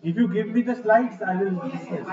If you give me the slides, I will discuss.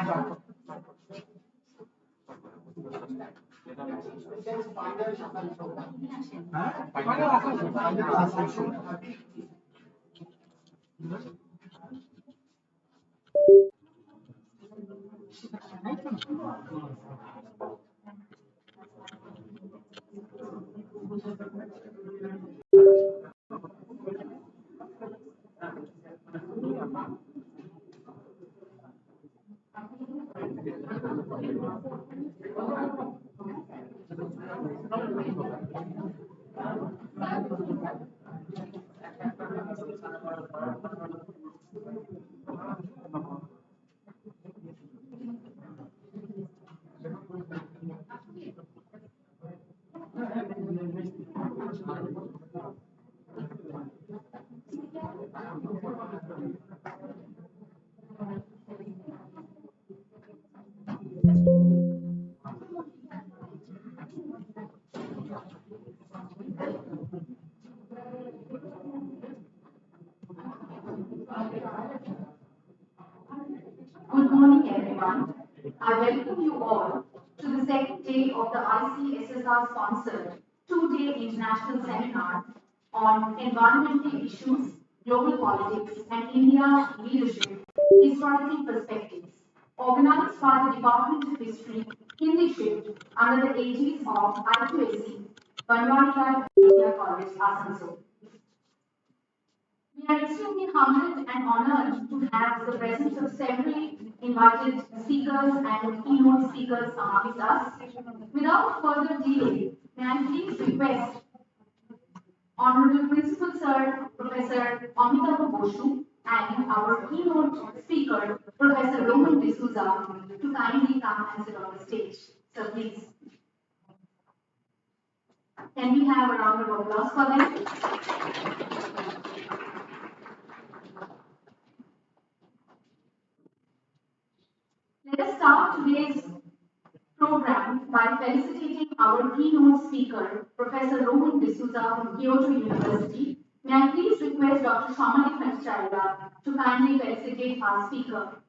Good morning, everyone. I welcome you all to the second day of the ICSSR sponsored two-day international seminar on environmental issues, global politics, and India's leadership, historical perspectives, organized by the Department of History, Hindi Shift, under the aegis of IQAC, Banwari Media College, Asansol. We are extremely humbled and honored to have the presence of several invited speakers and keynote speakers amongst us. Without further delay, may I please request Honorable Principal Sir Professor Amitabh Boshu and our keynote speaker Professor Roman D'Souza to kindly come and sit on the stage. So please, can we have a round of applause for them? Let us start today's program by felicitating our keynote speaker, Professor Roman D'Souza from Kyoto University. May I please request Dr. Shamali Bhattacharya to kindly felicitate our speaker.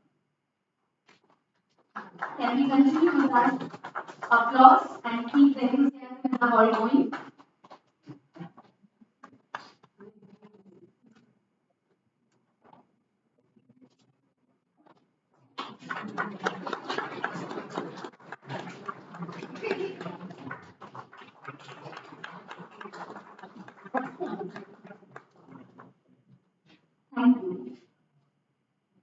Can we continue with our applause and keep the enthusiasm in the hall going? Thank you.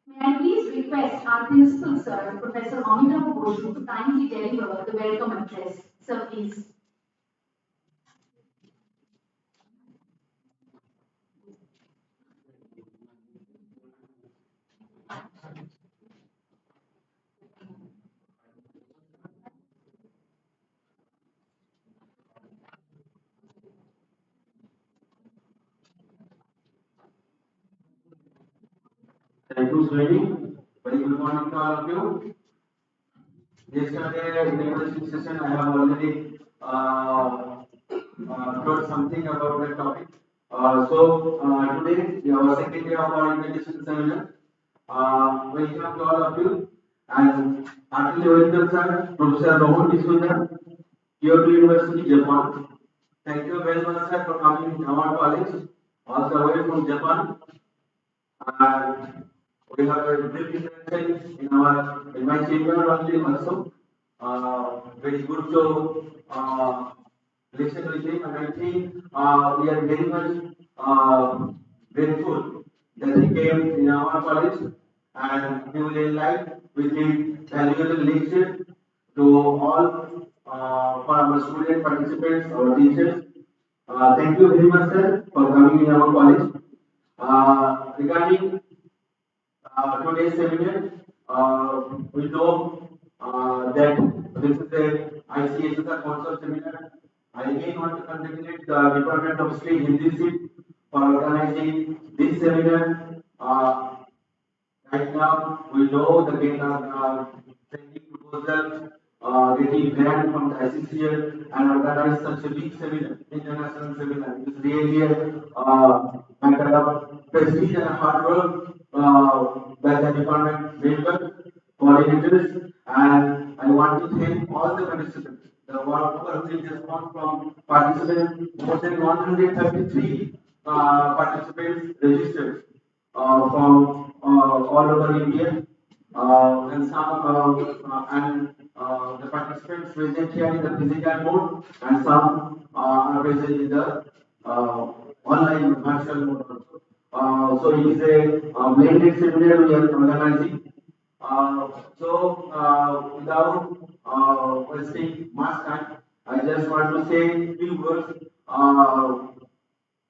May I please request our principal sir, Professor Amitabh Boshu, to kindly deliver the welcome address. Sir, please. Thank you, Srini. Very good morning to all of you. Yesterday, in the introduction session, I have already told something about the topic. Today, our second day of our introduction seminar. Welcome to all of you. And heartily welcome, sir, Professor Rohan D'Souza, Kyoto University, Japan. Thank you very much, sir, for coming to our college, all the way from Japan. And we have a brief introduction in my chamber only also. Very good to listen with him, and I think we are very much grateful that he came in our college and he will enlighten with his valuable lecture to all for our student participants, our teachers. Thank you very much, sir, for coming in our college. Regarding today's seminar, we know that this is a ICSSR Council seminar. I again want to congratulate the Department of State Leadership for organizing this seminar. Right now, we know the data training proposal, getting grant from the ICCL and organize such a big seminar, international seminar. It's really a matter of prestige and hard work by the department members, coordinators, and I want to thank all the participants. The overwhelming response from participants, more than 133 participants registered from all over India, and the participants present here in the physical mode, and some are present in the online virtual mode also. So it is a blended seminar we are organizing. Without wasting much time, I just want to say a few words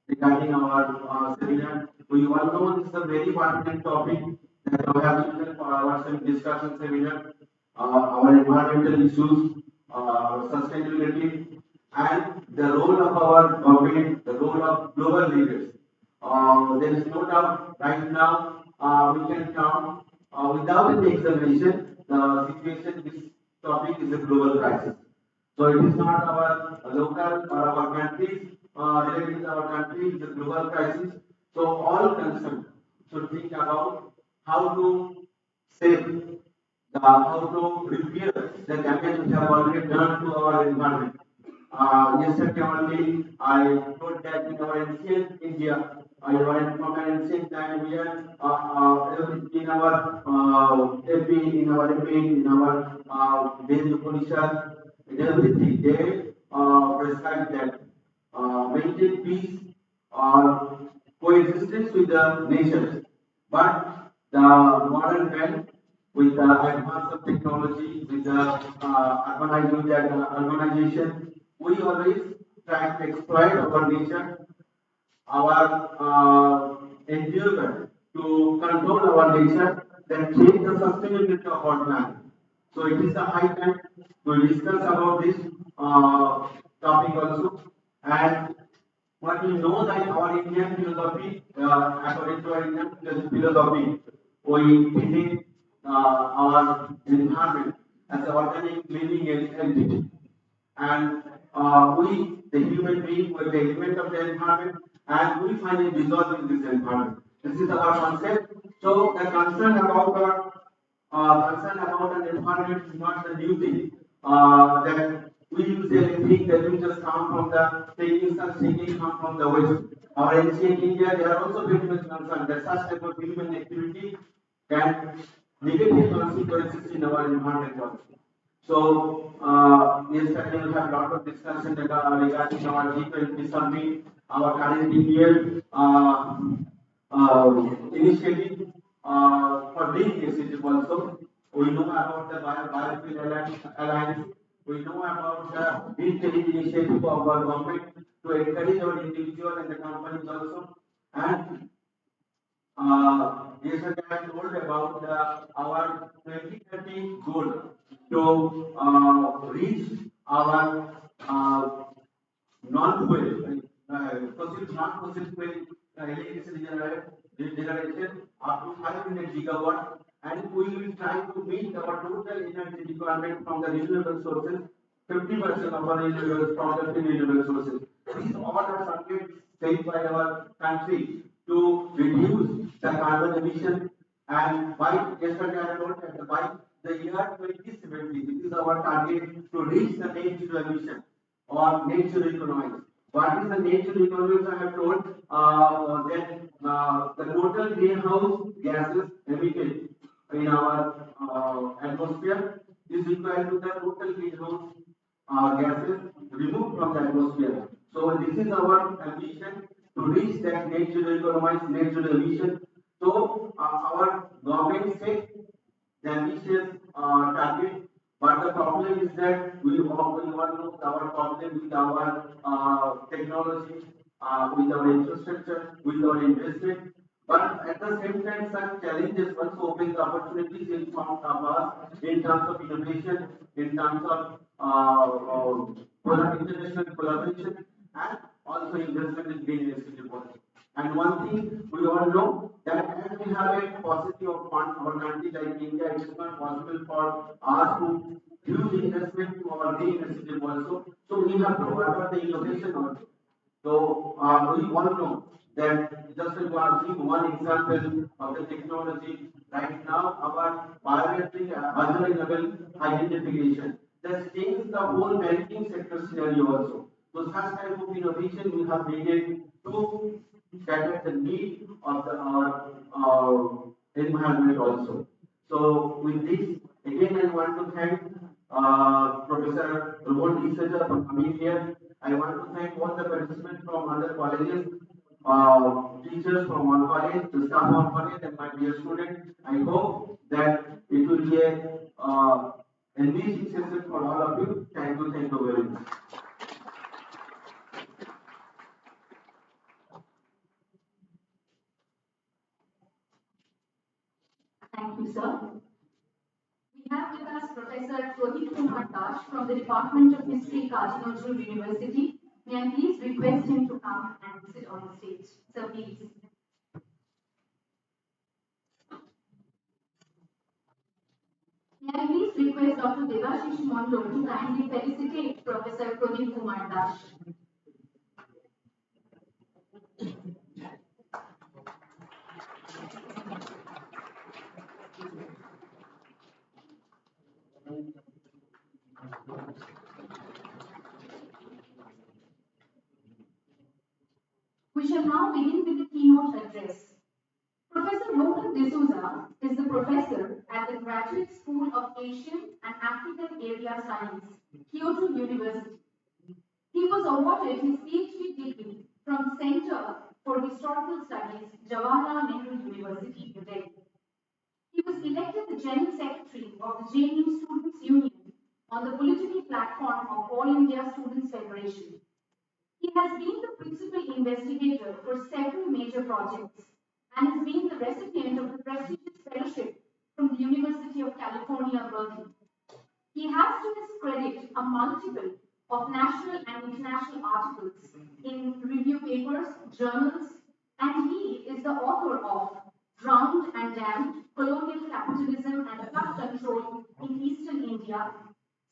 regarding our seminar. We all know this is a very important topic that we have chosen for our discussion seminar. Our environmental issues, sustainability, and the role of our government, the role of global leaders. There is no doubt right now we can count without any examination the situation. This topic is a global crisis. So it is not our local or our countries related to our country, it's a global crisis. So all concerned should think about how to save how to repair the damage we have already done to our environment. Yesterday only, I told that in our ancient India, I went from an ancient time here, in our MP, in our Ved Upanishad, in everything, they prescribe that maintain peace or coexistence with the nature. But the modern man, with the advance of technology, with the urbanization, we always try to exploit our nature, our endeavor to control our nature, then change the sustainability of our planet. So it is the high time to discuss about this topic also. And what we know that our Indian philosophy, according to our Indian philosophy, we treat our environment as an organic living entity. And we, the human being, were the element of the environment, and we find it dissolved in this environment. This is our concept. So the concern about an environment is not the new thing. That we usually think that we just come from the taking come from the west. Our ancient India, they are also very much concerned that such type of human activity can negative consequences in our environment also. So, yesterday we have a lot of discussion regarding our G20 summit, our current Indian initiative for green initiative also. We know about the Biofuel Alliance. We know about the green trade initiative of our government to encourage our individual and the companies also. And yesterday I told about our 2030 goal to reach our non-fuel, non-fossil fuel electricity generation up to 500 gigawatt, and we will try to meet our total energy requirement from the renewable sources, 50% of our renewables from the renewable sources. These all are targets set by our country to reduce the carbon emission, and by yesterday I told that by the year 2070, this is our target to reach the net zero emission or net zero economics. What is the net zero economics? I have told that the total greenhouse gases emitted in our atmosphere is equal to the total greenhouse gases removed from the atmosphere. So this is our ambition to reach that net zero economics, net zero emission. So our government set the ambitious target, but the problem is that we all know our problem with our technology, with our infrastructure, with our investment. But at the same time, such challenges also open the opportunities in front of us in terms of innovation, in terms of international collaboration, and also investment in green initiative also. And one thing we all know that as we have a positive of fund, our country like India, it is not possible for us to use investment to our green initiative also. So we have to work on the innovation also. So we all know that just to give one example of the technology, right now our biometric observable identification that's changed the whole banking sector scenario also. So such type of innovation we have needed to cater the need of environment also. So with this, again I want to thank Professor Robert Isaja for coming here. I want to thank all the participants from other colleges, teachers from one college, the staff of college, and my dear students. I hope that it will be a enriching session for all of you. Thank you very much. Thank you, sir. We have with us Professor Prodip Kumar Dash from the Department of History, Kaji Nazrul University. May I please request him to come and sit on the stage? Sir, please. May I please request Dr. Devashish Mondol to kindly felicitate Professor Prodip Kumar Dash. We shall now begin with the keynote address. Professor Rohan D'Souza is the professor at the Graduate School of Asian and African Area Studies, Kyoto University. He was awarded his PhD degree from Center for Historical Studies, Jawaharlal Nehru University, New Delhi. He was elected the General Secretary of the JNU Students' Union on the political platform of All India Students' Federation. He has been the principal investigator for several major projects and has been the recipient of the prestigious fellowship from the University of California, Berkeley. He has to his credit a multiple of national and international articles in review papers, journals, and he is the author of Drowned and Damned, Colonial Capitalism and Flood Control in Eastern India.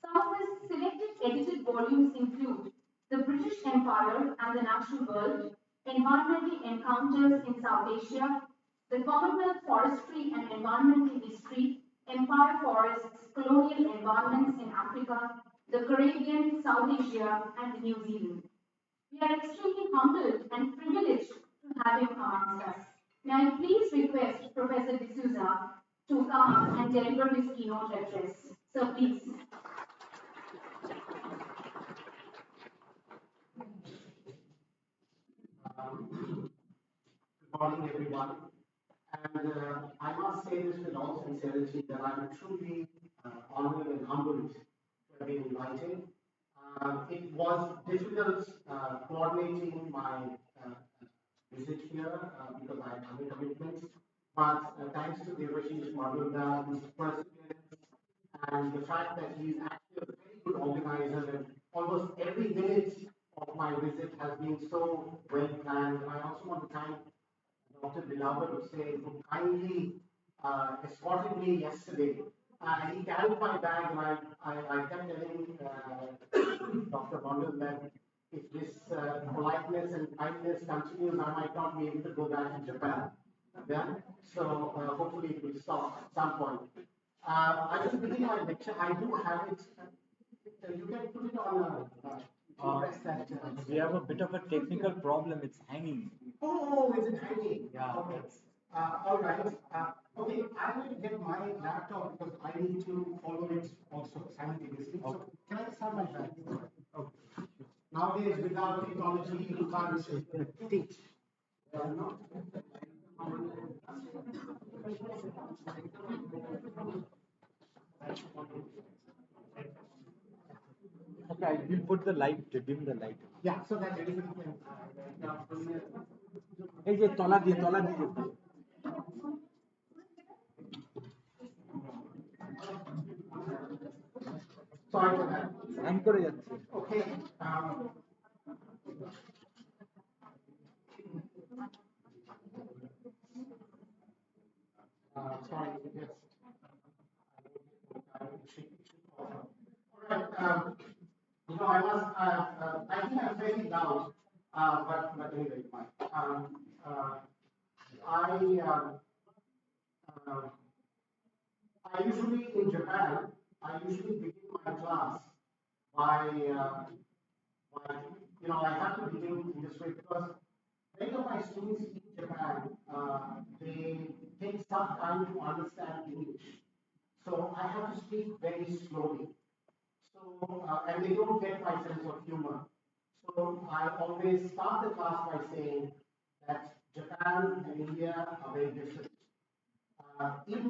Some of his selected edited volumes include The British Empire and the Natural World, Environmental Encounters in South Asia, The Commonwealth Forestry and Environmental History, Empire Forests, Colonial Environments in Africa, the Caribbean, South Asia, and New Zealand. We are extremely humbled and privileged to have him amongst us. May I please request Professor D'Souza to come up and deliver his keynote address. Sir, please. Good morning, everyone. And I must say this with all sincerity that I'm truly honored and humbled to have been invited. It was difficult coordinating my visit here because I had other commitments. But thanks to Devashish Madhurda, his perseverance, and the fact that he's actually a very good organizer, and almost every minute of my visit has been so well planned. I also want to thank Dr. Dilawar Hussain, who kindly escorted me yesterday. He carried my bag, and I kept telling Dr. Mondal that if this politeness and kindness continues, I might not be able to go back to Japan. Yeah? So hopefully it will stop at some point. I will begin my lecture. I do have it. You can put it on We have a bit of a technical problem. It's hanging. Oh, is it hanging? Yeah. Okay. All right. Okay, I will get my laptop because I need to follow it also simultaneously. So can I start my back? Okay. Nowadays, without technology, you can't teach. Okay, we'll put the light, dim the light. Yeah, so that everybody can. এই যে তলা দিয়ে Sorry for that. I'm করে যাচ্ছে। Okay. Sorry, yes. Alright, you know, I think I'm very loud, but anyway, fine. Uh, I usually, in Japan, I usually begin my class by, I have to begin in this way because many of my students in Japan, they take some time to understand English. So I have to speak very slowly. So, and they don't get my sense of humor. So I always start the class by saying that Japan and India are very different. In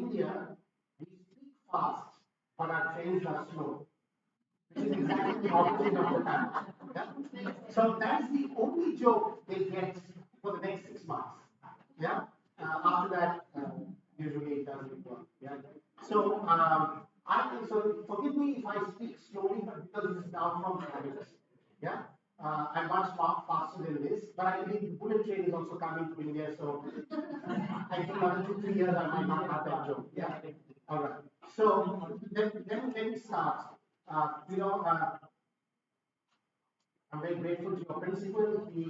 India, we speak fast, but our trains are slow, which is exactly the opposite of Japan. Yeah? So that's the only joke they get for the next 6 months. Yeah. After that, usually it doesn't work. Yeah. So so forgive me if I speak slowly, but because this is now from habits. Yeah. I'm much faster than this, but I believe the bullet train is also coming to India, so I think another 2-3 years I might not have that joke. Yeah. All right. So then let me start. I'm very grateful to your principal. He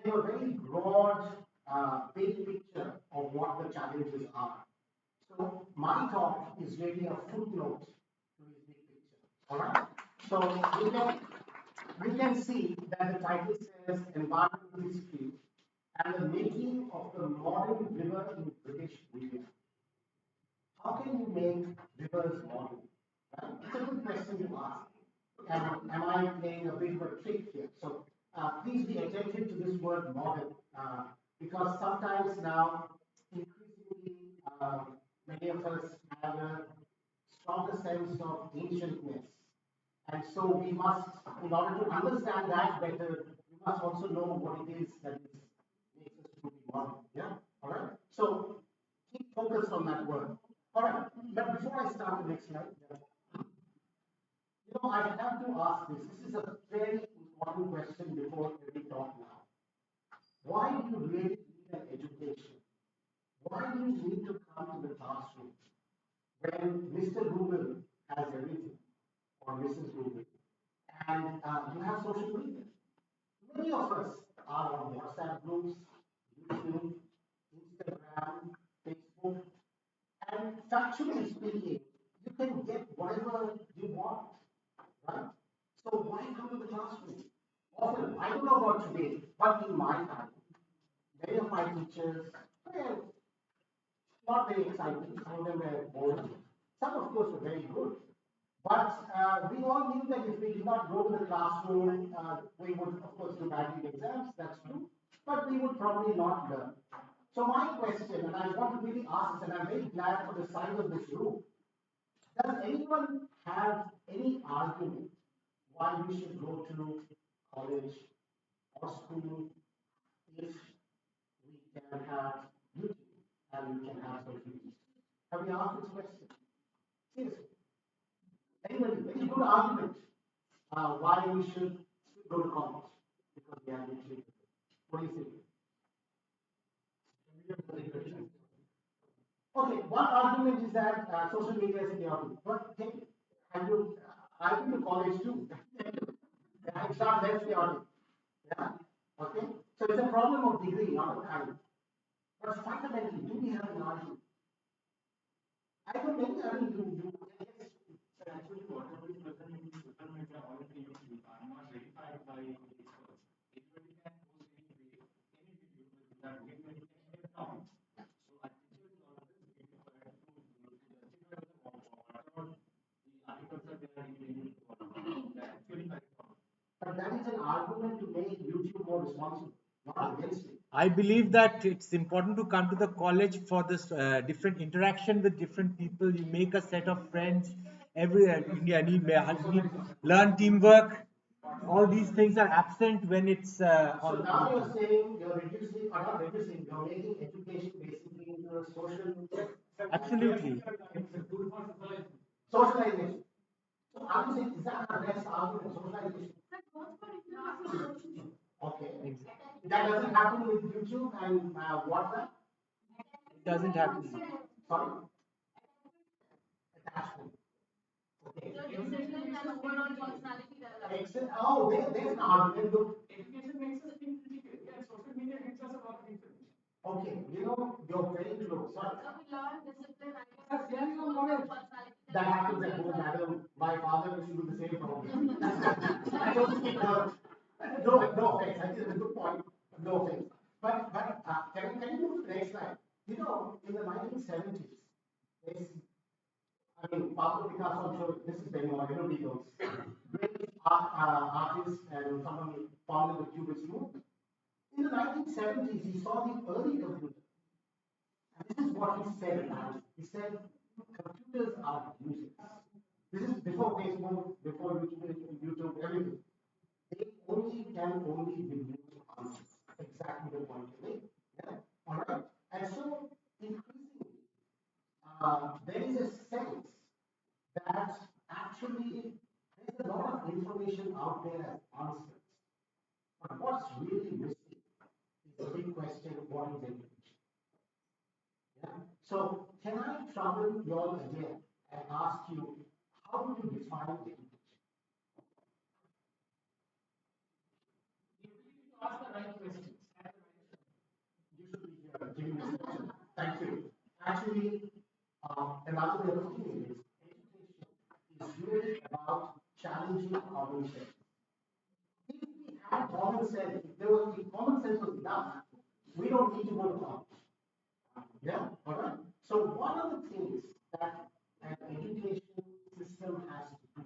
gave a very broad, big picture of what the challenges are. So my talk is really a footnote to his big picture. All right. So we can see that the title says environmental history and the making of the modern river in British India. How can you make rivers modern? Right? It's a good question to ask. And am I playing a bit of a trick here? So please be attentive to this word modern, because sometimes now, increasingly, many of us have a stronger sense of ancientness. And so we must, in order to understand that better, we must also know what it is that makes us truly modern. Yeah? All right? So keep focused on that word. All right. But before I start the next slide, I have to ask this. This is a very important question before every talk now. Why do you really need an education? Why do you need to come to the classroom when Mr. Google has everything, or Mrs. Google, and you have social media? Many of us are on WhatsApp groups, YouTube, Instagram, Facebook, and factually speaking, you can get whatever you want. Right? So why come to the classroom? Often, I don't know about today, but in my time, many of my teachers were not very exciting. Some of them were boring. Some, of course, were very good. But we all knew that if we did not go to the classroom, we would, of course, do badly in exams. That's true. But we would probably not learn. So my question, and I want to really ask this, and I'm very glad for the size of this room. Does anyone have any argument why we should go to college or school if we can have YouTube and we can have social media? Have you asked this question? Seriously. Anybody, any good argument why we should go to college? Because we have YouTube. What do you think? Okay, one argument is that social media is chaotic. But hey, I've been to college too. It's not less chaotic. Yeah. Okay. So it's a problem of degree, not of kind. But fundamentally, do we have an argument? I don't think you yes. Actually, whatever is present in social media already are not verified by experts. Anybody can post any video that way when you can get down. So I think it's always verified to justify whatever the articles are there in that actually correct. But that is an argument to make YouTube more responsible, not against it. I believe that it's important to come to the college for this different interaction with different people. You make a set of friends. Every India need learn teamwork. All these things are absent when it's. So now you're saying you're reducing, or not reducing, you're making education basically into a social. Absolutely. Socialization. So I would say, is that our best argument? Socialization. Okay. That doesn't happen with YouTube and WhatsApp. It doesn't happen. Sorry. Attachment. Okay. Oh, there's an argument. Look, Education makes us think critically, and social media gives us a lot of information. okay, you're very close. Sorry. That's sharing your knowledge. That happens at home, madam. My father used to do the same problem. I don't think, no offense. I think it's a good point. No offense. But can you move to the next slide? In the 1970s, there's, I mean, Pablo Picasso, I'm sure this is very well, everybody knows. Great artist and someone founded the Cubist movement. In the 1970s, he saw the early computer. And this is what he said about it. He said, computers are useless. This is before Facebook, before YouTube, everything. They can only be used once. Exactly the point you made. Yeah? All right. And so, increasingly, there is a sense that actually there's a lot of information out there as answers. But what's really missing is the big question: what is education? Yeah. So, can I trouble you all again and ask you, how do you define education? Ask the right questions. You should be here giving this lecture. Thank you. Actually, another way of looking at it is education is really about challenging common sense. If we had common sense, if common sense was enough, we don't need to go to college. Yeah, all right. So one of the things that an education system has to do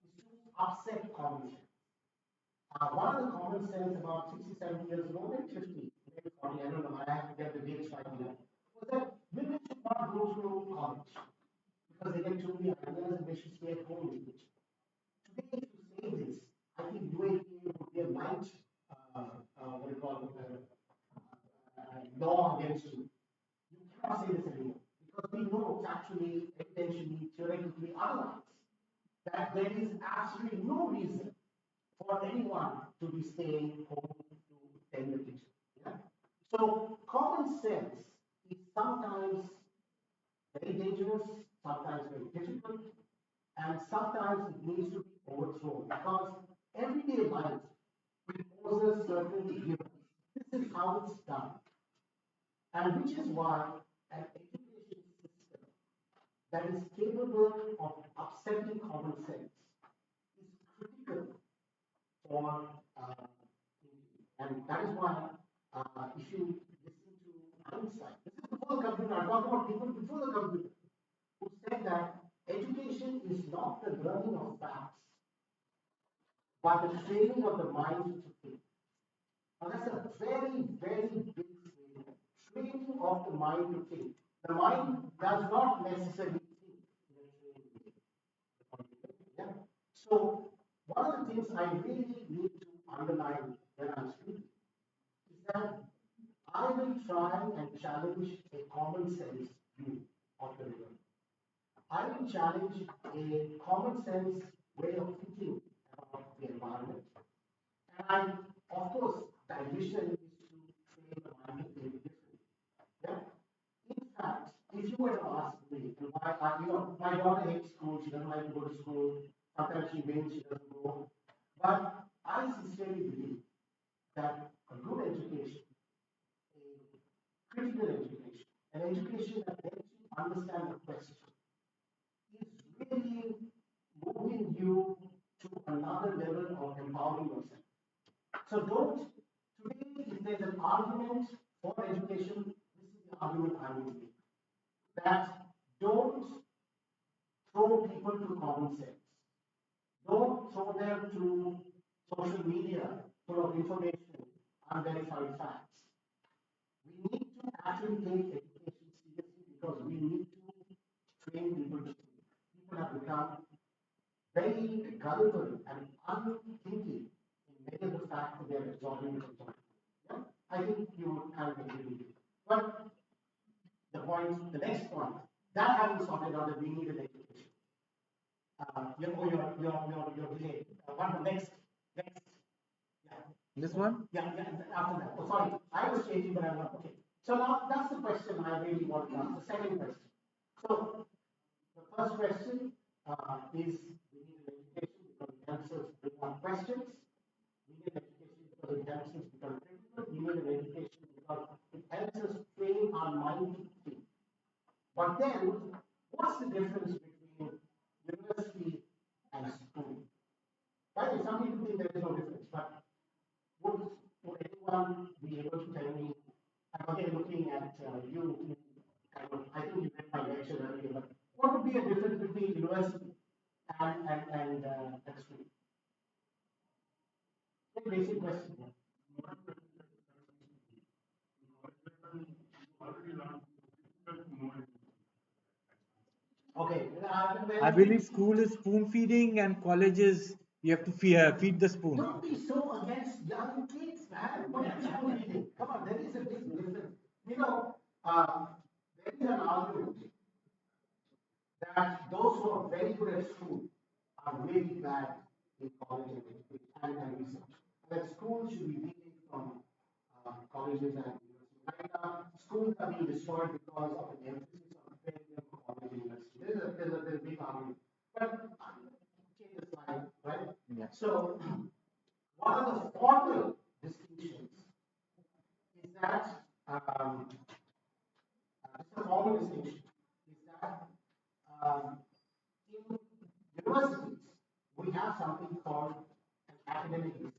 is to upset common sense. One of the common sense about 60, 70 years ago, maybe 50, maybe 40, I don't know, I have to get the dates right here, was that women should not go through college because they get too many ideas and they should stay at home with it. Today, if you say this, I think UAP would be a light, what do you call it, law against you. You cannot say this anymore because we know it's actually evidentially, theoretically otherwise. That there is absolutely no reason for anyone to be staying home to tend the kitchen. Yeah? So common sense is sometimes very dangerous, sometimes very difficult, and sometimes it needs to be overthrown because everyday life imposes certain givens. This is how it's done. And which is why an education system that is capable of upsetting common sense is critical for and that is why if you listen to Einstein, this is before the computer, I'm talking about people before the computer, who said that education is not the learning of facts, but the training of the mind to think. Now that's a very, very big statement. Training of the mind to think. The mind does not necessarily think in a trained way. Yeah. So one of the things I really need to underline when I'm speaking is that I will try and challenge a common sense view of the world. I will challenge a common sense way of thinking about the environment. And of course, the ambition is to train the mind to think differently. Yeah? In fact, if you were to ask me, why, my daughter hates school, she doesn't like to go to school, sometimes she wins, she doesn't go. But I sincerely believe that a good education, a critical education, an education that helps you understand the question, is really moving you to another level of empowering yourself. So today, if there's an argument for education, this is the argument I would make. That don't throw people to common sense. Don't throw them to social media full of information, unverified facts. We need to actually take education seriously because we need to train people to think. People have become very gullible and unthinking in many of the facts that they are absorbing and absorbing. Yeah? I think you would kind of agree with me. But the next point, that having sorted out that we need an education. you're delayed. One next. Yeah. This one? Yeah, after that. Oh, sorry, I was changing, but I'm not, okay. So now, that's the question I really want to ask, the second question. So, the first question is, we need an education because it helps us bring up questions. We need an education because it helps us become critical. We need an education because it helps us train our mind to think. But then, what's the difference between university and school? Right? Some people think there is no difference, but would anyone be able to tell me? I'm again looking at you. I think you read my lecture earlier, but what would be a difference between university and school? Very basic question. Okay. I believe school is spoon feeding and colleges you have to feed the spoon. Don't be so against young kids, man. What is school feeding? Come on, there is a big difference. You know, there is an argument that those who are very good at school are really bad in college and education and research. That schools should be weaning from colleges and universities. Right now, schools are being destroyed because of an emphasis on failure for college and university. There's a big argument. But change the slide, right? Yeah. So, one of the formal distinctions is that it's a formal distinction is that in universities we have something called an academic discipline.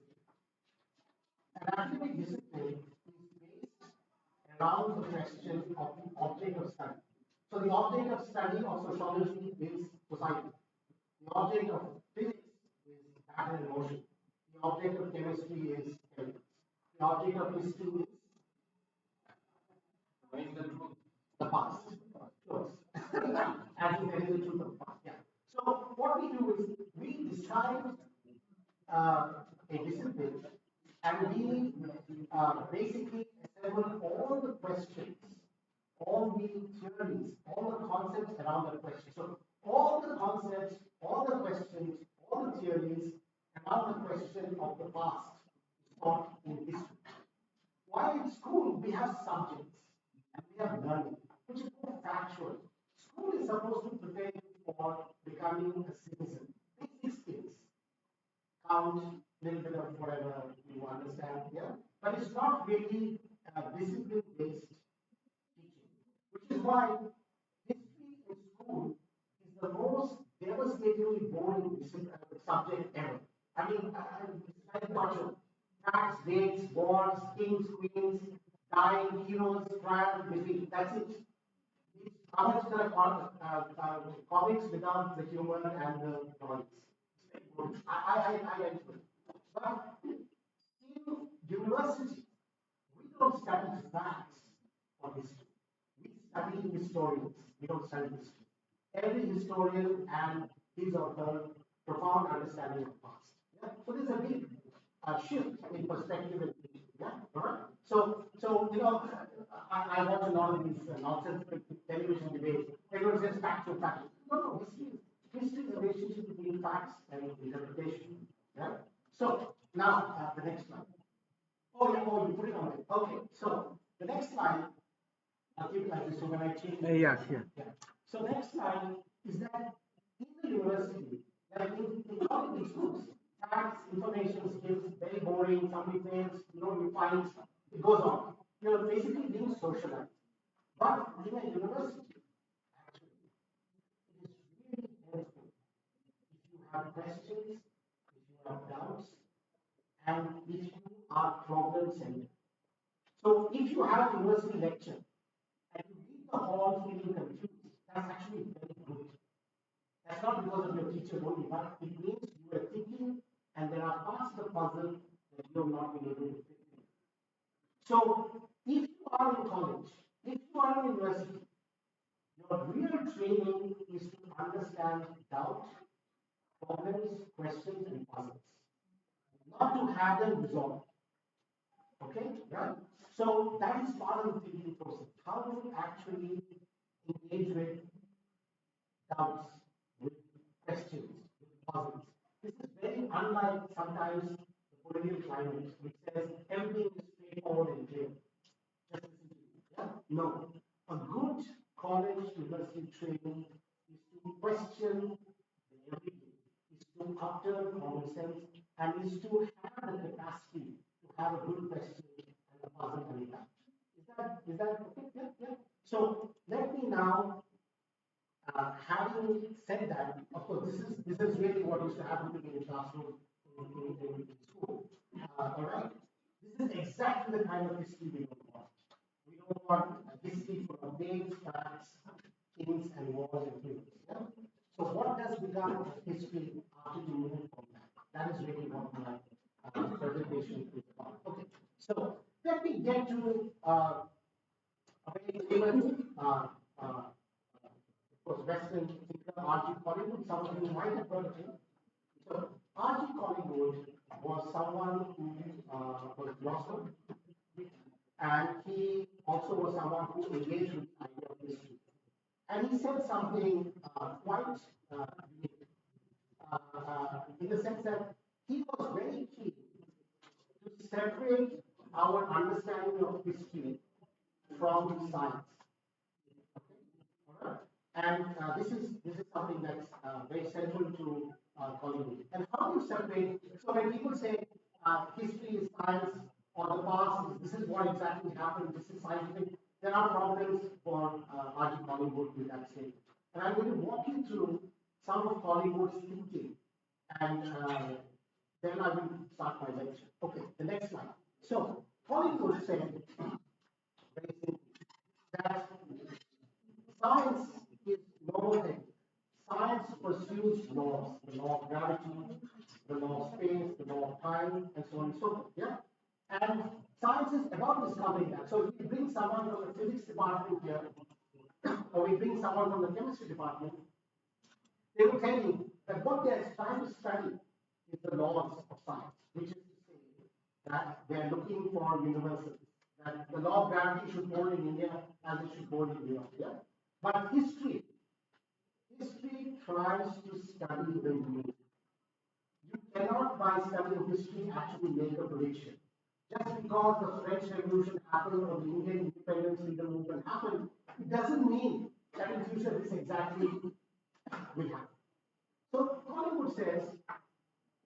An academic discipline is based around the question of the object of study. So the object of study of sociology is society. The object of physics is matter and motion. The object of chemistry is chemicals. The object of history is the past. Close. As if there is a truth of the past. Yeah. So what we do is we decide a discipline and we basically assemble all the questions, all the theories, all the concepts around the question. So all the concepts, all the questions, all the theories around the question of the past is taught in history. While in school, we have subjects and we have learning, which is more factual. School is supposed to prepare you for becoming a citizen. Basic skills, count, little bit of whatever you understand here, but it's not really discipline-based teaching, which is why history in school is the most devastatingly boring subject ever. I mean, it's like a bunch of facts, dates, wars, kings, queens, dying, heroes, triumph, defeat. That's it. It's how much the comics without the humor and the noise. I like it. But in university, we don't study facts or history. We study historians. We don't study history. Every historian and his or her profound understanding of the past. Yeah? So there's a big shift in perspective and thinking. Yeah, all right. So you know, I watch a lot of these nonsense television debates. Everyone says facts or facts. No, history is a relationship between facts and interpretation. Yeah. So now the next slide. Oh yeah, oh you put it on there. Okay. So the next slide. I'll keep it like this. So when I change. Yeah, sure. Yeah. So next slide is that in the university, like in all these schools, facts, information skills, very boring, somebody fails, you find it goes on. You're basically being socialized. But in a university, actually, it is really helpful if you have questions, if you have doubts, and if you are problem centered. So if you have a university lecture and you leave the hall feeling confused, that's actually very good. That's not because of your teacher only, but it means you are thinking and there are parts of the puzzle that you have not been able to fit in. So, if you are in college, if you are in university, your real training is to understand doubt, problems, questions, and puzzles, not to have them resolved. Okay, right? So that is part of the thinking process. How to actually engage with doubts, with questions, with puzzles. This is very unlike sometimes the political climate, which says everything is straightforward and clear. Just listen to me. Yeah? No. A good college university training is to question everything, is to utter common sense, and is to have the capacity to have a good question and a puzzle and that. Is that okay? Yeah, yeah. So let me now, having said that, of course, this is really what used to happen to me in classroom in school. All right, this is exactly the kind of history we don't want. We don't want a history full of dates, facts, kings, and wars and heroes. Yeah? So what does become history after you move from that? That is really what my presentation is about. Okay, so let me get to a very famous, of course, Western thinker, R.G. Collingwood. Some of you might have heard of him. So R.G. Collingwood was someone who was a philosopher, and he also was someone who engaged with the idea of history. And he said something quite unique, in the sense that he was very keen to separate our understanding of history from science. Alright? And this is something that's very central to Collingwood. And how do you separate? So when people say history is science or the past, this is what exactly happened, this is scientific, there are problems for R.G. Collingwood with that statement. And I'm going to walk you through some of Collingwood's thinking, and then I will start my lecture. Okay, the next slide. So Collingwood said very simply that science is normative. Science pursues laws, the law of gravity, the law of space, the law of time, and so on and so forth. Yeah? And science is about discovering that. So if we bring someone from the physics department here, or we bring someone from the chemistry department, they will tell you that what they're trying to study is the laws of science, which is to say that they're looking for universals, that the law of gravity should hold in India as it should hold in Europe. Yeah? But history tries to study the unique. You cannot, by studying history, actually make a prediction. Just because the French Revolution happened or the Indian independence freedom movement happened, it doesn't mean that in future this exactly will happen. So Collingwood says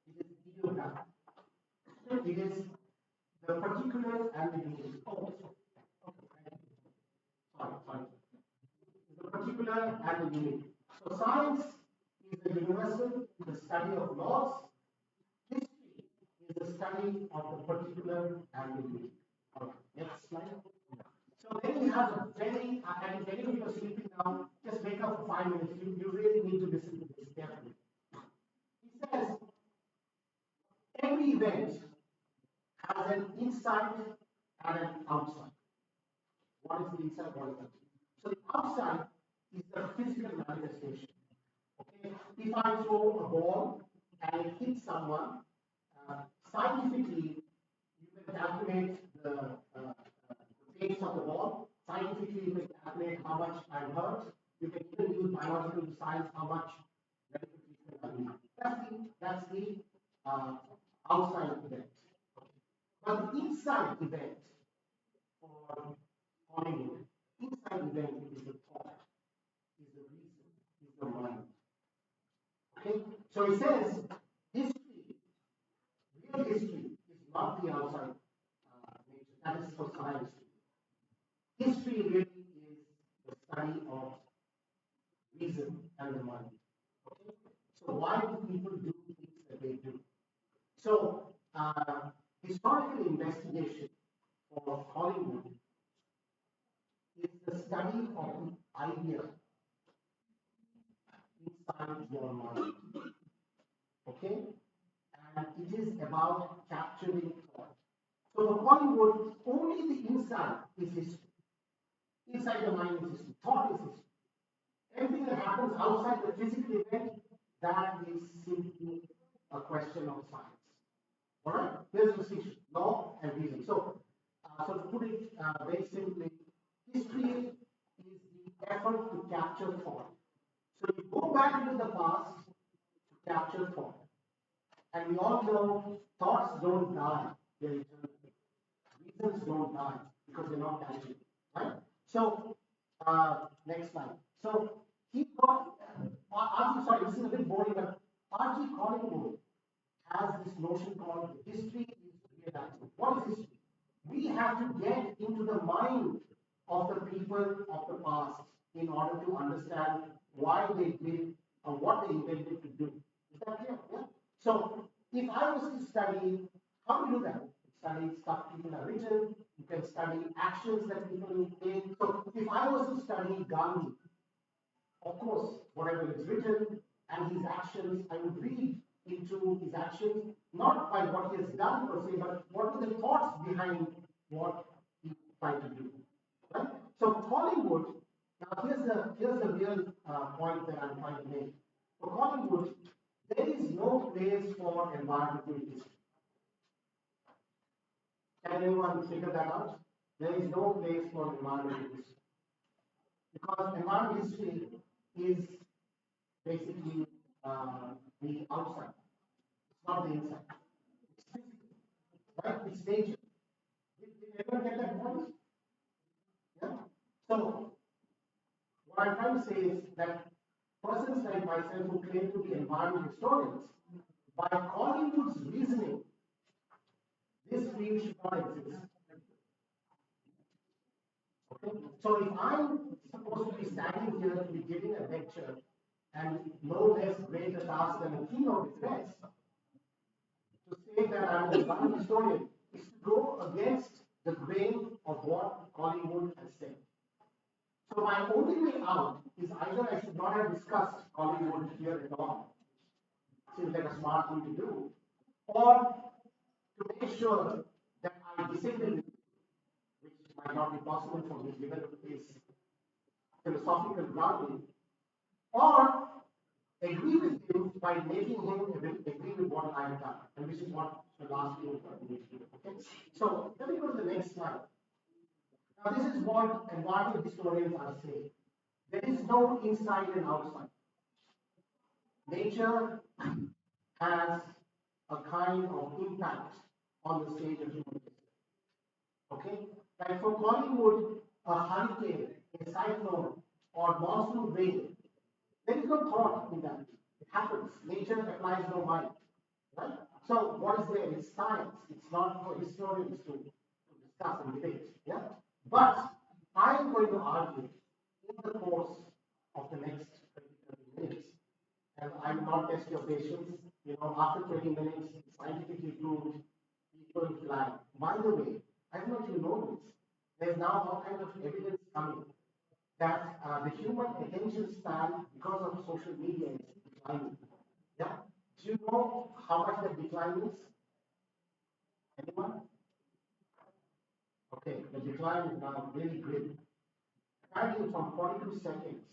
it is ideographic. It is the particular and the unique. Oh, okay. Sorry. The particular and the unique. So science is the universal, the study of laws. History is the study of the particular and the unique. Okay, next slide. So then we have a very, and if any of you are sleeping now, just wake up for 5 minutes. You really need to listen to this carefully. He says every event has an inside and an outside. What is the inside? What is the outside? So the outside is the physical manifestation. Okay, if I throw a ball and it hits someone, scientifically you can calculate the pace of the ball. Scientifically you can calculate how much I'm hurt. You can even use biological science how much medical treatment I need. That's the outside event. But the inside event for Collingwood, inside event is the thought, is the reason, is the mind. Okay? So he says history, real history, is not the outside nature. That is for science. History really is the study of reason and the mind. Okay? So why do people do things that they do? So historical investigation for Collingwood is the study of the idea inside your mind. Okay? And it is about capturing thought. So for Collingwood, only the inside is history. Inside the mind is history. Thought is history. Everything that happens outside the physical event, that is simply a question of science. Alright? Here's the distinction, law and reason. So to put it very simply, history is the effort to capture thought. So you go back into the past capture thought. And we all know thoughts don't die, they're eternal. Reasons don't die because they're not tangible, right? So, next slide. So, he got, R.G., sorry, this is a bit boring, but R.G. Collingwood has this notion called history is reenactment. What is history? We have to get into the mind of the people of the past in order to understand why they did or what they intended to do. Is that clear? Yeah. So, if I was to study, how do you do that? Study stuff people have written, you can study actions that people take. So, if I was to study Gandhi, of course, whatever is written and his actions, I would read into his actions, not by what he has done per se, but what are the thoughts behind what he tried to do. Right? So Collingwood, now here's the real point that I'm trying to make. For Collingwood, there is no place for environmental history. Can anyone figure that out? There is no place for environmental history. Because environmental history is basically the outside. It's not the inside. It's physical, right? It's nature. Did everyone get that point? Yeah. So what I'm trying to say is that persons like myself who claim to be environmental historians, by Collingwood's reasoning, this field should not exist. Okay? So if I'm supposed to be standing here to be giving a lecture and no less great a task than a keynote address, to say that I'm an environmental historian is to go against the grain of what Collingwood has said. So my only way out is either I should not have discussed Collingwood here at all, seems like a smart thing to do, or to make sure that I disagree with you, which might not be possible for me given his philosophical grounding, or agree with him by making him agree with what I have done, and which is what the last thing we need to do. Okay? So let me go to the next slide. Now this is what environmental historians are saying. There is no inside and outside. Nature has a kind of impact on the stage of human history. Okay? Like for Collingwood, a hurricane, a cyclone, or monsoon rain, there is no thought in that. It happens. Nature applies no mind. Right? So what is there? It's science. It's not for historians to discuss and debate. Yeah? But I am going to argue in the course of the next 20 minutes, and I will not test your patience. After 20 minutes, scientifically proved people fly. By the way, I don't know if you know this. There's now all kinds of evidence coming that the human attention span, because of social media, is declining. Yeah. Do you know how much the decline is? Anyone? Okay, the decline is now really grim. Apparently, from 42 seconds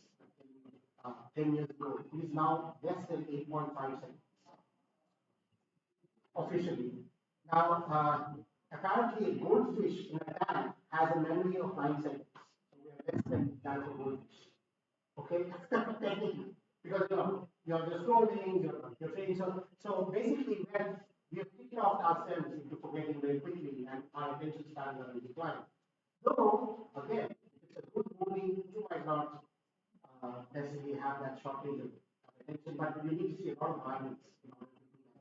10 years ago, it is now less than 8.5 seconds officially. Now, apparently, a goldfish in a tank has a memory of 9 seconds. So we are less than that of a goldfish. Okay, technically, because you're just scrolling, you're trading. So basically, when we have taken off ourselves into forgetting very quickly, and our attention spans are in decline. Though, again, if it's a good movie, you might not necessarily have that short window of attention, but you need to see a lot of violence in order to do that.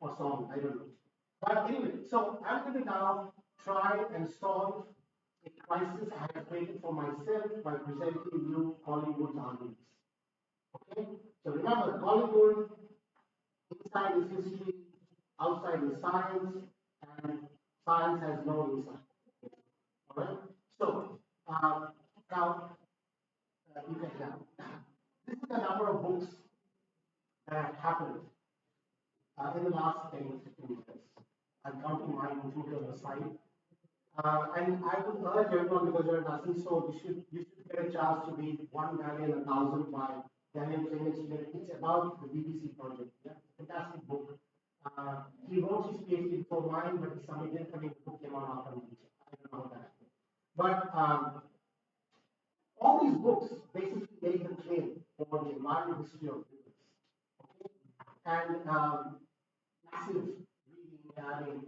Or song, I don't know. But anyway, so I'm going to now try and solve a crisis I have created for myself by presenting you Collingwood's arguments. Okay? So remember, Collingwood, inside is history, outside is science, and science has no inside. Alright? So, now, you can tell. This is the number of books that have happened in the last 10 to 15 years. I'm counting mine included on the side. And I would urge everyone, because you're nothing, so you should get a chance to read One Daniel, 1,000 by Daniel Clements. It's about the BBC project. Yeah, fantastic book. He wrote his PhD before mine, but he submitted. I mean, the book came out after me. I don't know how that happened. But all these books basically make the claim for the environmental history of humans. Okay? and massive reading. I mean,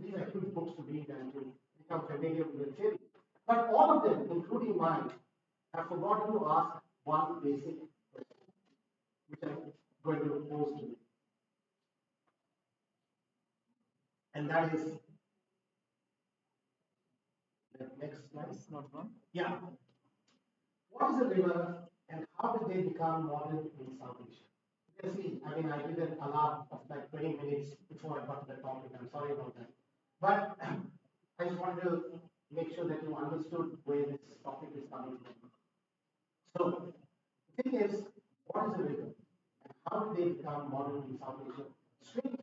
these are huge books to read and to become familiar with the theory. But all of them, including mine, have forgotten to ask one basic question, which I'm going to pose to you. And that is the next slide. It's not wrong. Yeah. What is a river and how did they become modern in South Asia? You can see, I mean, I did an alarm of like 20 minutes before I got to the topic. I'm sorry about that. But I just wanted to make sure that you understood where this topic is coming from. So, the thing is, what is a river and how did they become modern in South Asia? Strangely,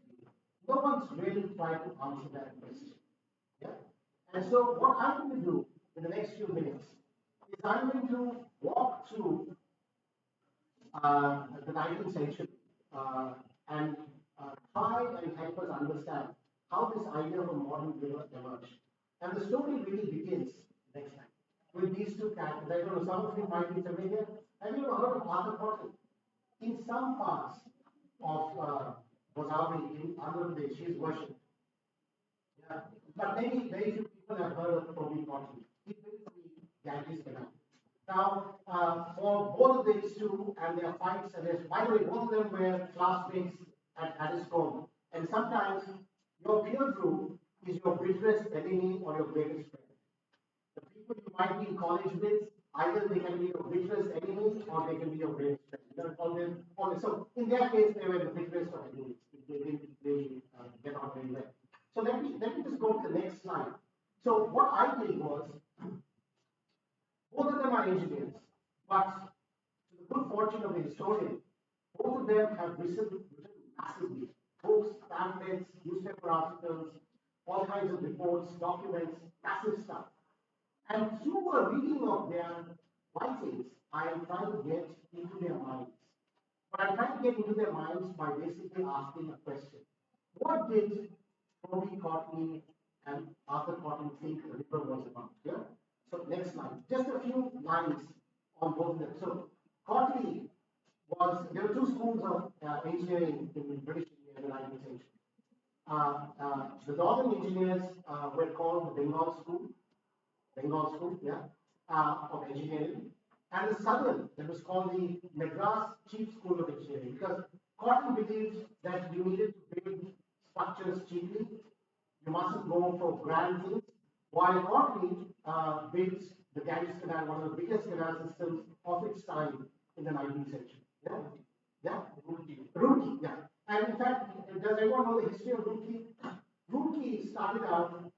no one's really tried to answer that question. Yeah? And so, what I'm going to do in the next few minutes is I'm going to walk through the 19th century and try and help us understand how this idea of a modern river emerged. And the story really begins next time with these two characters. I don't know, some of you might be familiar. Have you ever heard of Arthur Cotton? In some parts of Godavari in Andhra Pradesh, he is worshipped. Yeah. But very few people have heard of Toby Cotton. He built the Ganges Canal. Now, for both of these two and their fights, and by the way, both of them were classmates at Addiscombe. And sometimes your peer group is your bitterest enemy or your greatest friend. The people you might be in college with, either they can be your bitterest enemy or they can be your greatest friend. So in their case, they were the bitterest of enemies. They didn't really get on very well. So let me just go to the next slide. So what I did was, both of them are engineers, but to the good fortune of the historian, both of them have written massively. Books, pamphlets, newspaper articles, all kinds of reports, documents, massive stuff. And through a reading of their writings, I am trying to get into their minds. But I'm trying to get into their minds by basically asking a question. What did Toby Courtney and Arthur Cotton think the river was about? Yeah? So next slide. Just a few lines on both of them. So Courtney there were two schools of engineering in British India in the 19th century. The northern engineers were called the Bengal School, yeah, of engineering. And the southern, that was called the Madras Chief School of Engineering, because Cotton believed that you needed to build structures cheaply. You mustn't go for grand things. While Courtney built the Ganges Canal, one of the biggest canal systems of its time in the 19th century. Yeah? Yeah? Roorkee, yeah. And in fact, does everyone know the history of Roorkee? Roorkee started out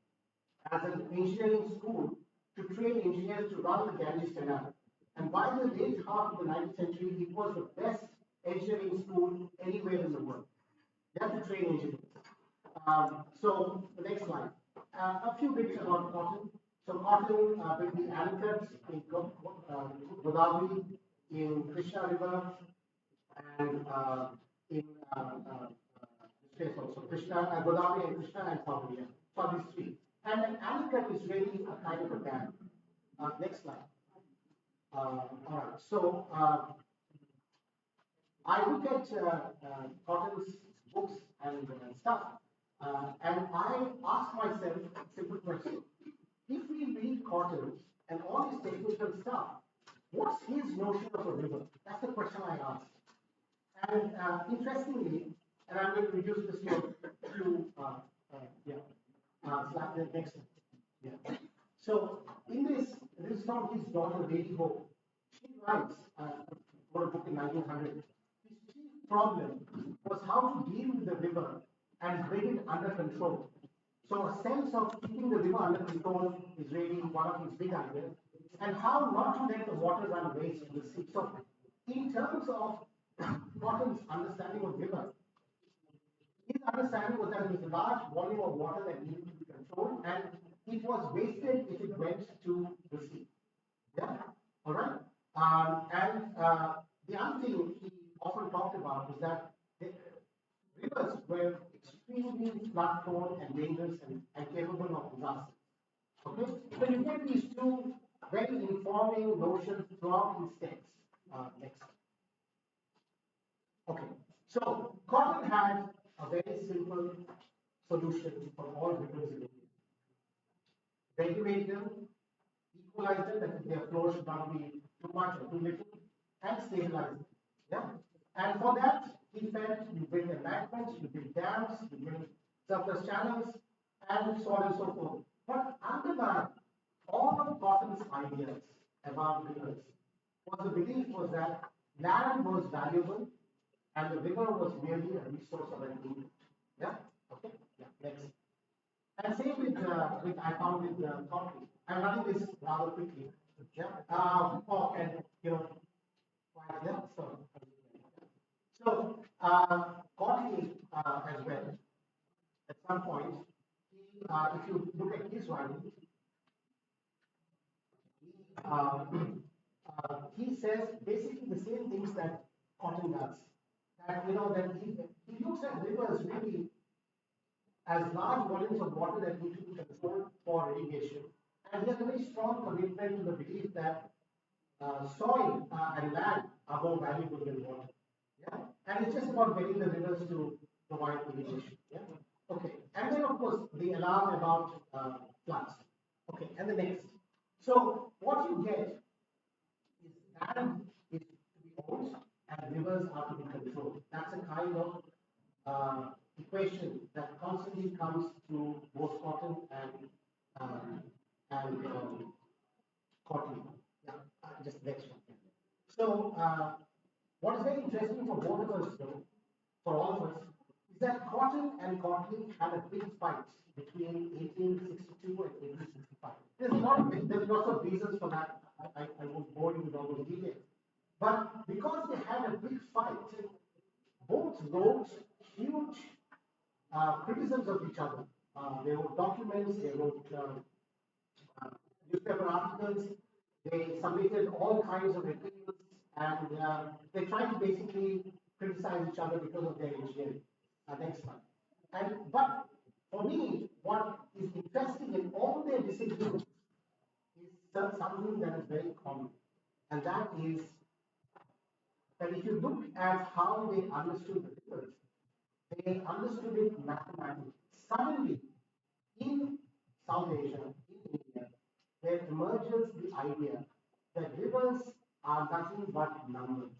as an engineering school to train engineers to run the Ganges Canal. And by the late half of the 19th century, it was the best engineering school anywhere in the world. They have to train engineers. So the next slide. A few bits about Cotton. So Cotton will be anchored in Godavari, in Krishna River, and in this place also. Krishna, Godavari and Krishna and Kaveri. So these three. And an anklet is really a kind of a dam. Next slide. All right. So I look at Cotton's books and stuff, and I ask myself a simple question. If we read Cotton and all his technical stuff, what's his notion of a river? That's the question I asked. And interestingly, and I'm going to reduce this to slide the next one. Yeah. So in this is from his daughter Lady Hope. She writes, wrote a book in 1900. His chief problem was how to deal with the river and bring it under control. So a sense of keeping the river under control is really one of his big ideas, and how not to let the water run waste to the sea. So in terms of Cotton's understanding of river, his understanding was that it was a large volume of water that needed to be controlled, and it was wasted if it went to the sea. Yeah, all right. The other thing he often talked about was that the rivers were extremely flood prone and dangerous and capable of disaster. Okay, so you get these two very informing notions throughout his text. Next. Okay, So Cotton had a very simple solution for all rivers in India. Regulate them, equalize them, that their flow should not be too much or too little, and stabilize them. Yeah. And for that, he felt you build embankments, you build dams, you build surface channels, and so on and so forth. But underlying all of Cotton's ideas about rivers was the belief was that land was valuable and the river was merely a resource or an input. Yeah? Okay? Yeah, next. And same with I found with coffee. I'm running this rather quickly. Yeah. Oh, and quite yeah. So coffee as well. At some point, if you look at his writing, he says basically the same things that Cotton does. That that he looks at rivers really as large volumes of water that need to be controlled for irrigation. And he has a very strong commitment to the belief that soil and land are more valuable than water. Yeah, and it's just about getting the rivers to provide irrigation. Yeah, okay. And then of course the alarm about floods. Okay, and the next. So what you get is land is to be owned and rivers are to be controlled. That's a kind of equation that constantly comes through both Cotton and Courtney. Yeah, just next one. So, what is very interesting for both of us, though, for all of us, is that Cotton and Courtney had a big fight between 1862 and 1865. There's lots of reasons for that. I won't bore you with all those details. But because they had a big fight, both wrote huge criticisms of each other. They wrote documents, they wrote newspaper articles, they submitted all kinds of appeals, and they tried to basically criticize each other because of their engineering. Next slide. But for me, what is interesting in all their disagreements is something that is very common, and that is that if you look at how they understood the rivers, they understood it mathematically. Suddenly, in South Asia, in India, there emerges the idea that rivers are nothing but numbers.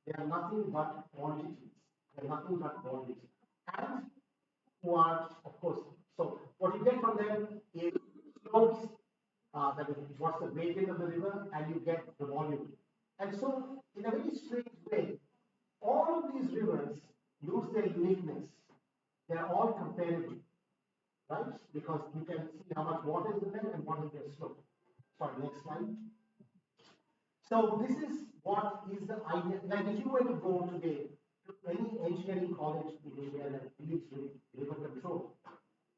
They are nothing but quantities. They are nothing but bodies. And who are, of course, so what you get from them is slopes, that is what's the gradient of the river, and you get the volume. And so, in a very strange way, all of these rivers lose their uniqueness. They are all comparable, right? Because you can see how much water is in them and what is their slope. Sorry, next slide. So this is what is the idea. Like if you were to go today to any engineering college in India that deals with river control,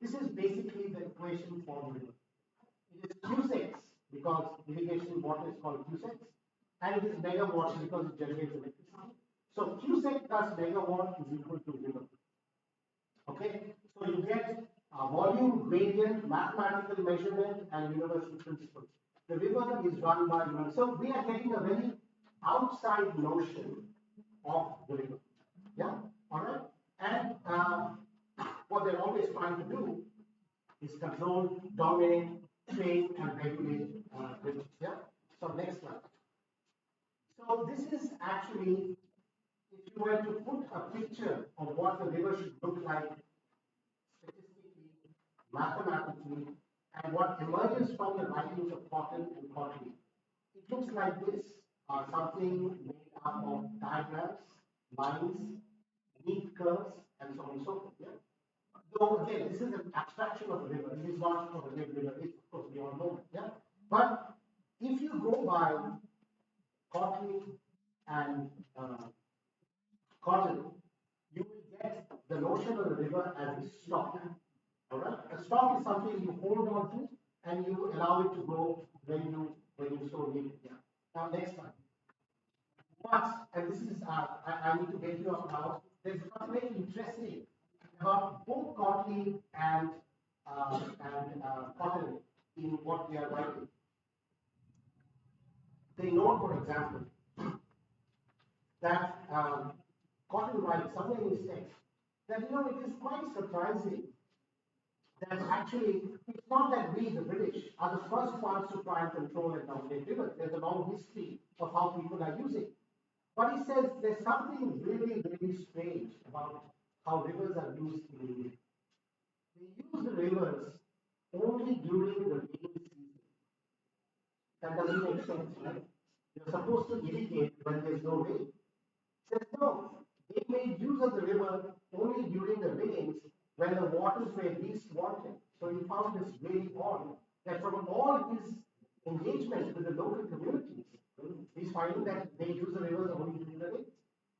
this is basically the equation for the river. It is Q6 because irrigation water is called Q6, and it is megawatt because it generates electricity. So Q6 plus megawatt is equal to river. Okay, so you get volume, gradient, mathematical measurement, and universal principle. The river is run by human. So we are getting a very outside notion of the river. Yeah, all right. And what they're always trying to do is control, dominate, train, and regulate rivers. Yeah. So next slide. So this is actually, if you were to put a picture of what the river should look like statistically, mathematically, and what emerges from the writings of Cotton and Courtney, it looks like this, something made up of diagrams, lines, neat curves, and so on and so forth. Yeah? Though again, this is an abstraction of a river. It is not of a real river. It's of course we all know that. Yeah. But if you go by Courtney and Cotton, you will get the notion of the river as a stock. All right. A stock is something you hold on to and you allow it to grow when you so need it. Yeah. Now next one. But and this is I need to get you up now. There's something very interesting about both Courtney and Cotton in what they are writing. They know, for example, that Cotton writes somewhere in his text that it is quite surprising that actually it's not that we, the British, are the first ones to try and control and dominate rivers. There's a long history of how people are using. But he says there's something really, really strange about how rivers are used in India. They use the rivers only during the rainy season. That doesn't make sense, right? You're supposed to irrigate when there's no rain. Says no, they made use of the river only during the rains when the waters were least wanted. So he found this very odd that from all his engagement with the local communities, he's finding that they use the rivers only during the rains.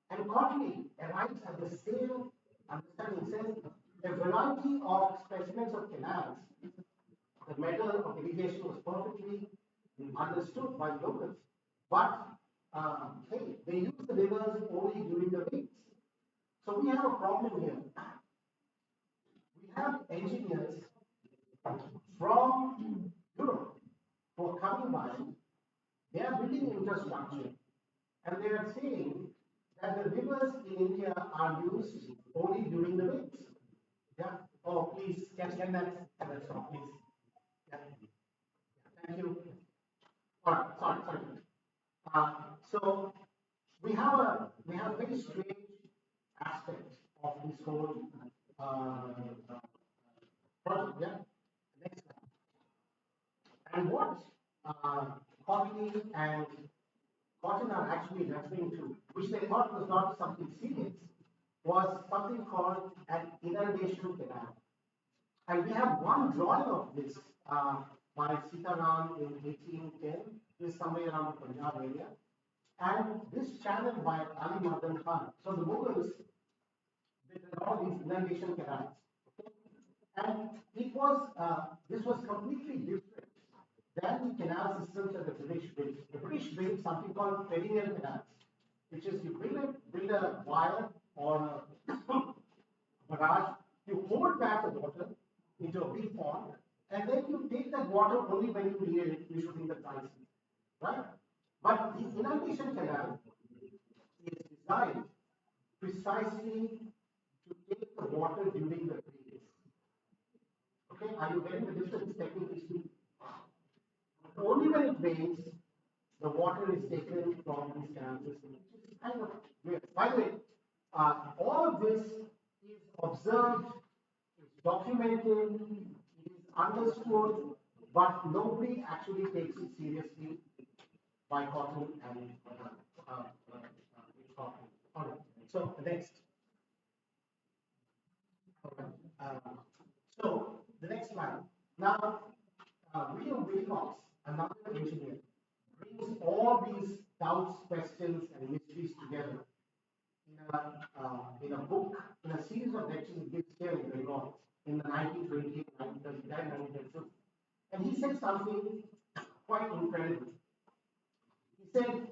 And Cotley arrives at the same understanding, says a variety of specimens of canals, the method of irrigation was perfectly understood by locals. But hey, they use the rivers only during the rains. So we have a problem here. We have engineers from Europe who are coming by, they are building infrastructure, and they are saying that the rivers in India are used only during the rains. Yeah. Oh, please, can that stop, please? Yeah. Thank you. All right, sorry. So we have a very strange aspect of this whole project. Yeah. Next slide. And what Courtney and Cotton are actually referring to, which they thought was not something serious, was something called an inundation canal. And we have one drawing of this by Sitaram in 1810, this is somewhere around the Punjab area. And this channel by Ali Madan Khan. So the Mughals did all these inundation canals. Okay? And this was completely different than the canal systems that the British built. The British built something called perennial canals, which is you build a wire or a barrage, you hold back the water into a big pond, and then you take that water only when you need it, usually in the dry season, right? But the inundation canal is designed precisely to take the water during the rains. Okay, are you getting the difference technically speaking? Only when it rains, the water is taken from these canal systems, which is kind of weird. By the way, all of this is observed, is documented, it is understood, but nobody actually takes it seriously by Cotton and Cotton. All right. So next. Okay. So the next slide. Now, William Wilcox, another engineer, brings all these doubts, questions, and mysteries together in a book, in a series of lectures he gives here in Bengal in the 1928, 1939, 1932. And he said something quite incredible. He said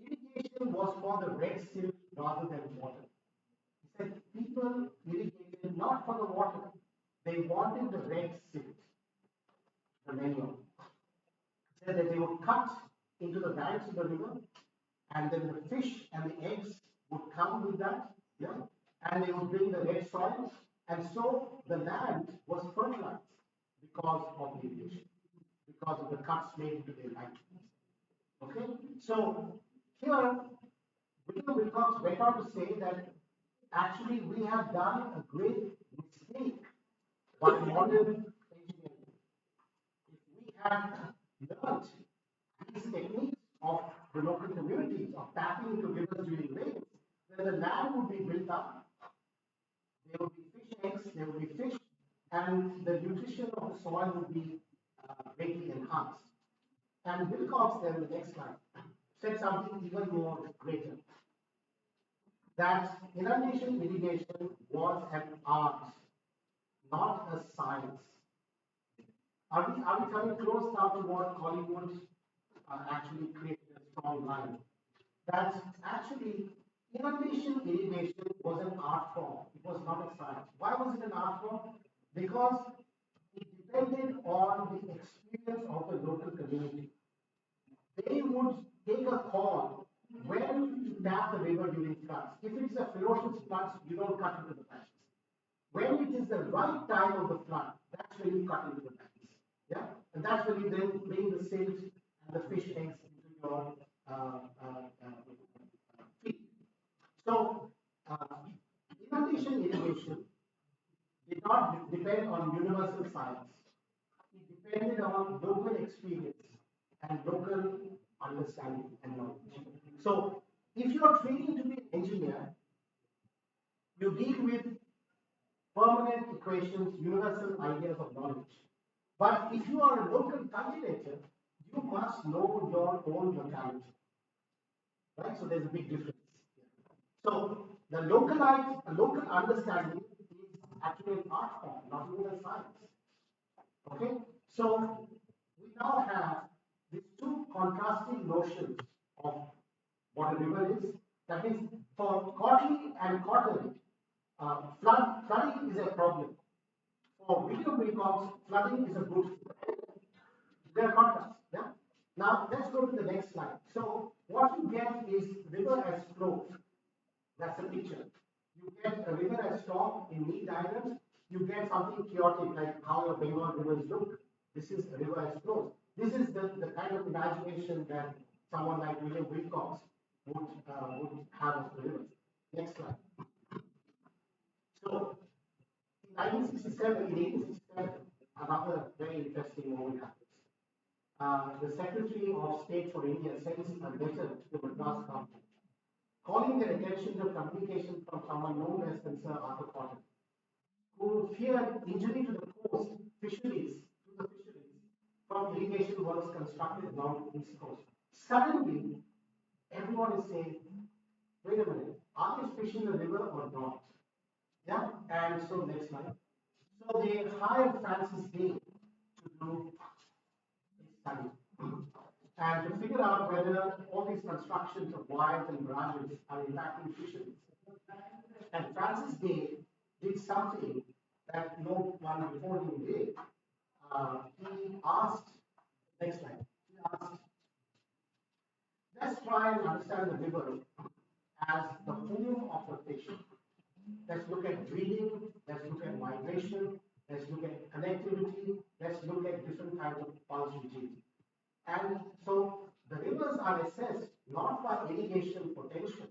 irrigation was for the red silt rather than water. He said people irrigated not for the water, they wanted the red silt, the manure. He said that they would cut into the banks of the river, and then the fish and the eggs would come with that, yeah, and they would bring the red soil, and so the land was fertilized because of irrigation, because of the cuts made into the land. Okay, so here William Wilcox went on to say that actually we have done a great mistake by modern engineering. If we had learned these techniques of the local communities of tapping into rivers during rains, then the land would be built up, there would be fish eggs, there would be fish, and the nutrition of the soil would be greatly enhanced. And Wilcox, then the next slide, said something even more greater, that inundation irrigation was an art, not a science. Are we coming close now to what Hollywood actually created a strong line? That actually inundation irrigation was an art form. It was not a science. Why was it an art form? Because it depended on the experience of the local community. They would take a call when to tap the river during floods. If it is a ferocious flood, you don't cut into the banks. When it is the right time of the flood, that's when you cut into the banks. Yeah, and that's when you then bring the silt and the fish eggs into your feed. So, inundation irrigation did not depend on universal science. It depended on local experience and local understanding and knowledge. So, if you are training to be an engineer, you deal with permanent equations, universal ideas of knowledge. But if you are a local cultivator, you must know your own locality. Right? So there's a big difference. So the local understanding is actually an art form, not even a science. Okay? So we now have these two contrasting notions of what a river is. That is, for Cotley and Cotton, flooding is a problem. For William Wilcox, flooding is a good thing. They are contrasts. Yeah? Now let's go to the next slide. So what you get is river as flow. That's the picture. You get a river as storm in neat diagrams. You get something chaotic like how your Bengal rivers look. This is a river as flows. This is the kind of imagination that someone like William Wilcox would have of the rivers. Next slide. So in 1867, another very interesting moment happens. The Secretary of State for India sends a letter to the Madras government, calling their attention to communication from someone known as Sir Arthur Cotton, who feared injury to the coast fisheries, from irrigation works constructed along the east coast. Suddenly, everyone is saying, wait a minute, are they fishing the river or not? Yeah, and so next slide. So they hired Francis Day to do a study and to figure out whether all these constructions of wires and barrages are impacting fisheries. And Francis Day did something that no one before him did. He asked, next slide, he asked, let's try and understand the river as the home of the fish. Let's look at breeding, let's look at migration, let's look at connectivity, let's look at different kinds of pulse regime. And so the rivers are assessed not by irrigation potential,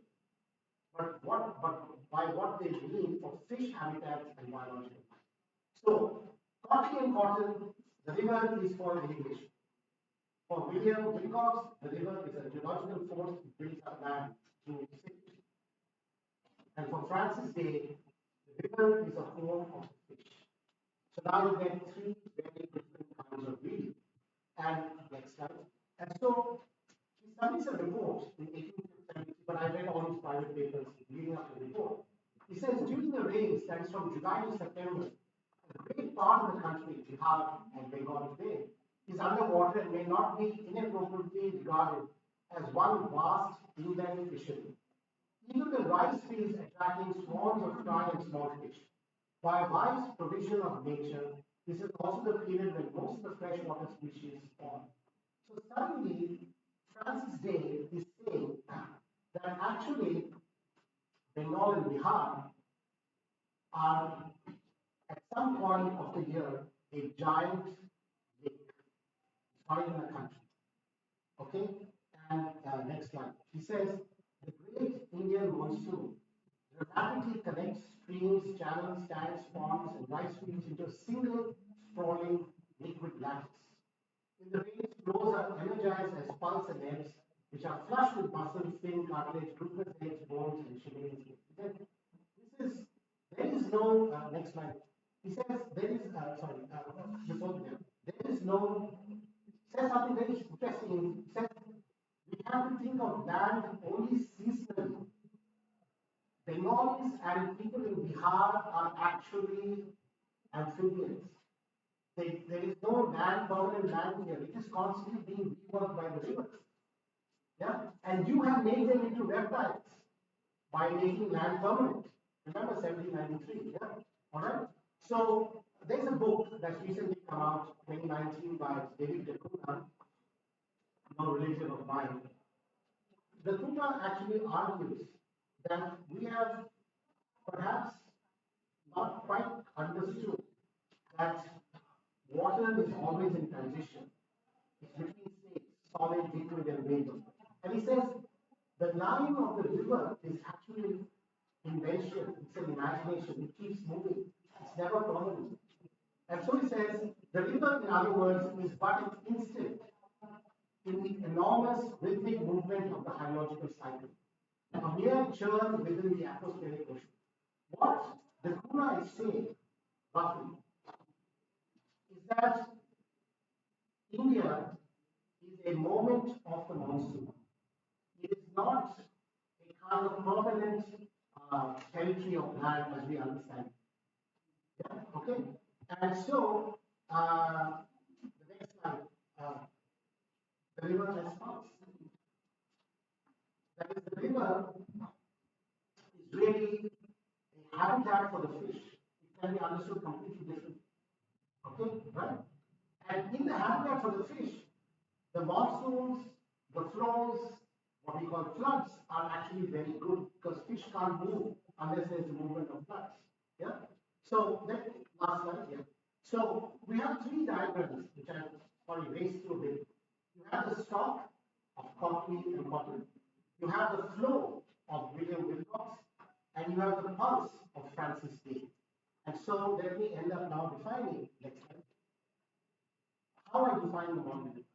but by what they mean for fish habitats and biological life. So, Cotley and Cotton, the river is for irrigation. For William Wilcox, the river is a geological force that builds up land through safety. And for Francis Day, the river is a home of fish. So now you get three very different kinds of reading. And next slide. And so he submits a report in 1870, but I read all his private papers leading up to the report. He says during the rains, that is from July to September, a great part of the country, Bihar and Bengal today, is underwater and may not be inappropriately regarded as one vast inland fishery. Even the rice fields attracting swarms of fry and small fish. By wise provision of nature, this is also the period when most of the freshwater species spawn. So suddenly, Francis Day is saying that actually Bengal and Bihar are at some point of the year a giant lake. It's not even a country. Okay? And next slide. He says the great Indian monsoon dramatically connects streams, channels, tanks, ponds, and rice fields into a single sprawling liquid lattice. In the rains, flows are energized as pulse and nerves, which are flush with muscle, skin, cartilage, glucose eggs, bones, and shimmering skin. There is no, next slide. He says, there is, before there is no, says something very interesting. He says, we have to think of land only seasonally. Bengalis and people in Bihar are actually amphibians. There is no land, permanent land here. It is constantly being reworked by the rivers. Yeah? And you have made them into reptiles by making land permanent. Remember 1793, yeah? Alright? So there's a book that's recently come out, 2019, by David de Cunha, No Religion of Mine. the Kuta actually argues that we have perhaps not quite understood that water is always in transition. It's between states, solid, liquid, and vapor. And he says the line of the river is actually invention, it's an imagination, it keeps moving, it's never permanent. And so he says the river, in other words, is but an instant in the enormous rhythmic movement of the hydrological cycle, a mere churn within the atmospheric ocean. What the Kuna is saying, roughly, is that India is a moment of the monsoon. It is not a kind of permanent territory of land as we understand it. Yeah? Okay? And so, the next slide, the river response. That is, the river is really a habitat for the fish. It can be understood completely differently. Okay? Right? And in the habitat for the fish, the monsoons, the flows, what we call floods, are actually very good because fish can't move unless there's a movement of floods. Yeah. So last slide. Yeah. So we have three diagrams which I sorry raced through a bit. You have the stock of coffee and cotton. You have the flow of William Wilcox, and you have the pulse of Francis Bacon. And so let me end up now defining next slide. How I define the modern river.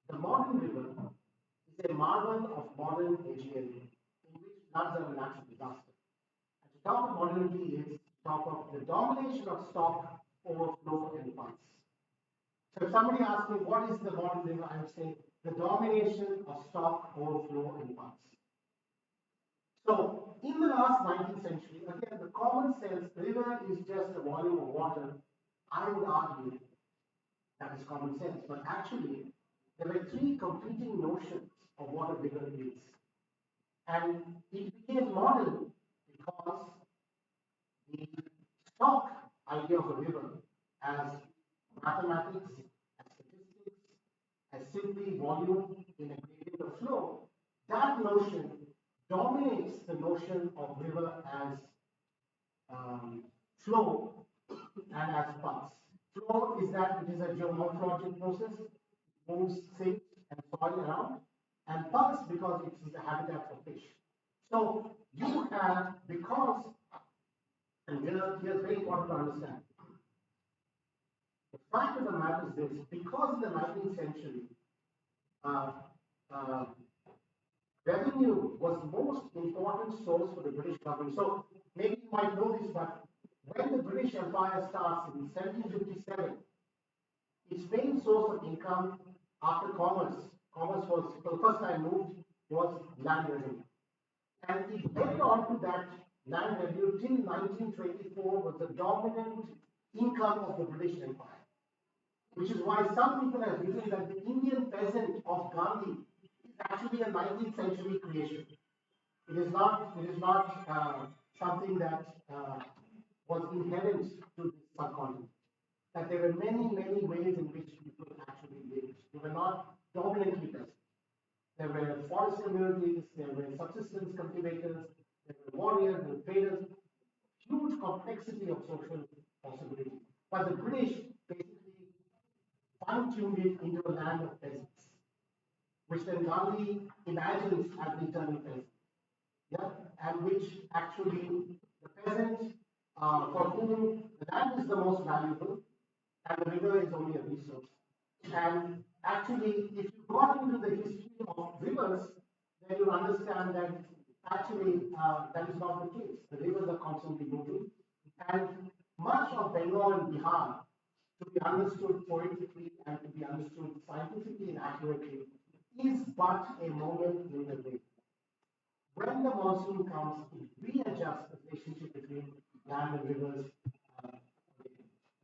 The modern river is a marvel of modern engineering in which floods are a natural disaster. And to talk of modernity is to talk of the domination of stock, overflow, and pulse. So if somebody asks me what is the modern river, I would say the domination of stock, overflow, and pulse. So in the last 19th century, again, the common sense river is just a volume of water. I would argue that is common sense, but actually there were three competing notions of what a river is. And it became modern because the stock idea of a river as mathematics, as statistics, as simply volume in a gradient of flow, that notion dominates the notion of river as flow and as pulse. Flow is that it is a geomorphological process, moves things and soil around, and pulse because it is the habitat for fish. So you have, because, and here's very important to understand, the fact of the matter is this, because in the 19th century, uh, uh, revenue was the most important source for the British government. So maybe you might know this, but when the British Empire starts in 1757, its main source of income after commerce was for the first time moved, was land revenue. And it held on to that land revenue till 1924 was the dominant income of the British Empire. Which is why some people have written that the Indian peasant of Gandhi is actually a 19th century creation. It is not something that was inherent to this subcontinent. That there were many, many ways in which people actually lived. They were not dominantly peasants. There were forest communities, there were subsistence cultivators, there were warriors, there were traders, huge complexity of social possibilities. But the British basically fine-tuned it into a land of peasants, which then Gandhi imagines as the eternal peasant. Yeah? And which actually the peasant for whom the land is the most valuable and the river is only a resource. And actually, if you got into the history of rivers, then you understand that actually that is not the case. The rivers are constantly moving, and much of Bengal and Bihar, to be understood poetically and to be understood scientifically and accurately, is but a moment in the day. When the monsoon comes, it readjusts the relationship between land and rivers.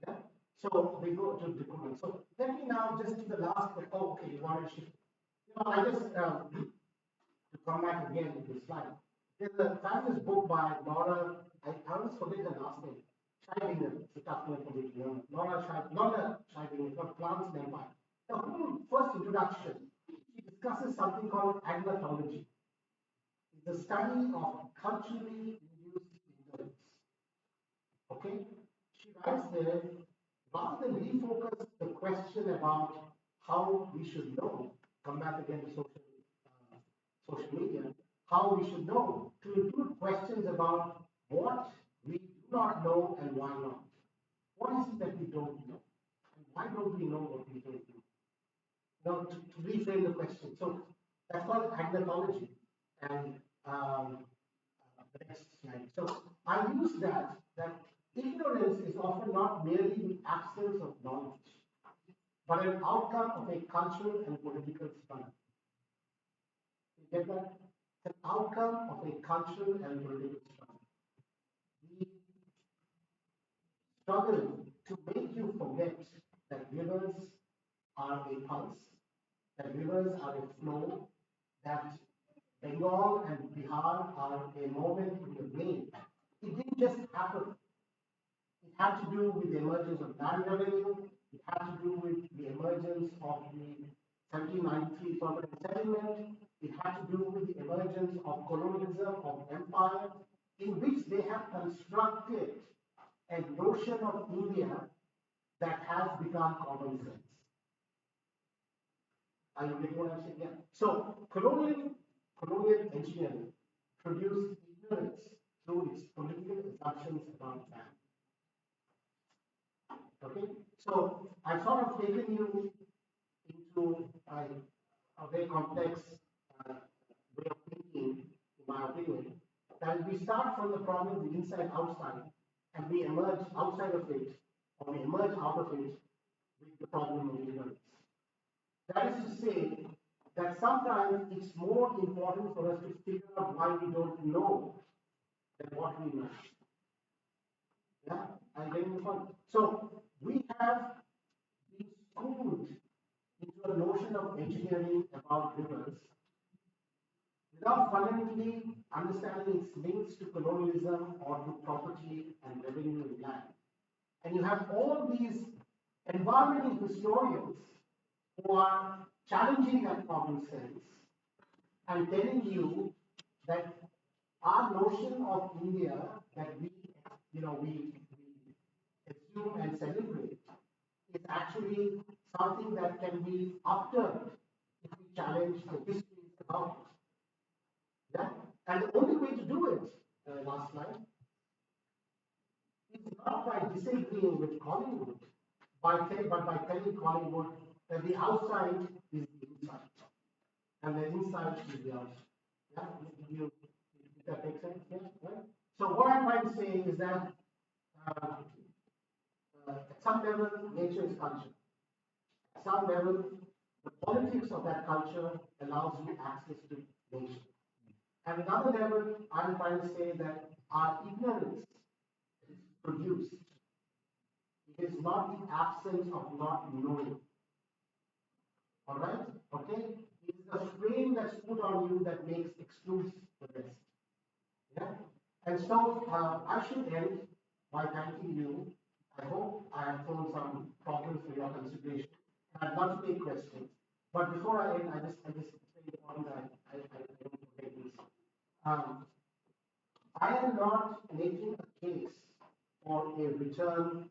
Yeah? So we go to the Kudu. So let me now just to the last. Oh, okay, you want to shift. I just to come back again to this slide. There's a fabulous book by Laura. I always forget the last name. Scheibinger. It's a tough name for me to remember. Laura Scheibinger. It's called Plants and Empire. The whole first introduction, she discusses something called agmatology. the study of culturally induced ignorance. Okay? She writes there, rather than refocus the question about how we should know, come back again to social media, how we should know, to include questions about what we do not know and why not. What is it that we don't know? And why don't we know what we don't know? Now, to reframe the question. So that's called agnotology. And the next slide. So I use that ignorance is often not merely the absence of knowledge, but an outcome of a cultural and political struggle. You get that? It's an outcome of a cultural and political struggle. The struggle to make you forget that rivers are a pulse, that rivers are a flow, that Bengal and Bihar are a moment in the brain. It didn't just happen. It had to do with the emergence of land revenue. It had to do with the emergence of the 1793 permanent settlement. It had to do with the emergence of colonialism, of empire, in which they have constructed a notion of India that has become common sense. Are you getting what I'm saying? Yeah. So colonial engineering produced ignorance through its political assumptions about land. Okay, so I've sort of taken you into a very complex way of thinking, in my opinion, that we start from the problem the inside outside, and we emerge outside of it, or we emerge out of it with the problem of ignorance. That is to say that sometimes it's more important for us to figure out why we don't know than what we know. Yeah, I'm getting the point. So we have been schooled into a notion of engineering about rivers without fundamentally understanding its links to colonialism or to property and revenue in land. And you have all these environmental historians who are challenging that common sense and telling you that our notion of India that we assume and celebrate is actually something that can be upturned if we challenge the history about it. Yeah? And the only way to do it, last slide, is not by disagreeing with Collingwood, but by telling Collingwood that the outside is the inside, and the inside is the outside. Yeah? Did that make sense? Yeah? Right? So what I'm trying to say is that at some level, nature is culture. At some level, the politics of that culture allows you access to nature. At another level, I'm trying to say that our ignorance is produced. It is not the absence of not knowing. All right? Okay? It is the frame that's put on you that excludes the rest. Yeah? And so I should end by thanking you. I hope I have thrown some problems for your consideration. And I'd love to take questions. But before I end, I just it's very important that I don't forget this. I am not making a case for a return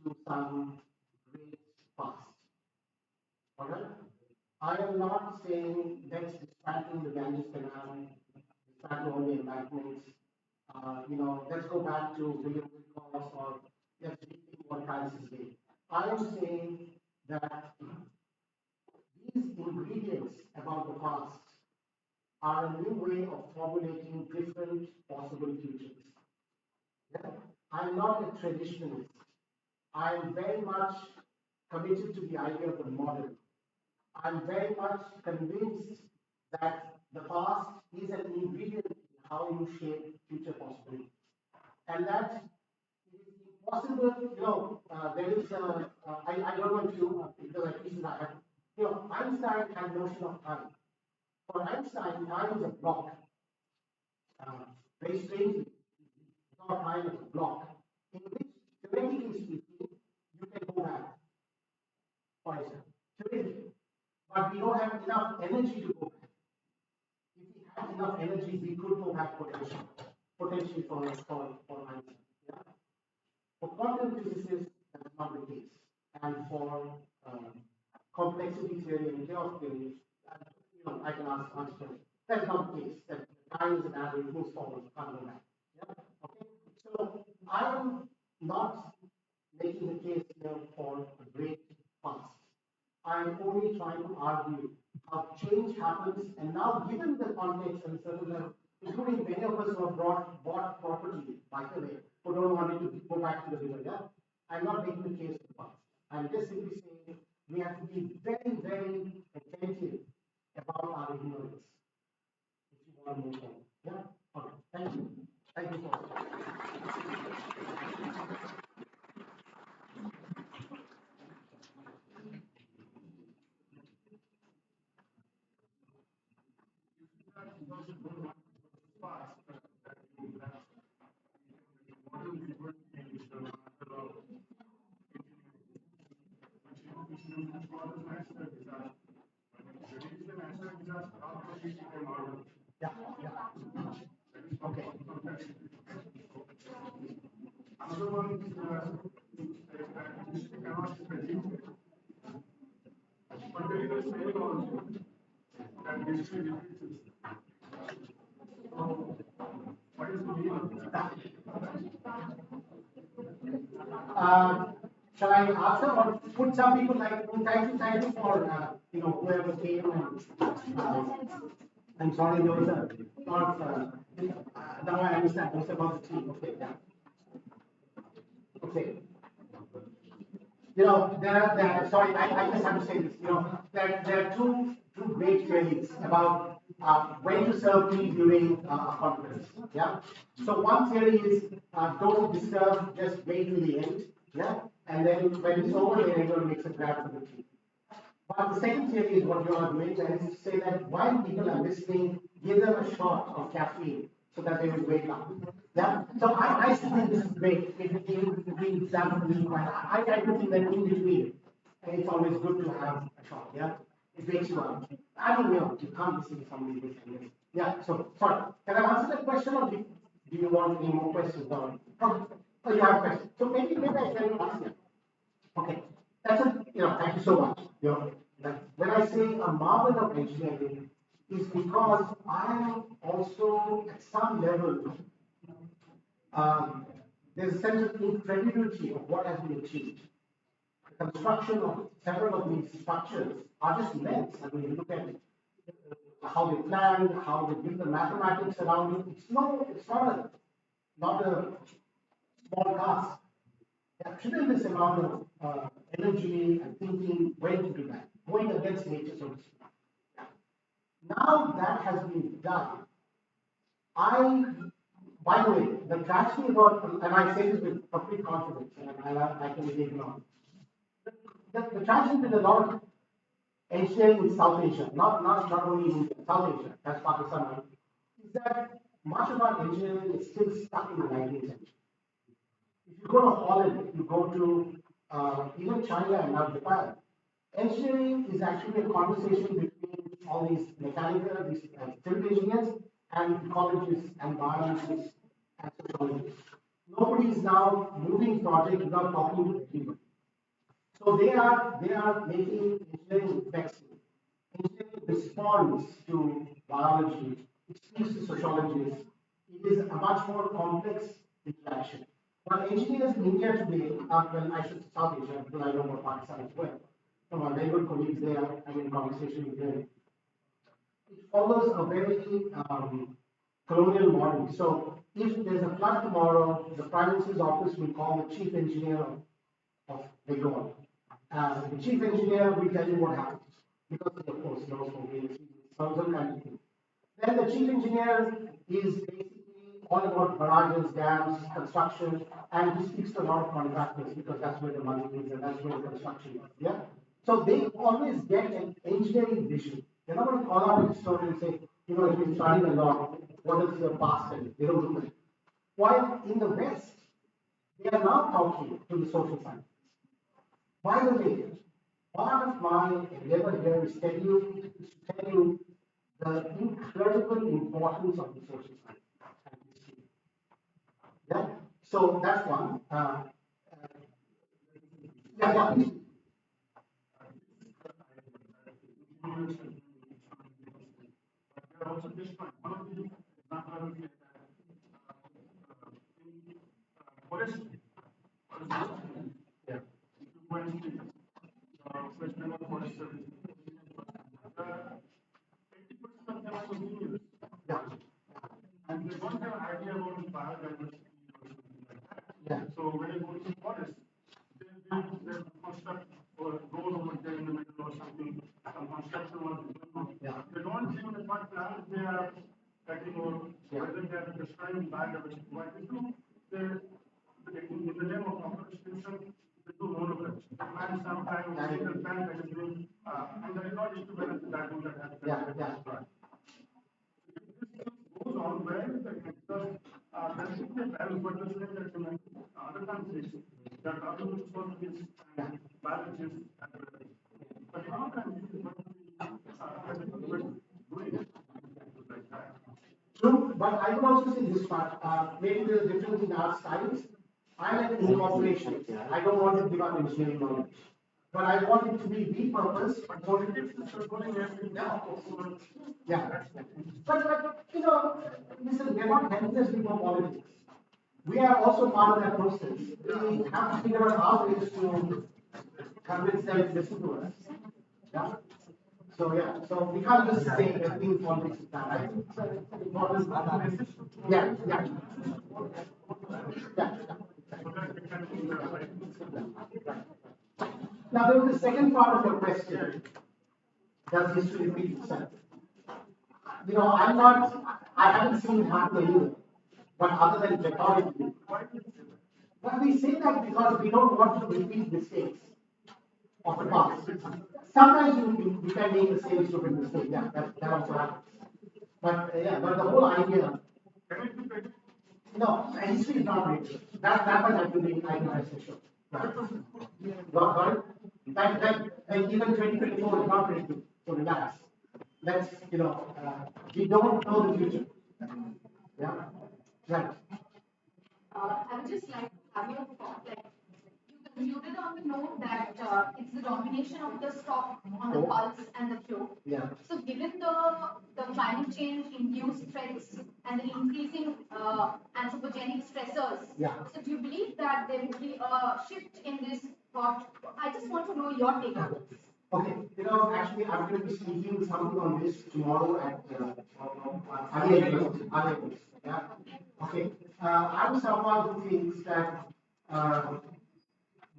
to some great past. All right? I am not saying let's dismantle the Ganges Canal, dismantle all the embankments. Let's go back to William Wilcox or let's rethink what Francis did. I am saying that these ingredients about the past are a new way of formulating different possible futures. Yeah? I'm not a traditionalist. I am very much committed to the idea of the modern. I'm very much convinced that the past is an ingredient in how you shape future possibilities. And that it is impossible, there is, I don't know if you, because at least I have, Einstein had notion of time. For Einstein, time is a block. Very strangely, it's not time as a block, in which, theoretically speaking, you can go back. For example, theoretically. But we don't have enough energy to go back. If we had enough energy, we could go back potentially for Einstein. Yeah? For quantum physicists, that's not the case. And for complexity theory and chaos theory, I can answer. That's not the case. That time is an average, moves forward, can't go back. Yeah? Okay. So I'm not making the case here for a great past. I'm only trying to argue how change happens, and now given the context and circumstances, including many of us who have bought property, by the way, who don't want it to go back to the river, yeah? I'm not making the case for the past. I'm just simply saying we have to be very, very attentive about our ignorance if you want to move forward. Yeah? Okay. Thank you. Thank you for yeah, yeah. Okay. Another one is that you cannot predict, but there is a saying also that history repeats itself. So, what is the meaning of that? Shall I answer or put some people like thank you for whoever came and I'm sorry there was a lot of now I understand it's about the team. Okay, yeah. Okay. Sorry, I just have to say this. There are two great theories about when to serve tea during a conference. Yeah. So one theory is don't disturb, just wait till the end. Yeah. And then when it's over, then everyone makes a grab for the tea. But the second theory is what you are doing, that is to say that while people are listening, give them a shot of caffeine so that they will wake up. Yeah. So I think this is great. If between exam and I try to think that in between, and it's always good to have a shot. Yeah. It wakes you up. I don't know. You can't listen to somebody this and this. Yeah. So sorry. Can I answer that question, or do you want any more questions? Or oh, you have a question. So maybe I can answer. Okay, that's thank you so much. When I say a marvel of engineering, is because I am also at some level, there's a sense of incredulity of what has been achieved. The construction of several of these structures are just immense. I mean, you look at how they planned, how they build the mathematics around it. It's not a small task. Yeah, tremendous amount of energy and thinking went into that, going against nature, so to speak. Yeah. Now that has been done, by the way, the tragedy about, and I say this with complete confidence, and I can be ignored. The tragedy with a lot of engineering in South Asia, not only in South Asia, that's Pakistan, is that much of our engineering is still stuck in the 19th century. If you go to Holland, if you go to even China and now Japan, engineering is actually a conversation between all these these civil engineers and ecologists and biologists and sociologists. Nobody is now moving projects without talking to everybody. So they are making engineering vaccine. Engineering responds to biology, it speaks to sociologists. It is a much more complex interaction. But engineers in India today, well, I should South Asia, because I know about Pakistan as well. Some of my very good colleagues there, I'm in conversation with them. It follows a very colonial model. So if there's a flood tomorrow, the Prime Minister's office will call the chief engineer of Bengal. The chief engineer will tell you what happens. Because he, of course, knows from various reasons, some kind of thing. Then the chief engineer is basically all about barrages, dams, construction, and he speaks to a lot of contractors because that's where the money is and that's where the construction is. Yeah. So they always get an engineering vision. They're not going to call out a historian and say, if you're studying a lot, what is your past? And they don't do that. While in the West, they are now talking to the social scientists. By the way, part of my endeavor here is to tell you the incredible importance of the social science and history. Yeah, so that's one. Yeah, yeah, please. They're also destroying. One of the examples is that in forestry, Yeah, if you go and see West Bengal Forest Service, 80% of them are seniors, yeah, and they don't have an idea about the biodiversity or something like that. yeah, So when you go to the forest, they construct or road over there in the middle or something, some construction work is going on. yeah, They don't even what plants they are cutting or whether they are destroying biodiversity. Why they do? In the name of afforestation, they do all of it. They plant sometimes a single plant that is being, and the result is to balance the diamond that has yeah, been yeah. destroyed. Goes on where the because there should be a balance, but the same that you mentioned, other countries that are going to solve this and balance is but in our country, what we doing like that. True, but I would also say this part, maybe there's a difference in our styles. I like incorporation. I don't want to give up engineering knowledge. But I want it to be repurposed. Yeah. But you know, listen, we're not helpless before politics. We are also part of that process. We have to figure out our ways to convince them to listen to us. Yeah. So yeah, so we can't just say everything in politics is bad. I think it's important. Yeah, yeah. Yeah. Now there was the second part of your question. Does history repeat itself? You know, I haven't seen it happen anywhere, but other than rhetorically. But we say that because we don't want to repeat mistakes of the past. Sometimes we can make the same stupid mistake. Yeah, that also happens. But but the whole idea, no, history is not written. That much I can rest assured. Got it? And even 2024 is not written. So relax. Let's, we don't know the future. Yeah. Right. I would just like to have your thought, like you concluded on the note that it's the domination of the stock on the pulse and the flow. Yeah. So given the climate change induced threats and the increasing anthropogenic stressors, Yeah. so do you believe that there will be a shift in this thought? I just want to know your take on this. Okay, actually, I'm going to be speaking something on this tomorrow at Aliyah University. Yeah. Okay. I'm someone who thinks that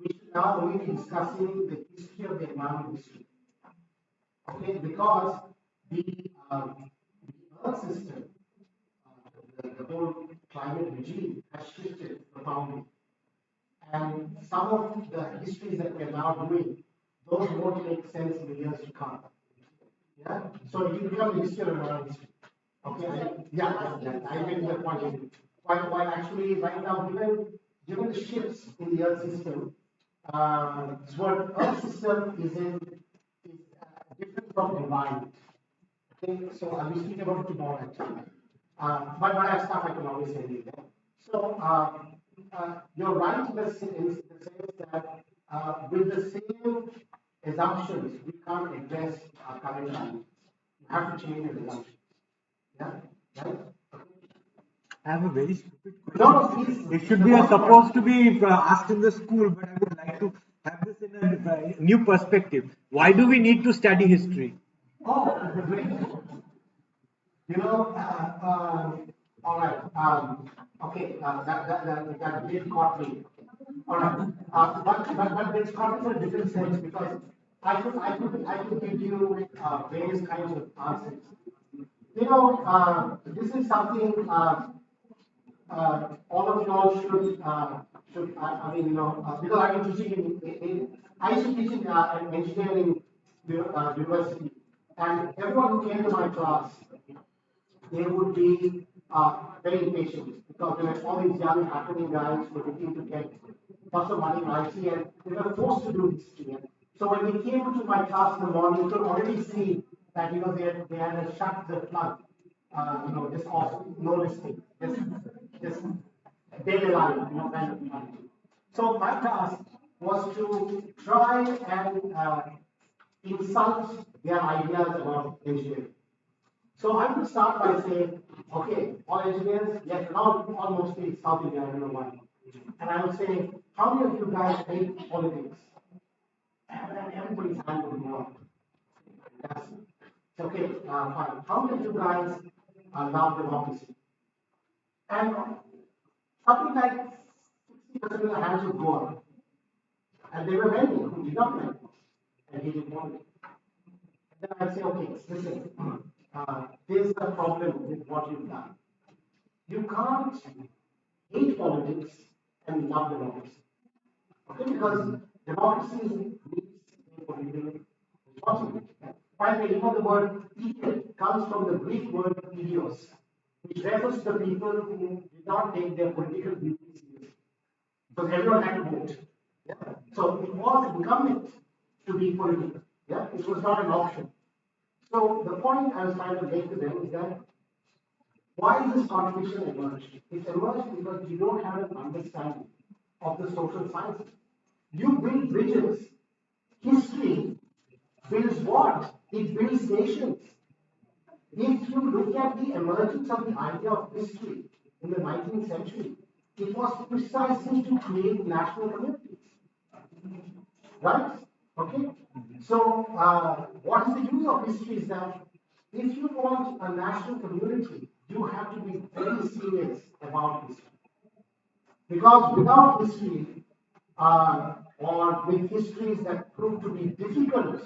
we should now only be discussing the history of the environment history. Okay, because the Earth system, the whole climate regime has shifted profoundly. And some of the histories that we're now doing, those won't make sense in the years to come. Yeah? So it will become a history of our history. Okay? I get your point. While actually right now, given the shifts in the Earth system, what Earth system is different from environment. Okay, so I'll be speaking about it tomorrow actually. But when I have stuff, I can always send you there. So you're right in the sense that with the same assumptions, we can't address our current challenges. You have to change your assumptions. Yeah, right? I have a very stupid No, question. please. It should be supposed to be asked in the school, but I would like to have this in a new perspective. Why do we need to study history? Oh, great. All right. Okay, that did caught me. All right. But it's caught me for a different sense because I could give you various kinds of answers. This is something all of you all should I mean because I've been teaching I used to teach in an engineering university, and everyone who came to my class, they would be very impatient because there were all these young happening guys who were looking to get lots of money in IT, and they were forced to do this. So when they came to my class in the morning, you could already see that they had to shut the plug, just off, no listing, just dead alive, kind of attitude. So my task was to try and insult their ideas about engineering. So I would start by saying, okay, all engineers, yes, now all mostly South India, I don't know why. And I would say, how many of you guys hate politics? And then everybody's hand would go up. That's okay, fine. How many of you guys love democracy? And something like 60% of the hands would go up. And there were many who did not like it and hated politics. Then I'd say, okay, listen, there's a problem with what you've done. You can't hate politics and love democracy. Okay, because democracy needs political responsibility. By the way, the word idiot comes from the Greek word idios, which refers to the people who did not take their political duties seriously. Because everyone had to vote. Yeah? So it was incumbent to be political. Yeah? It was not an option. So the point I was trying to make to them is that why is this contradiction emerged? It emerged because you don't have an understanding of the social sciences. You build bridges. History builds what? It builds nations. If you look at the emergence of the idea of history in the 19th century, it was precisely to create national communities. Right? Okay? So, what is the use of history is that if you want a national community, you have to be very serious about history. Because without history, or with histories that prove to be difficult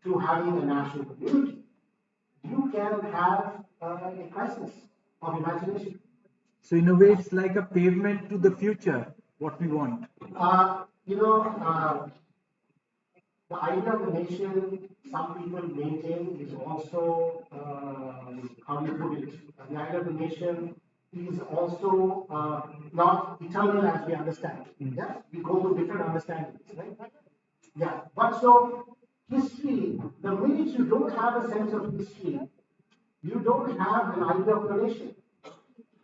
to having a national community, you can have a crisis of imagination. So in a way, it's like a pavement to the future, what we want. The idea of the nation, some people maintain, is also, how do you put it? The idea of the nation is also not eternal as we understand. Yeah, we go to different understandings, right? Yeah, but so history, the minute you don't have a sense of history, you don't have an idea of the nation.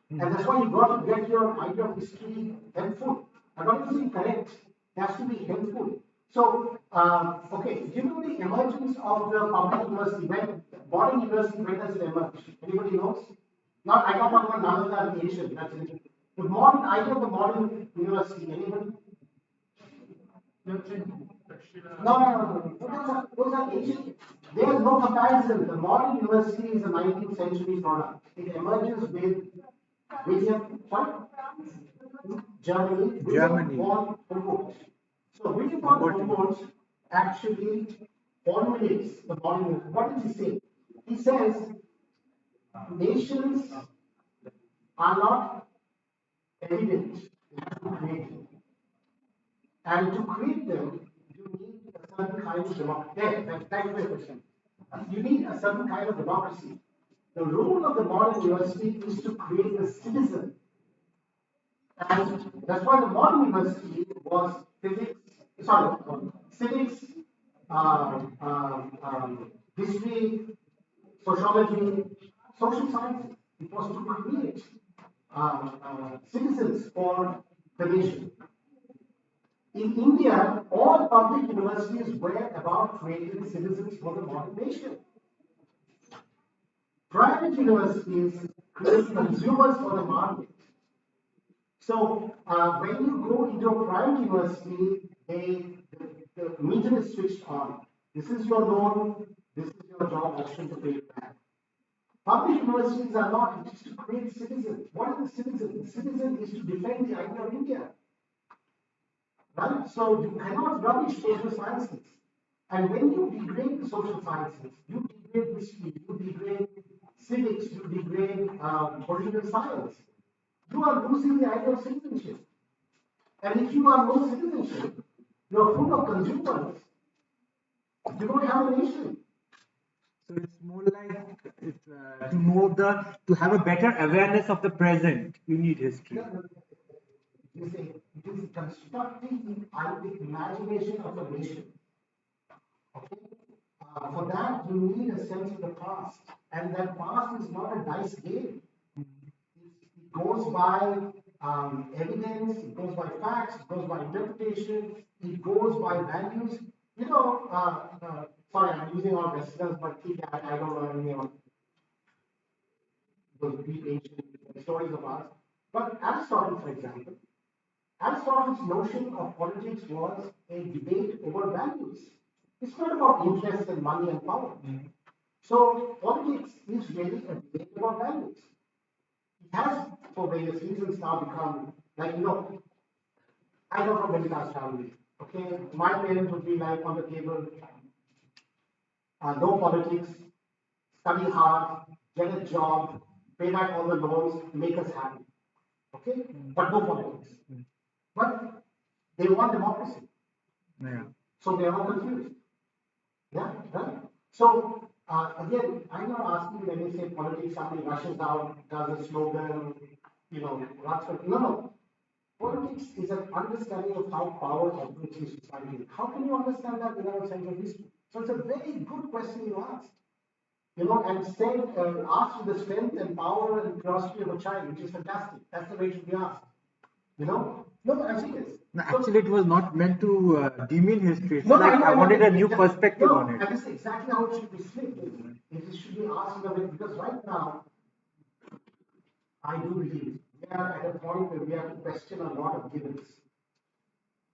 And that's why you got to get your idea of history helpful. I'm not saying correct, it has to be helpful. So, okay, you know the emergence of the public university, when modern university, when does it emerge? Anybody knows? Not, I don't talk about Nalanda and Asian, that's it. The modern idea of the modern university, anybody? No. Those are ancient. There is no comparison. The modern university is a 19th century product. It emerges with William, sorry? Germany. William von Humboldt. So William von Humboldt actually formulates the modern university. What does he say? He says nations are not evident. You have to create them. And to create them, you need a certain kind of democracy. Thank you for your question. You need a certain kind of democracy. The role of the modern university is to create a citizen. And that's why the modern university was civics, history, sociology, social sciences. It was to create citizens for the nation. In India, all public universities were about creating citizens for the modern nation. Private universities create consumers for the market. So, when you go into a private university, the meter is switched on. This is your loan, this is your job option to pay it back. Public universities are not, it is to create citizens. What is the citizen? The citizen is to defend the idea of India. Right? So you cannot rubbish social sciences. And when you degrade the social sciences, you degrade history, you degrade civics, you degrade political science, you are losing the idea of citizenship. And if you are no citizenship, you are full of consumers. You don't have a nation. So it's more like to have a better awareness of the present. You need history. It is constructing the imagination of a nation. Okay? For that, you need a sense of the past. And that past is not a dice game. It goes by evidence, it goes by facts, it goes by interpretation, it goes by values. Sorry, I'm using all Westerners, but I don't know anything about those deep ancient stories of ours. But Aristotle, for example, Aristotle's notion of politics was a debate over values. It's not about interest and money and power. So politics is really a debate about values. It has, for various reasons, now become like, I come from a middle class family. Okay, my parents would be like on the table, no politics, study hard, get a job, pay back all the loans, make us happy. Okay, but no politics. But they want democracy. Yeah. So they are all confused. Yeah, right? So again, I'm not asking when you say politics, somebody rushes out, does a slogan, runs for no. Politics is an understanding of how power operates in society. How can you understand that without a sense of history? So it's a very good question you asked. And asked with the strength and power and curiosity of a child, which is fantastic. That's the way it should be asked. No, I'm serious. No, actually, it was not meant to demean history. It's No, like I wanted a new perspective no, on it. and this is exactly how it should be slipped. It should be asked in a way, because right now, I do believe we are at a point where we have to question a lot of givens,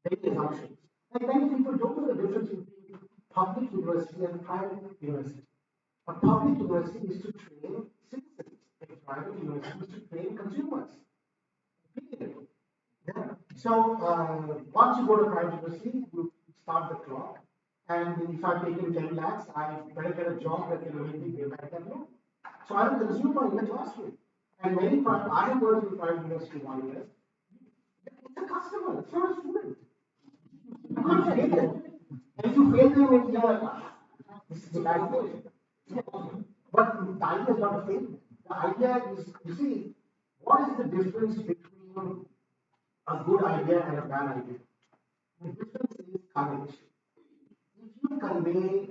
many assumptions. And many people don't know the difference between public university and private university. A public university is to train citizens. A private university is to train consumers. Period. Yeah. So once you go to private university, you start the clock. And if I've taken 10 lakhs, I better get a job that can make me pay back that loan. So I'm a consumer in the classroom. And I have worked in private university 1 year. It's a customer, it's not a student. You can't fail them. And if you fail them, you're like, this is a bad thing. But the idea is not to fail. The idea is, you see, what is the difference between a good idea and a bad idea? The difference is courage. If you convey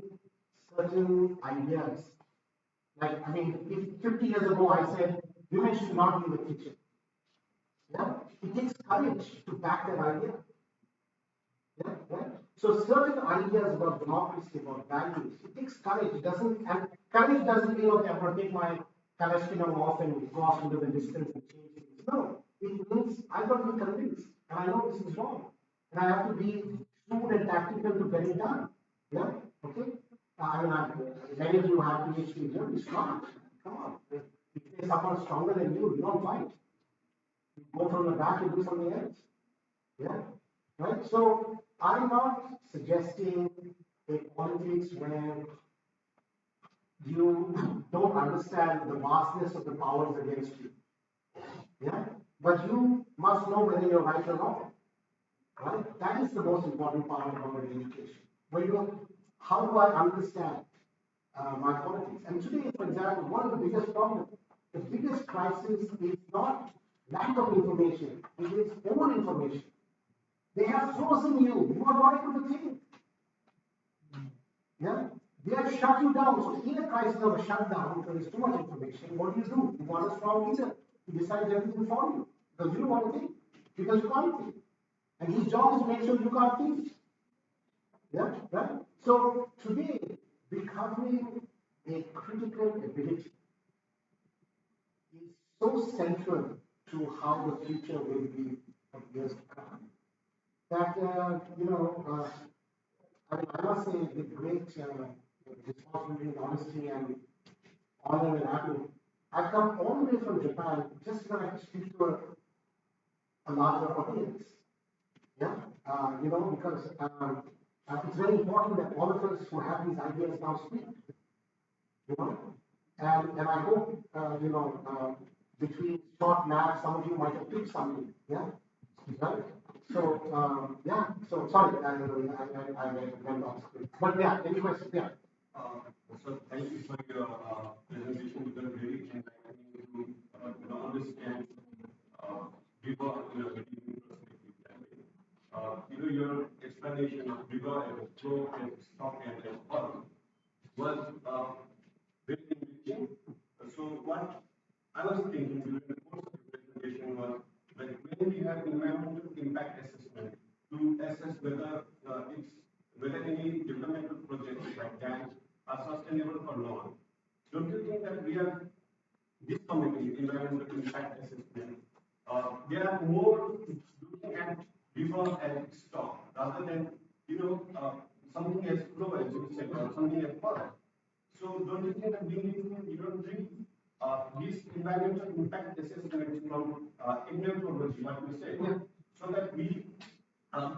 certain ideas, if 50 years ago I said women should not be in the kitchen, yeah, it takes courage to back that idea. Yeah, right? So certain ideas about democracy, about values, it takes courage. And courage doesn't mean, okay, I'm going to take my Kalashnikov off and go off into the distance and change things. No, it means I've got to be convinced, and I know this is wrong, and I have to be shrewd and tactical to get it done. Yeah, okay. Many of you have PhDs. You're smart. Come on. If there's someone stronger than you, you don't fight. You go from the back and do something else. Yeah. Right? So I'm not suggesting a politics where you don't understand the vastness of the powers against you. Yeah? But you must know whether you're right or wrong. Right? That is the most important part of our education. When you, how do I understand my politics? And today, for example, one of the biggest problems, the biggest crisis is not lack of information, it is over information. They have frozen you. You are not able to think. Yeah? They have shut you down. So in a crisis of a shutdown, because there's too much information, what do? You want a strong leader who decides everything for you. Because you don't want to think. Because you can't think. And his job is to make sure you can't think. Yeah? Right? So today, becoming a critical ability is so central to how the future will be of years to come. That, I must say, with great responsibility and honesty and honor and happiness, I come all the way from Japan just so that I can speak to a larger audience. Yeah, because it's very important that all of us who have these ideas now speak. And I hope, between short naps, some of you might have picked something. Yeah, right. So so sorry, I went off script. But yeah, any questions? Yeah. So thank you for your presentation because really enlightening to understand Viva in a very new perspective. Your explanation of Viva as a flow and stock and as well. was very enriching. So what I was thinking during the course of the presentation was like when we have environmental impact assessment to assess whether whether any developmental projects like dams are sustainable or not. Don't you think that we are this committee, environmental impact assessment, they are more looking at river and stock rather than something as flow as you said or something as water. So don't you think that we need to bring this environmental impact assessment from epidemiology, what you said, so that we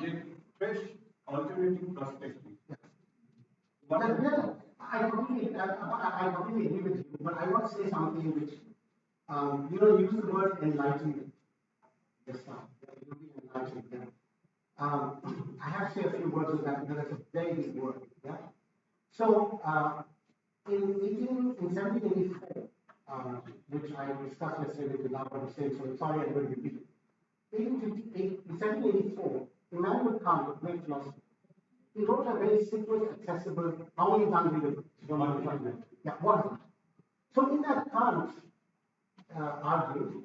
get fresh alternative perspective. Yeah, I completely agree with you, but I want to say something which, use the word enlightenment just now. You'll be enlightened. Yeah. I have to say a few words on that because it's a very big word. Yeah. So, in 1784, which I discussed yesterday with Lava Hussein, so sorry I'm going to repeat it. In 1784, Immanuel Kant, a great philosopher, he wrote a very simple, accessible, how many times readable? Yeah, one. So in that Kant argued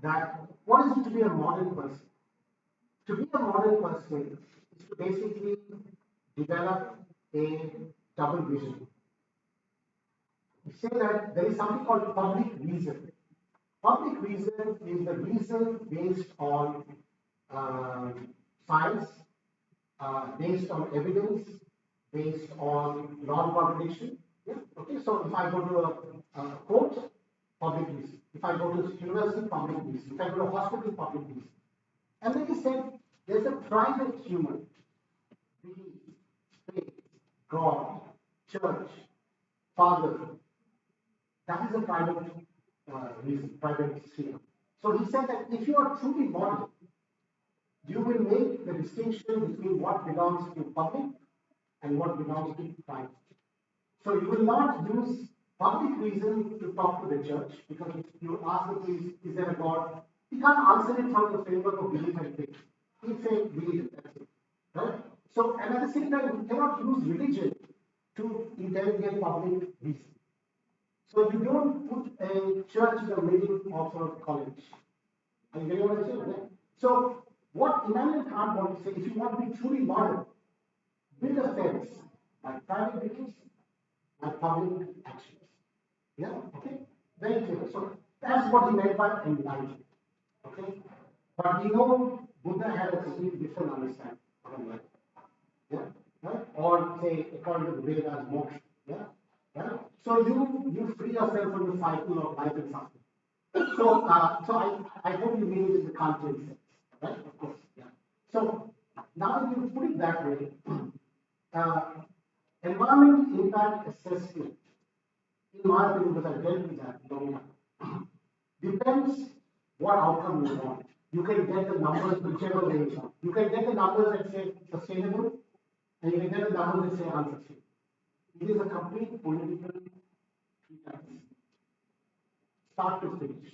that what is it to be a modern person? To be a modern person is to basically develop a double vision. We say that there is something called public reason. Public reason is the reason based on science, based on evidence, based on non-contradiction. Yeah? Okay, so if I go to a court, public reason. If I go to university, public reason. If I go to a hospital, public reason. And then he said, there's a private human, belief, faith, God, church, Father. That is a private reason, private sphere. So he said that if you are truly modern, you will make the distinction between what belongs to public and what belongs to private. So you will not use public reason to talk to the church, because if you ask the priest, is there a God? He can't answer it from the framework of belief and faith. He'll say, believe, that's it. Right? So, and at the same time, we cannot use religion to interrogate public reason. So you don't put a church in the middle of a college. Are you getting what I'm saying? Right? So what Immanuel Kant wants to say, if you want to be truly modern, build a fence by private beliefs and public actions. Yeah, okay? Very clear. So that's what he meant by enlightenment. Okay? But we know Buddha had a completely different understanding of enlightenment. Yeah? Right? Or say according to the Vedas, moksha. Yeah? Right? So you free yourself from the cycle of life and suffering. So I hope you mean it in the Kantian sense. Right? Of course. Yeah. So now if you put it that way, environmental impact assessment, in my opinion, because I've dealt with that long time, depends what outcome you want. You can get the numbers whichever way you want. You can get the numbers that say sustainable, and you can get the numbers that say unsustainable. It is a complete political treatise, start to finish.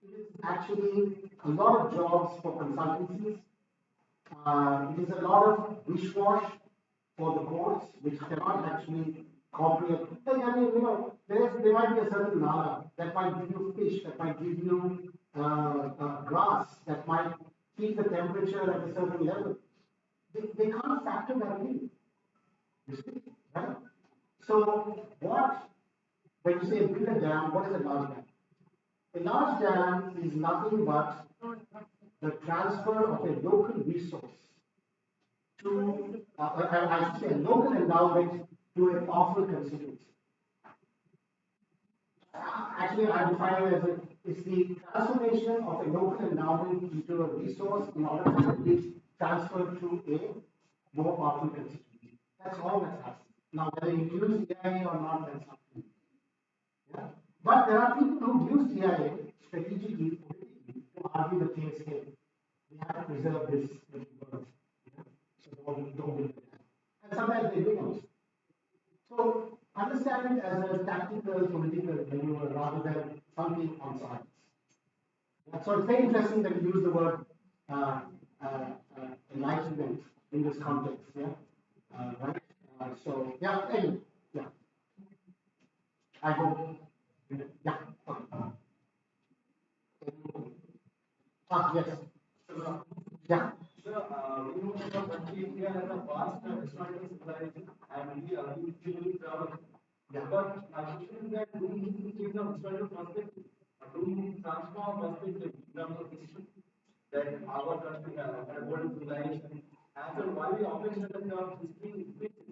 It is actually a lot of jobs for consultancies. It is a lot of wish-wash for the courts, which cannot actually comprehend. I mean, there might be a certain nala that might give you fish, that might give you grass, that might keep the temperature at a certain level. They can't factor that in. You see, right? So, when you say build a dam, what is a large dam? A large dam is nothing but the transfer of a local resource to, I should say, a local endowment to a powerful constituency. Actually, I define it as it's the transformation of a local endowment into a resource in order to be transferred to a more powerful constituency. That's all that's happening. Now, whether you use EIA or not, that's up to you. Yeah? But there are people who use EIA strategically, politically, to argue the case here. We have to preserve this bird. So don't do that. And sometimes they do also. So understand it as a tactical, political maneuver rather than something on science. Yeah, so it's very interesting that you use the word enlightenment in this context. Yeah, right. So yeah, anyway. I hope. Yeah. Okay. Yes. Yeah. So, we know that the country India has a vast historical civilization and we are usually travel. Yeah. But my question is that do we need to change our historical perspective? Or do we need to transform our perspective in terms of history? That our country has a world civilization. And so why we always say that our history is fixed?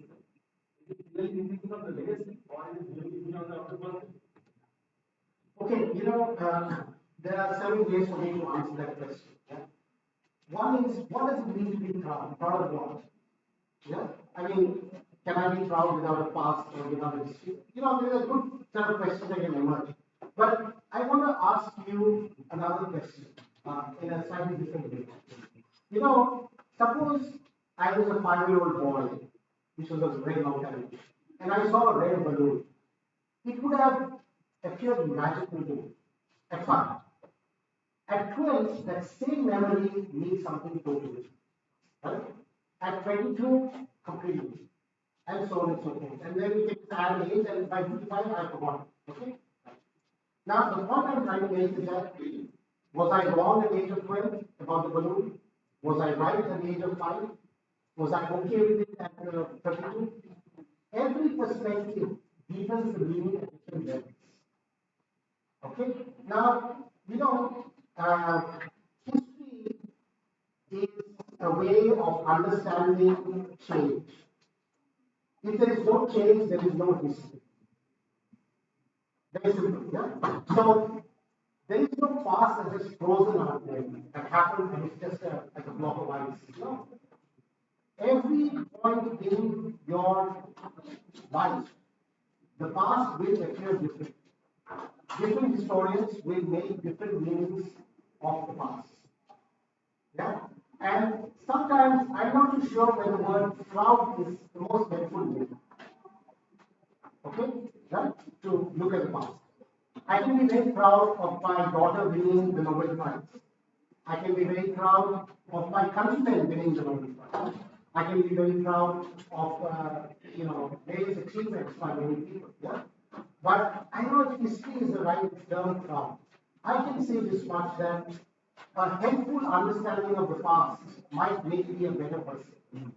Is it really thinking of the legacy or is it really thinking of the perspective? Okay, there are several ways for me to answer that question. Yeah? One is, what does it mean to be proud? Proud of what? Yeah? I mean, can I be proud without a past or without a history? There's a good set of questions that can emerge. But I want to ask you another question in a slightly different way. Suppose I was a 5-year-old boy, which was a very long time ago, and I saw a red balloon. It would have appeared magical to me at 5. At 12, that same memory means something totally, right? At 22, completely, and so on and so forth. And then we take the add age, and by 55, I forgot. Okay? Now, the point I'm trying to make is that, was I wrong at the age of 12 about the balloon? Was I right at the age of 5? Was I okay with it at 32? Every perspective deepens the meaning at different levels. Okay? Now, history is a way of understanding change. If there is no change, there is no history. Very simple, yeah? So, there is no past that is frozen out there that happened and it's just like a block of ice. No. Every point in your life, the past will appear different. Different historians will make different meanings of the past. Yeah? And sometimes I'm not too sure whether the word proud is the most helpful way. Okay? Right? To look at the past. I can be very proud of my daughter winning the Nobel Prize. I can be very proud of my countrymen winning the Nobel Prize. I can be very proud of various achievements by many people. Yeah? But I don't know if history is the right term proud. I can say this much that a helpful understanding of the past might make me a better person.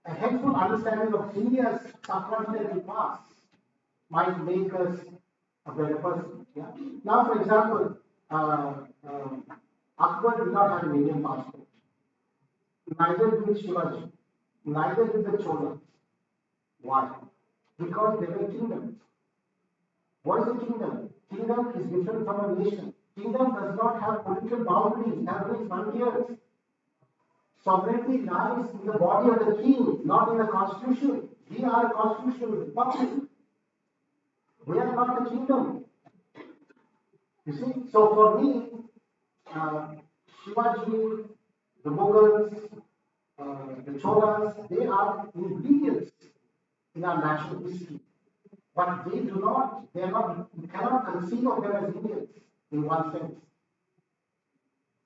A helpful understanding of India's subcontinental past might make us a better person. Yeah? Now, for example, Akbar did not have an Indian passport. Neither did Shivaji. Neither did the Cholas. Why? Because they were kingdoms. What is a kingdom? Kingdom is different from a nation. Kingdom does not have political boundaries, have any frontiers. Sovereignty lies in the body of the king, not in the constitution. We are a constitutional republic. We are not a kingdom. You see? So for me, Shivaji, the Mughals, the Cholas, they are ingredients in our national history. But they do not, they are not, you cannot conceive of them as Indians in one sense.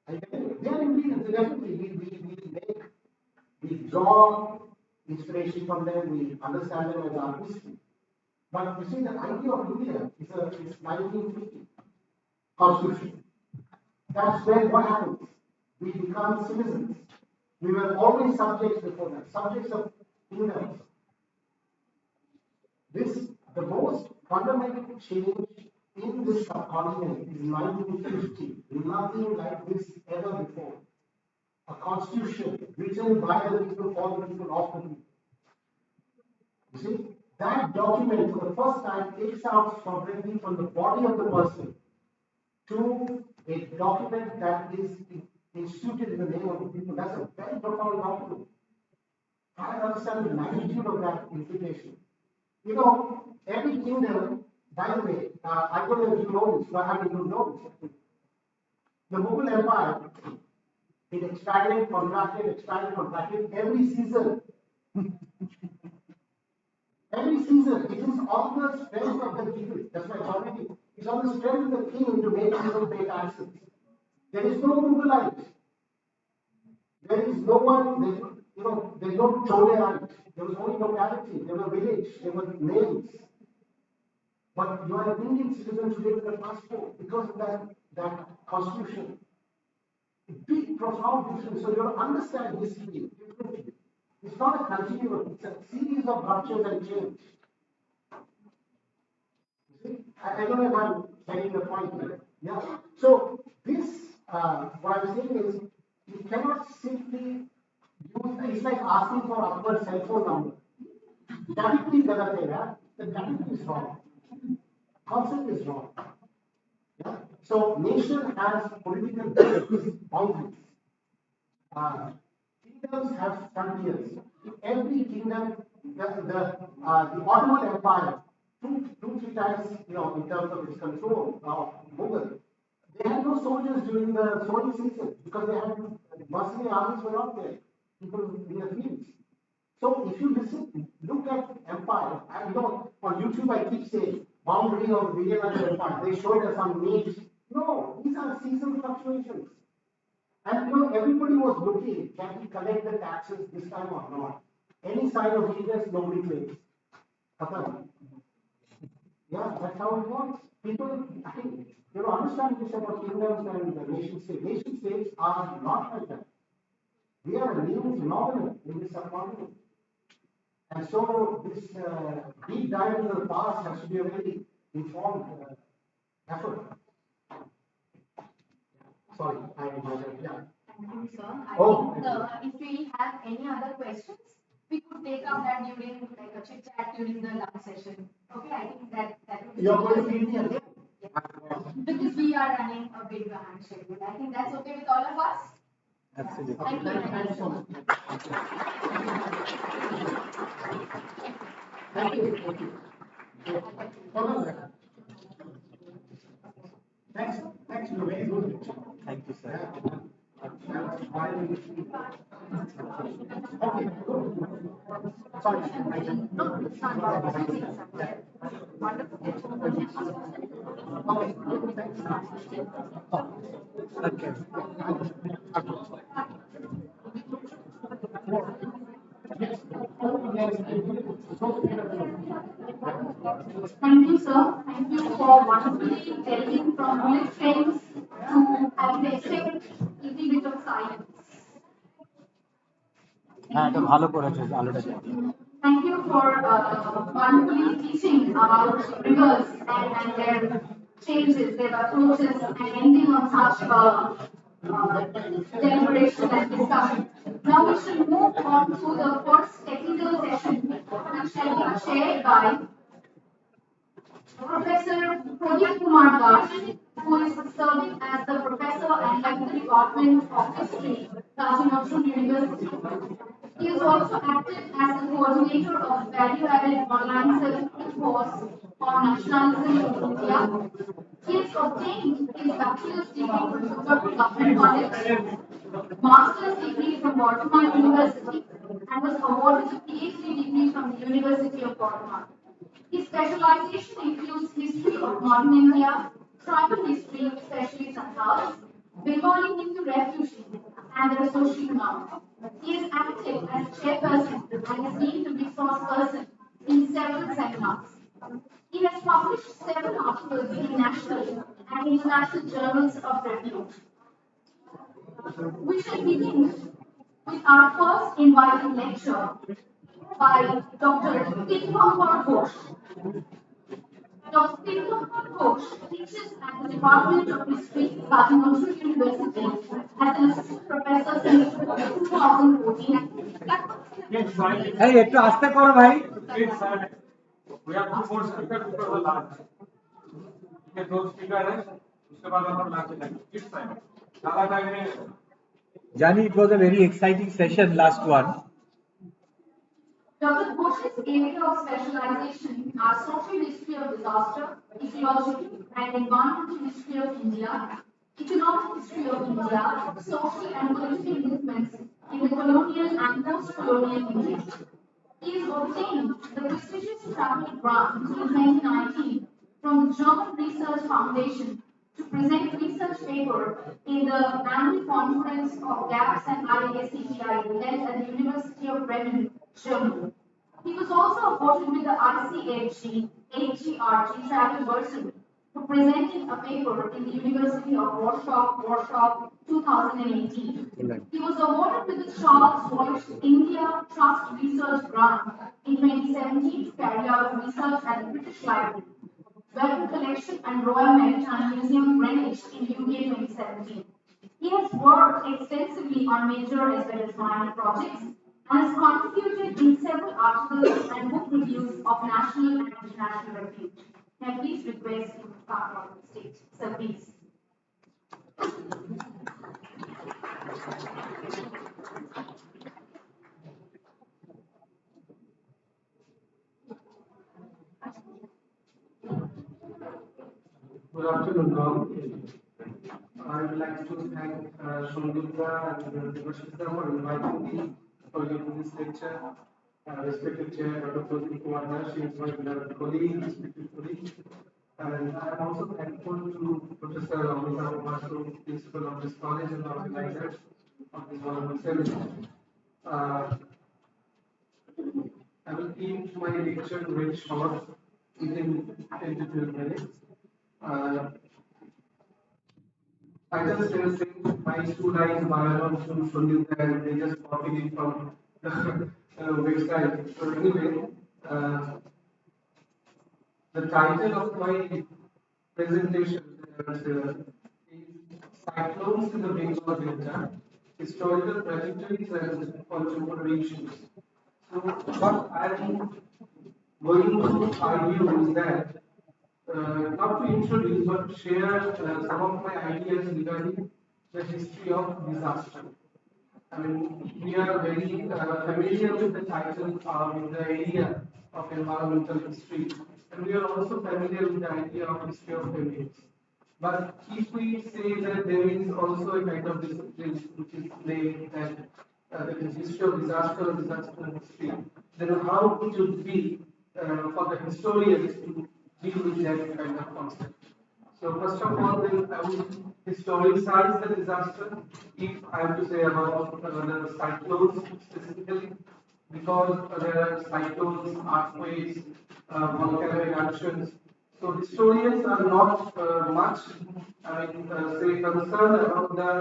And they are ingredients, definitely. We draw inspiration from them, we understand them as our history. But you see, the idea of India is 1950 Constitution. That's when what happens? We become citizens. We were always subjects before that, subjects of kingdoms. The most fundamental change in this subcontinent is 1950. Nothing like this ever before. A constitution written by the people, for the people, of the people. You see, that document for the first time takes out sovereignty from the body of the person to a document that is instituted in the name of the people. That's a very profound document. I understand the magnitude of that implication. Every kingdom, by the way, I don't know if you know this, but I mean, you know this. The Mughal Empire, it expanded, contracted every season. Every season, it is on the strength of the people. That's why it's on the strength of the king to make people pay taxes. There is no Mughalite. There is no one, there's no Choleite. There was only locality. There were villages. There were names. but you are an Indian citizen today with a passport because of that constitution. Big, profound difference. So you have to understand history differently. It's not a continuum, it's a series of ruptures and change. You see, I don't know if I'm getting the point here. Yeah. So this, what I'm saying is, you cannot simply use, it's like asking for Akbar's cell phone number. Category doesn't say that. The category is wrong. Concept is wrong. Yeah? So nation has political boundaries. Kingdoms have frontiers. In every kingdom, the Ottoman Empire, three times, in terms of its control of Mughal, they had no soldiers during the sowing season because they had mercenary armies were not there. People in the fields. So if you look at empire, and on YouTube I keep saying boundary of the Vijayanagara Empire. They showed us some names. No, these are seasonal fluctuations. And everybody was looking, can we collect the taxes this time or not? Any sign of weakness, nobody claims. Yeah, that's how it works. People, I think, understand this about kingdoms and the nation states. Nation states are not like that. We are a new phenomenon in this subcontinent. And so this deep dive into the past has to be a very informed effort. Sorry, yeah. Thank you, sir. I Oh, think if we have any other questions, we could take up that during like a chit chat during the lunch session. Okay, I think that would be. You're going to feed me again? Because we are running a bit behind schedule. I think that's okay with all of us. Absolutely. Thank you. Thank you so much. Thank you. Thanks, you're very good. Thank you, sir. Okay, good. Sorry. No, it's not. Wonderful. Okay, good, thanks. Okay. Thank you, sir. Thank you for wonderfully telling from bullet trains to having the effect, little bit of science. হ্যাঁ এটা ভালো করেছে আলোটা Thank you for wonderfully teaching about rivers and their changes, their approaches, and ending on such deliberation and discussion. Now we shall move on to the first technical session, which shall be chaired by Professor Pradeep Kumar Dash, who is serving as the professor and head of the Department of History, Raji Nashru University. He is also active as the coordinator of value-added online certificate course on nationalism in India. He has obtained his bachelor's degree from Suburban Government College, master's degree from Baltimore University, and was awarded a PhD degree from the University of Baltimore. His specialization includes history of modern India, tribal history, especially Santhals, Bengali Hindu refugees, and their social norms. He is active as chairperson and has been the resource person in several seminars. He has published several articles in national and international journals of repute. We shall begin with our first invited lecture by Dr. Tirupambar Ghosh. Dr. Tirupambar Ghosh teaches at the Department of History, Raji Nashru University as an assistant professor since 2014. এই একটু আস্তে করো ভাই We have two more speakers before the lunch. ये दो speaker है उसके बाद हम lunch लेंगे किस टाइम ज्यादा टाइम नहीं है Jani, it was a very exciting session, last one. Dr. Ghosh's area of specialization are social history of disaster, ecological and environmental history of India, economic history of India, social and political movements in the colonial and post-colonial India. He has obtained the prestigious travel grant in 2019 from the German Research Foundation to present research paper in the annual conference of GAPS and IACTI held at the University of Bremen, Germany. He was also awarded with the ICHG HGRG travel bursary for presenting a paper in the University of Warsaw 2018. He was awarded with the Charles Voigt India Trust Research Grant in 2017 to carry out research at the British Library, Weapon Collection and Royal Maritime Museum, Greenwich in UK 2017. He has worked extensively on major as well as minor projects and has contributed in several articles and book reviews of national and international repute. May I please request him to come on the stage? Sir, please. Good afternoon, all. I would like to thank Shundukta and Devashita for inviting me for giving this lecture. Respected Chair Dr. Pradeep Kumar, she is my beloved colleague, respected colleague. And I am also thankful to Professor Amitabh Basu, principal of this college and organizer of this wonderful ceremony. I will keep my lecture very short, within 10 to 12 minutes. I just sent my 2 lines bio to Sunil and they just copied it from the website. So anyway, the title of my presentation is Cyclones in the Bengal Delta, Historical Trajectories and Contemporary Issues. So what I'm going to argue is that not to introduce but share some of my ideas regarding the history of disaster. I mean, we are very familiar with the title with the area of environmental history, and we are also familiar with the idea of history of perils. But if we say that there is also a kind of discipline which is named that that is history of disaster or disaster history, then how it would be for the historians to deal with that kind of concept. So first of all, then I would historicize the disaster. If I have to say about the cyclones specifically, because there are cyclones, earthquakes, volcano eruptions. So historians are not much, say, concerned about the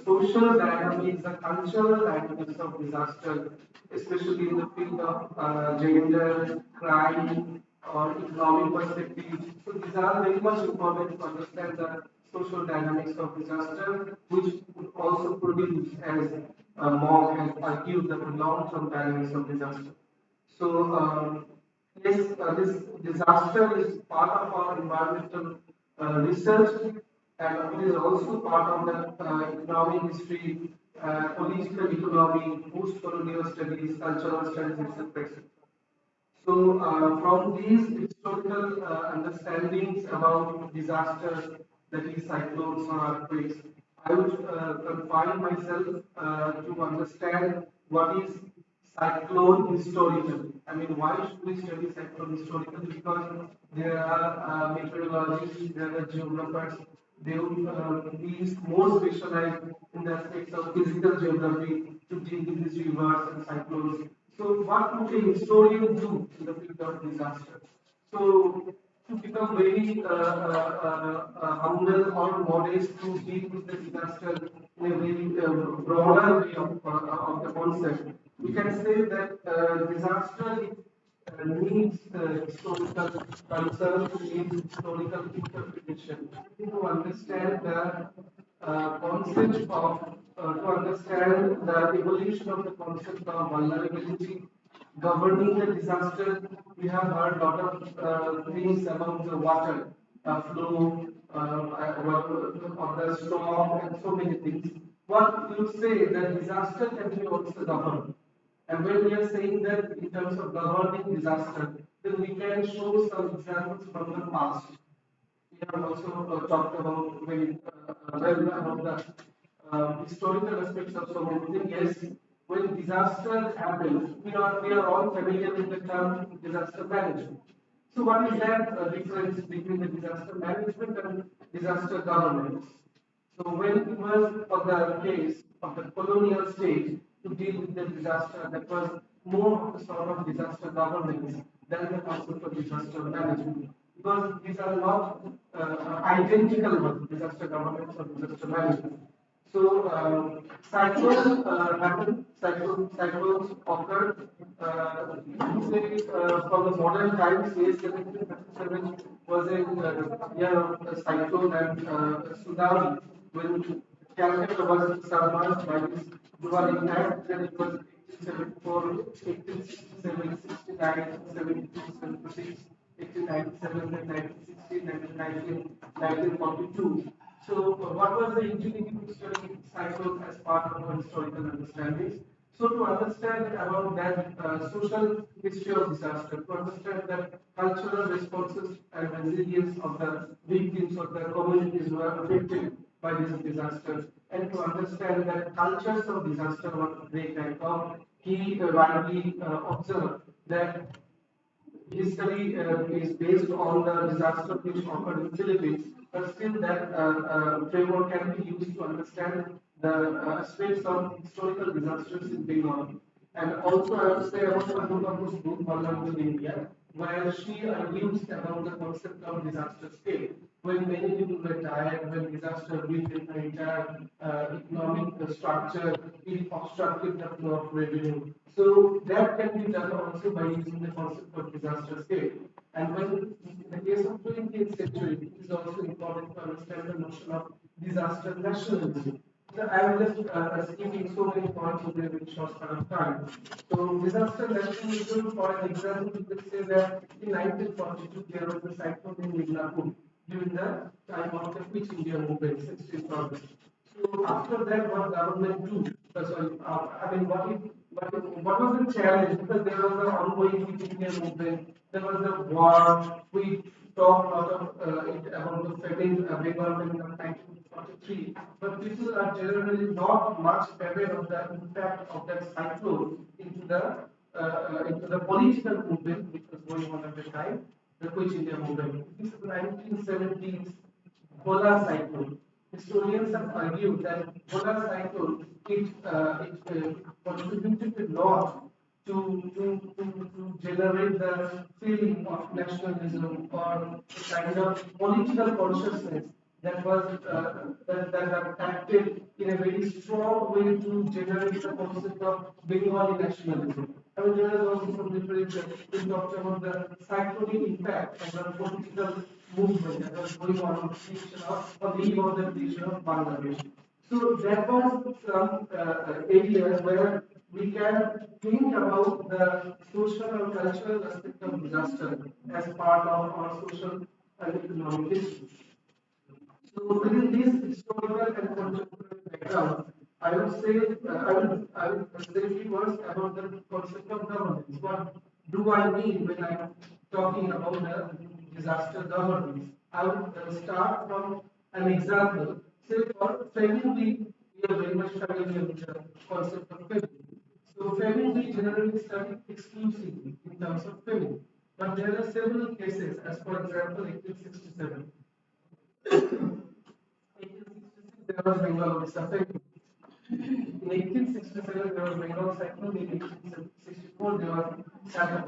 social dynamics, the cultural dynamics of disaster, especially in the field of gender, crime, or economic perspective. So these are very much important to understand the social dynamics of disaster, which would also produce, as Mog has argued, the long-term dynamics of disaster. So yes, this disaster is part of our environmental research, and it is also part of the economic history, political economy, post-colonial studies, cultural studies, etc. So, from these historical understandings about disasters, that is cyclones or earthquakes, I would confine myself to understand what is cyclone historically. I mean, why should we study cyclone historically? Because there are meteorologists, there are geographers, they would be more specialized in the aspects of physical geography to deal with these rivers and cyclones. So, what would a historian do in the field of disaster? So, to become very humble or modest to deal with the disaster in a very broader way of the concept, we can say that disaster needs historical concern, needs historical interpretation to understand the concept of, to understand the evolution of the concept of vulnerability, governing the disaster. We have heard a lot of things about the water flow, of the storm, and so many things. What you say that disaster can be also governed. And when we are saying that in terms of governing disaster, then we can show some examples from the past. We have also talked about very well about the historical aspects of so many things. Yes, when disaster happens, we are all familiar with the term disaster management. So what is that difference between the disaster management and disaster governance? So when it was for the case of the colonial state, to deal with the disaster that was more of a sort of disaster governance than the concept of disaster management. Because these are not identical ones, disaster governance or disaster management. So, cyclones happen, cyclones occurred, say, from the modern times, yes, 1737 was a year of a cyclone and tsunami, when Calcutta was submerged by this dual impact, then it was 1874, 1867, 69, 72, 76, 1897, and 1916, and 1942. So, what was the utility to study cyclones as part of our historical understandings? So, to understand about that social history of disaster, to understand the cultural responses and resilience of the victims of the communities who are affected by this disaster, and to understand that cultures of disaster were great and how he rightly observed that history is based on the disaster which occurred in Philippines, but still that framework can be used to understand the aspects of historical disasters in Bengal. And also, I would say about Anubabu's book, Vulnerable India, where she argues about the concept of disaster scale. When many people were tired, when disaster weakened the entire economic structure, it obstructed the flow of revenue. So that can be done also by using the concept of disaster scale. And when in the case of 20th century, it is also important to understand the notion of disaster nationalism. So I am just skipping so many points over a very short span of time. So disaster nationalism, for an example, we could say that in 1942 there was a cyclone in Midnapur during the time of the Quit India movement, 16th August. So after that, what government do? I mean, what was the challenge? Because there was the ongoing Quit India movement, there was the war. We talked a lot of about the famine Bengal in 1943, but people are generally not much aware of the impact of that cyclone into the political movement which was going on at the time, the Quit India movement. This is 1970s polar cyclone. Historians have argued that polar cyclone it contributed a lot to generate the feeling of nationalism or a kind of political consciousness that was that acted in a very strong way to generate the concept of Bengali nationalism. I mean, there is also some literature which talks about the cyclonic impact of the political movement that was going on the eve of the creation of Bangladesh. So that was some areas where we can think about the social or cultural aspect of disaster as part of our social and economic history. So within this historical and contemporary background, I would say a few words about the concept of governance. What do I mean when I'm talking about the disaster governance? I would start from an example. Say for famine, we are very much familiar with the concept of famine. So famine we generally study exclusively in terms of famine. But there are several cases, as for example, 1867. 1866 there was Bengal Odisha famine. In 1867 there was Bengal cyclone. In 1864 there was Sagar.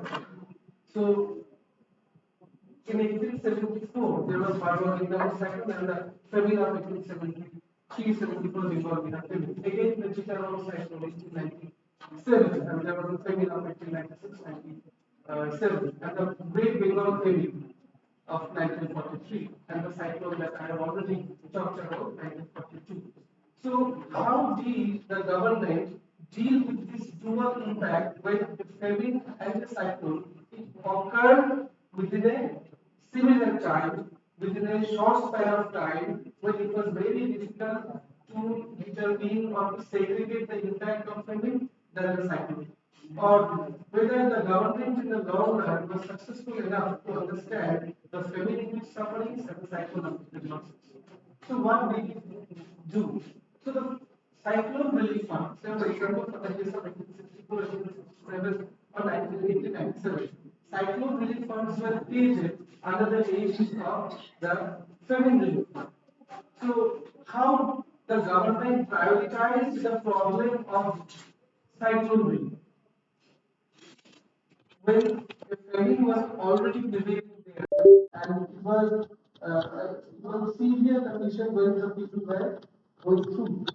So in 1874 there was Barbar cyclone and the famine of 1873-74 Bengal famine. Again the Chittagong cyclone 1897 and there was a famine of 1896-97 and the Great Bengal famine of 1943 and the cyclone that I have already talked about 1942. So how did the government deal with this dual impact when the famine and the cyclone it occurred within a similar time, within a short span of time, when it was very difficult to determine or to segregate the impact of famine than the cyclone? Or whether the government in the long run was successful enough to understand the famine sufferings and the cyclone losses. So what did it do? So the cyclone relief fund, say for example for the case of 1864, 1867 or 1987, cyclone relief funds were created under the aegis of the famine relief fund. So how the government prioritized the problem of cyclone relief. When a famine was already prevailing there, and it was severe condition when the people were going through.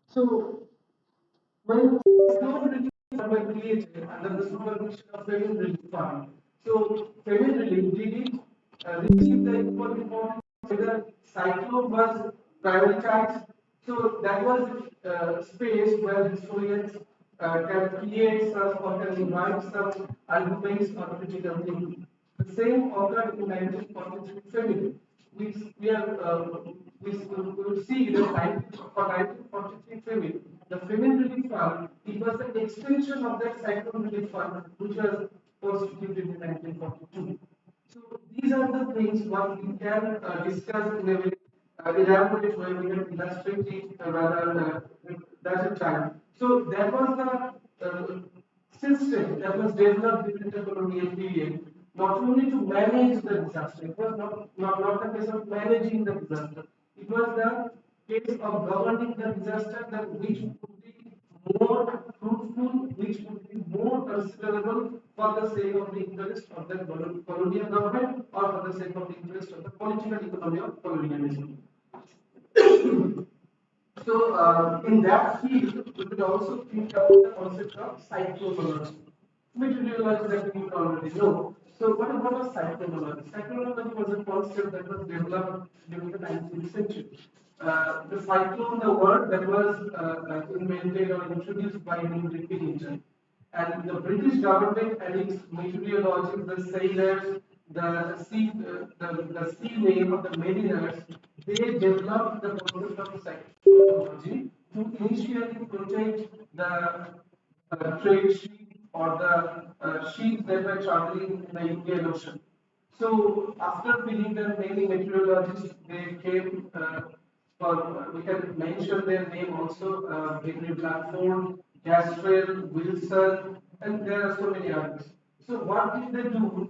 So when cyclone relief fund were created under the supervision of famine relief fund, so famine relief did it receive the equal importance whether cyclone was prioritized. So that was space where historians can create some or can invite some arguments or critical thinking. The same occurred in 1943 famine. We will see that for 1943 famine, the famine relief fund, it was the extension of that cyclone relief fund, which was constituted in 1942. So these are the things what we can discuss in a very elaborate way. We can illustrate it rather better time. So that was the system that was developed during the colonial period, not only to manage the disaster. It was not the case of managing the disaster. It was the case of governing the disaster that which would be more fruitful, which would be more considerable for the sake of the interest of the colonial government or for the sake of the interest of the political economy of colonialism. So, in that field, we could also think about the concept of psychonology, meteorology that we already know. So, what about psychonology? Psychonology was a concept that was developed during the 19th century. The cyclone, the word that was invented or introduced by Henry Pilkington. And the British government and its meteorologists, the sailors, the sea name of the mariners, they developed the concept of psychology to initially protect the trade ship or the ships that were traveling in the Indian Ocean. So after Pilkington, many meteorologists they came. We can mention their name also: Henry Bradford, Gastrell, Wilson, and there are so many others. So what did they do?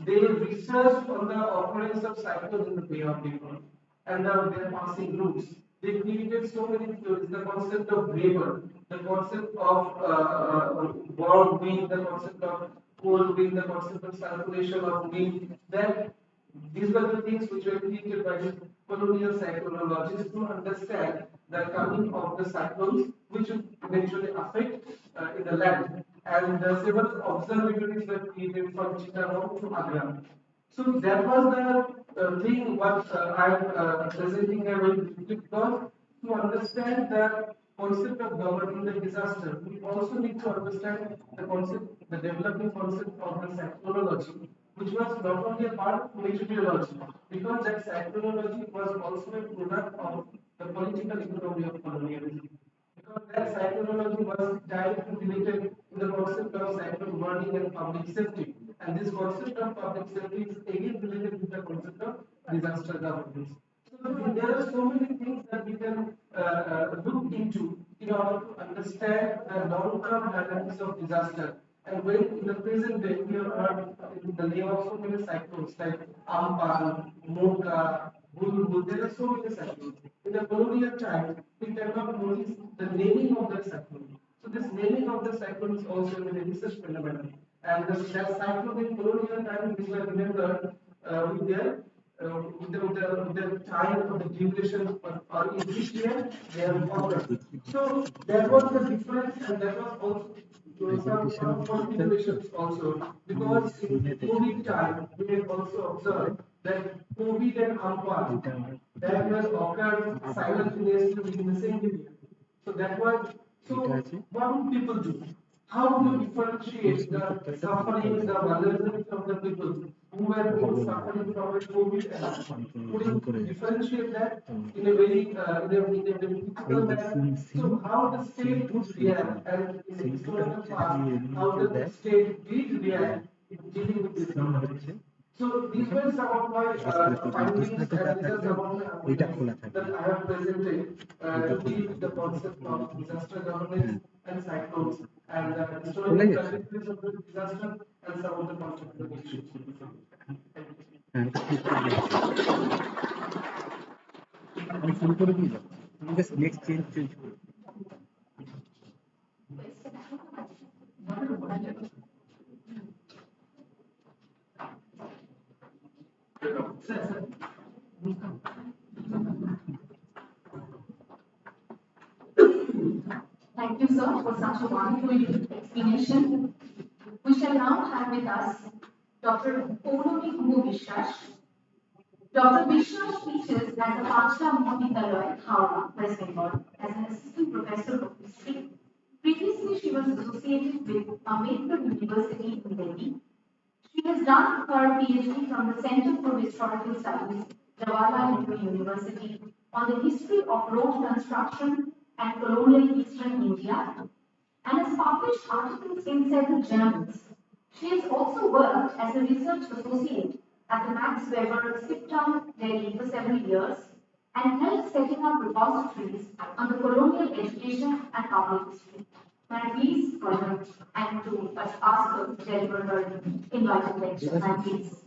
They researched on the occurrence of cyclones in the Bay of Bengal and their passing routes. They created so many theories: the concept of vapor, the concept of warm wind, the concept of cold wind, the concept of circulation of wind. That these were the things which were created by the colonial cyclonologists to understand the coming of the cyclones, which would eventually affect in the land. And several observatories were created from Chittagong to Agra. So that was the thing what I am presenting here very briefly, because to understand the concept of governing the disaster, we also need to understand the concept, the developing concept of the cyclonology, which was not only a part of meteorology, because that cyclonology was also a product of the political economy of colonialism. Because that psychology was directly related to the concept of cyclone warning and public safety. And this concept of public safety is again related with the concept of disaster governance. So there are so many things that we can look into in order to understand the long-term dynamics of disaster. And when in the present day we have heard in the name of so many cyclones like Amphan, Mocha, Bulbul, there are so many cyclones. In the colonial time, we cannot notice the naming of the cyclone. So this naming of the cyclone is also a research phenomenon. And that cyclone in colonial time, these were remembered with their with the time of the duration or in which year they have occurred. So that was the difference, and that was also some considerations also, because in COVID time we have also observed that COVID and Amphan that was occurred simultaneously within the same period. So that was so. What would people do? How do you differentiate the suffering, the vulnerability of the people who were suffering from the COVID and could you differentiate that in a very critical manner? So how the state would react, and in the historical past, how the state did react in dealing with this problem. So these were some of my findings, and these are some of my arguments that I have presented to deal with the concept of disaster governance and cyclones, and the historical trajectories of the disaster and some of the contemporary issues. আমি শুরু করে দিই, তুমি just next change করো। Thank you, sir, for such a wonderful explanation. We shall now have with us Dr. Polomi Vishwas. Dr. Vishwas teaches at the Pachla Mohitaloi, Howrah, West Bengal, as an assistant professor of history. Previously, she was associated with Ambedkar University in Delhi. She has done her PhD from the Center for Historical Studies, Jawaharlal Nehru University, on the history of road construction and colonial Eastern India, and has published articles in several journals. She has also worked as a research associate at the Max Weber SIPTOwn, Delhi for several years and helped setting up repositories on the colonial education and public history. May I please call her and to ask her to deliver her invited lecture. And please.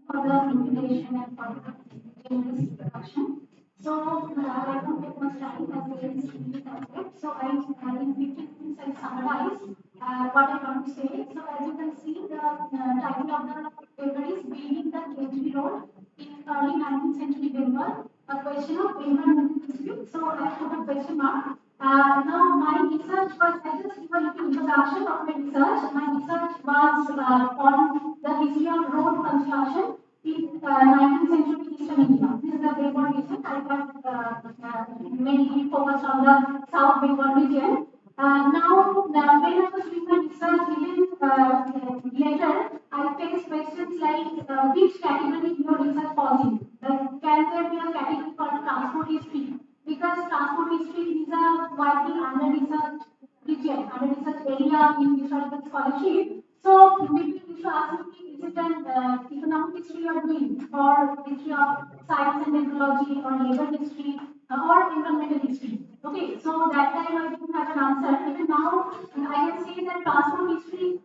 For the invitation and for the generous introduction. So, I don't take much time as there is really subject. So, in 15 minutes, I summarize what I want to say. So, as you can see, the title of the paper is Building the Kejri Road in early 19th century Bengal, a question of environmental dispute. So, I put a question mark. Now, my research was, I just give a little introduction of my research. My research was on the history of road construction in 19th century Eastern India. This is the Bengal region. I have mainly focused on the South Bengal region. Now, when I was doing my research, even later, I faced questions like which category your research falls in. Like, can there be a category called transport history? Because transport history is a widely under-researched region, under-researched area in historical scholarship. So maybe you should ask me, is it an economic history you are doing, or history of science and technology, or labor history, or environmental history? Okay, so that time I didn't have an answer. Even now, I can say that transport history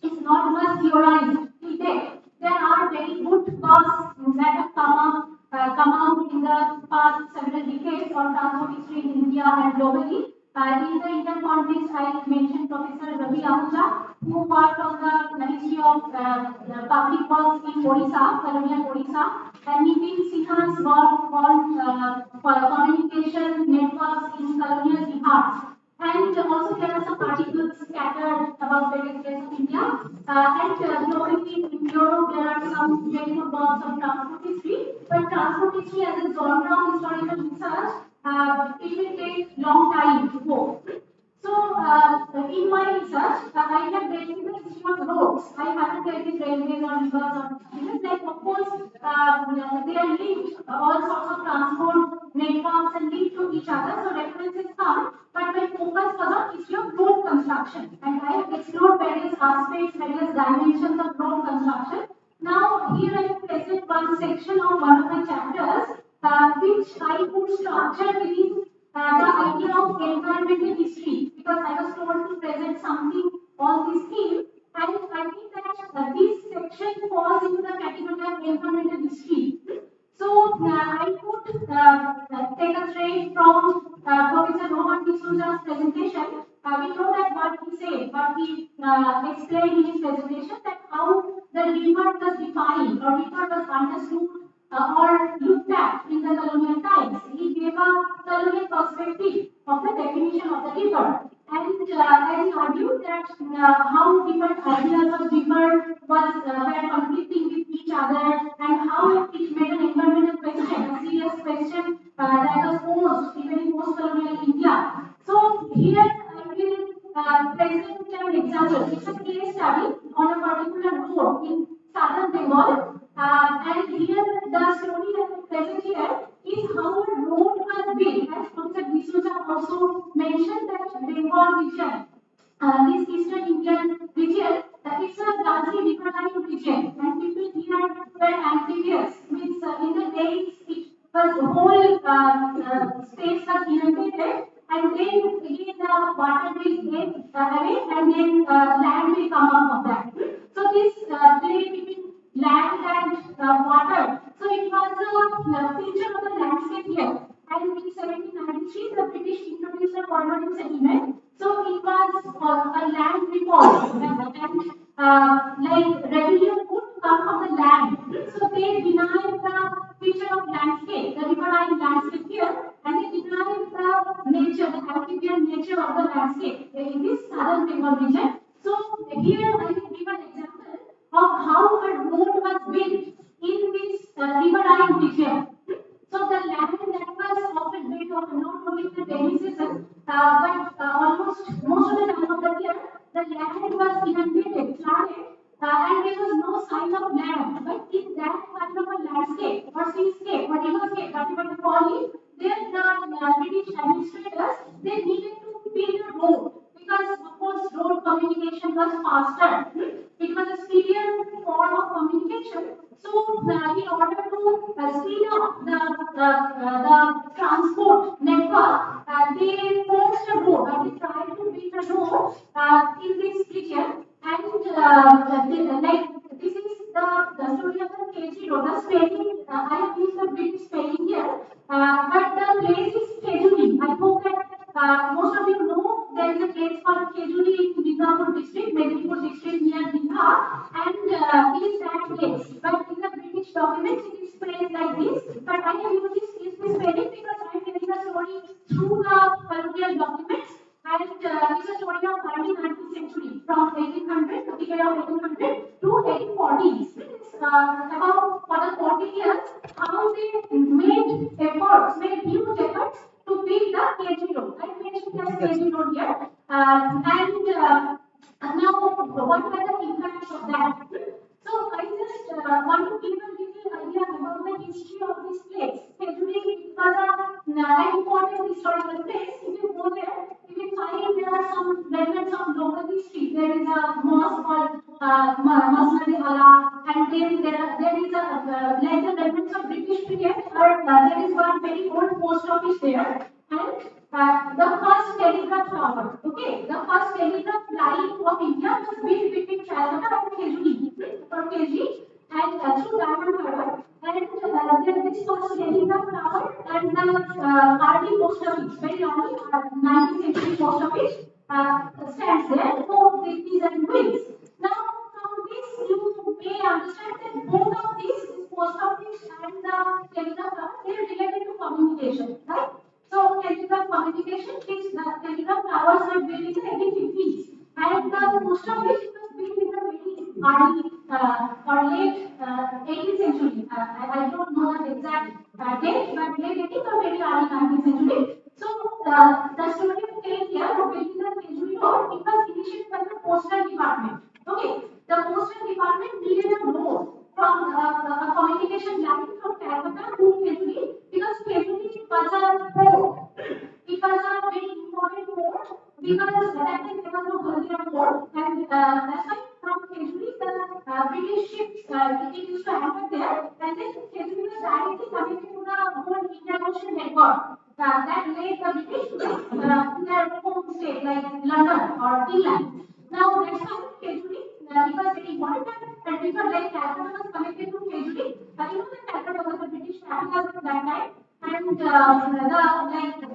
is not much theorized till date. There are very good works that have come out in the past several decades on transport history in India and globally. In the Indian context, I mentioned Professor Ravi Ahuja, who worked on the history of public works in Odisha, colonial Odisha, and Nitin Sinha's work on communication networks in colonial Bihar. And also there are some articles scattered about various places of India. Globally in Europe, there are some very good works of transport history. But transport history as a genre of historical research, it will take long time to go. So, in my research, I have dealt with the history of roads. I haven't dealt with railways or rivers or even like, of course, they are linked, all sorts of transport networks and linked to each other. So, references come, but my focus was on history of road construction. And I have explored various aspects, various dimensions of road construction. Now, here I will present one section of one of my chapters, which I would structure within the idea of environmental history, because I was told to present something on this theme, and I think that this section falls into the category of environmental history. So I could take a thread from Professor Rohan D'Souza's presentation. We know that what he said, what he explained in his presentation, that how the river was defined or river was understood or looked at in the colonial times. He gave a colonial perspective of the definition of the river. And as he argued that how different ideas of river were conflicting with each other, and how it made an environmental question, a serious question that was posed even in post-colonial India. So here I will present an example. It's a case study on a particular road in southern Bengal. And here the story that I present here is how a road was built. As Professor D'Souza also mentioned that Bengal region, this eastern Indian region, it's a largely riverine region, and people here were amphibious. Means in the days it was the whole space was inundated, and then again the water will get away, and then land will come out of that. So this play between land and water. So it was a feature of the landscape here. and in 1793 the British introduced a permanent settlement. So it was a land reform, and like revenue would come from the land. So they denied the feature of landscape, the riverine landscape here, and they denied the nature, the amphibian nature of the landscape in this southern Bengal region. So here I will give an example of how a road was built in this riverine region. So the land that was often built often not only in the rainy season, but almost most of the time of the year, the land was inundated, flooded, and there was no sign of land. But in that kind of a landscape or seascape or riverscape, whatever you call it, there the British administrators they needed to build a road because of course road communication was faster. It was a speedier form of communication. So in order to speed up the transport network, they forced a road or they tried to build a road in this region. And like this is the story of the KG road. The spelling I have used the British spelling here, but the place is Khejuri. I hope that most of you know there is a place called Khejuri in Midnapur district, Medinipur district near Digha, and it is that place. But in the British documents, it is spelled like this. But I have used this spelling because I am telling the story through the colonial documents, and it's a story of early 19th century from 1800, the period of 1800 to 1840s. It's about for the 40 years how they made efforts, made huge efforts to build the KG road. I mentioned as KG road here, and now what were the impacts of that? So I just want to give a little idea about the history of this place. Khejuri was an important historical place. If you go there, you will find there are some remnants of local history. There is a mosque called Masjid Allah, and then there is a like the remnants of British period, or there is one very old post office there, and the first telegraph tower. Okay, the first telegraph line of India was built between Calcutta and Khejuri, or KG, and through Diamond Harbour. And there this first telegraph tower and the early post office, very early 19th century post office stands there. So these are ruins. Now, from this you may understand that both of these, this post office and the telegraph tower, they are related to communication, right? So telegraph communication is the telegraph towers were built in the 1850s, and the post office was built in the very early or late 18th century. I don't know the exact date, but late 18th or very early 19th century. So the story of telling here of building the Khejuri road, it was initiated by the postal department. Okay, the postal department needed a road from a communication line from Calcutta to Khejuri because Khejuri was a port. It was a very important port because at that time there was no Haldia port, and that's why from Khejuri the British ships it used to anchor there, and then Khejuri was directly connected to the whole Indian Ocean network. That made the British in their home state like London or England. Now that's why Khejuri it was very important, and river like Calcutta was connected to Khejuri. You know that Calcutta was the British capital at that time, and the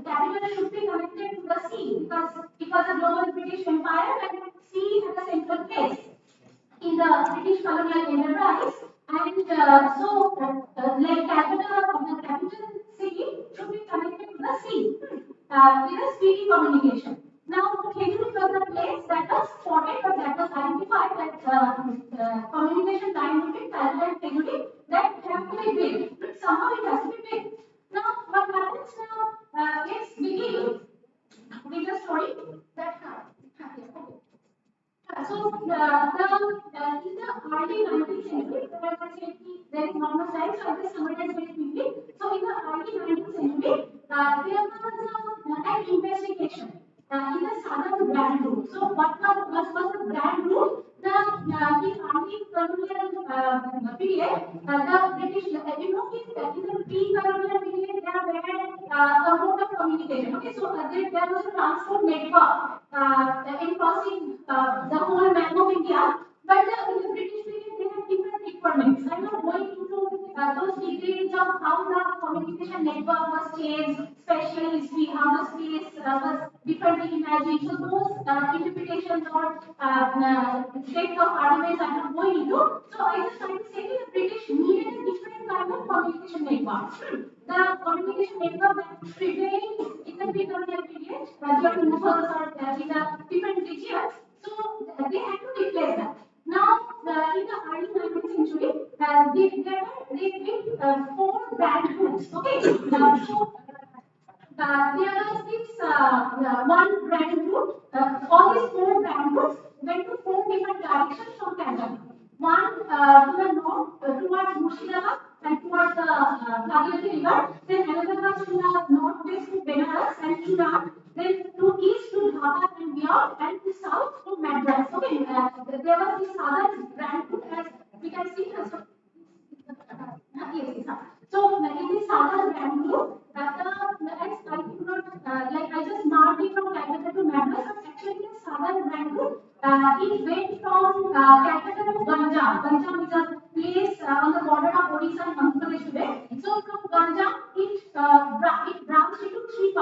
capital should be connected to the sea because it was a global British empire and sea had a central place in the British colonial enterprise. And like Calcutta, the capital city, should be connected to the sea with a speedy communication. Now, Khejuri was the place that was spotted or that was identified that communication line between Calcutta and Khejuri that have to be built. Somehow it has to be built. Now, what happens now? Let's begin with the story that happened. So, in the early 19th century, as I said, there is not much time, so I just summarize very quickly. So, in the early 19th century, there was an investigation in the southern Grand Route. So, what was the Grand Route? In early colonial period, the British, in the pre-colonial period, there were a mode of communication. Okay, so there was a transport network in crossing the whole map of India. But in the British period, they had different requirements. I'm not going into those details of how the communication network was changed, spatial history, how the space was differently imagined. So those interpretations or state of arguments I'm not going into. So I just trying to say the British needed a different kind of communication network. The communication network that prevailed in the pre-colonial period, during Mughals or in the different regions. So they had to replace that. Now, in the early 19th century, they built four band groups. Okay, there was this one brand group. All these four brand groups went to four different directions from Calcutta. One to the north towards Murshidabad and towards the Bhagirathi River. Then another was to the northwest to Benares and Surat. Then to east to Dhaka and beyond, and to south to Madras. Okay, there was this southern brand group as we can see. Yes. So in this southern brand group, as I could not like I just marked it from Calcutta to Madras, but actually the southern brand group it went from Calcutta to Ganjam. Ganjam is a place on the border of Odisha and Andhra Pradesh today. So from Ganjam, it branched into three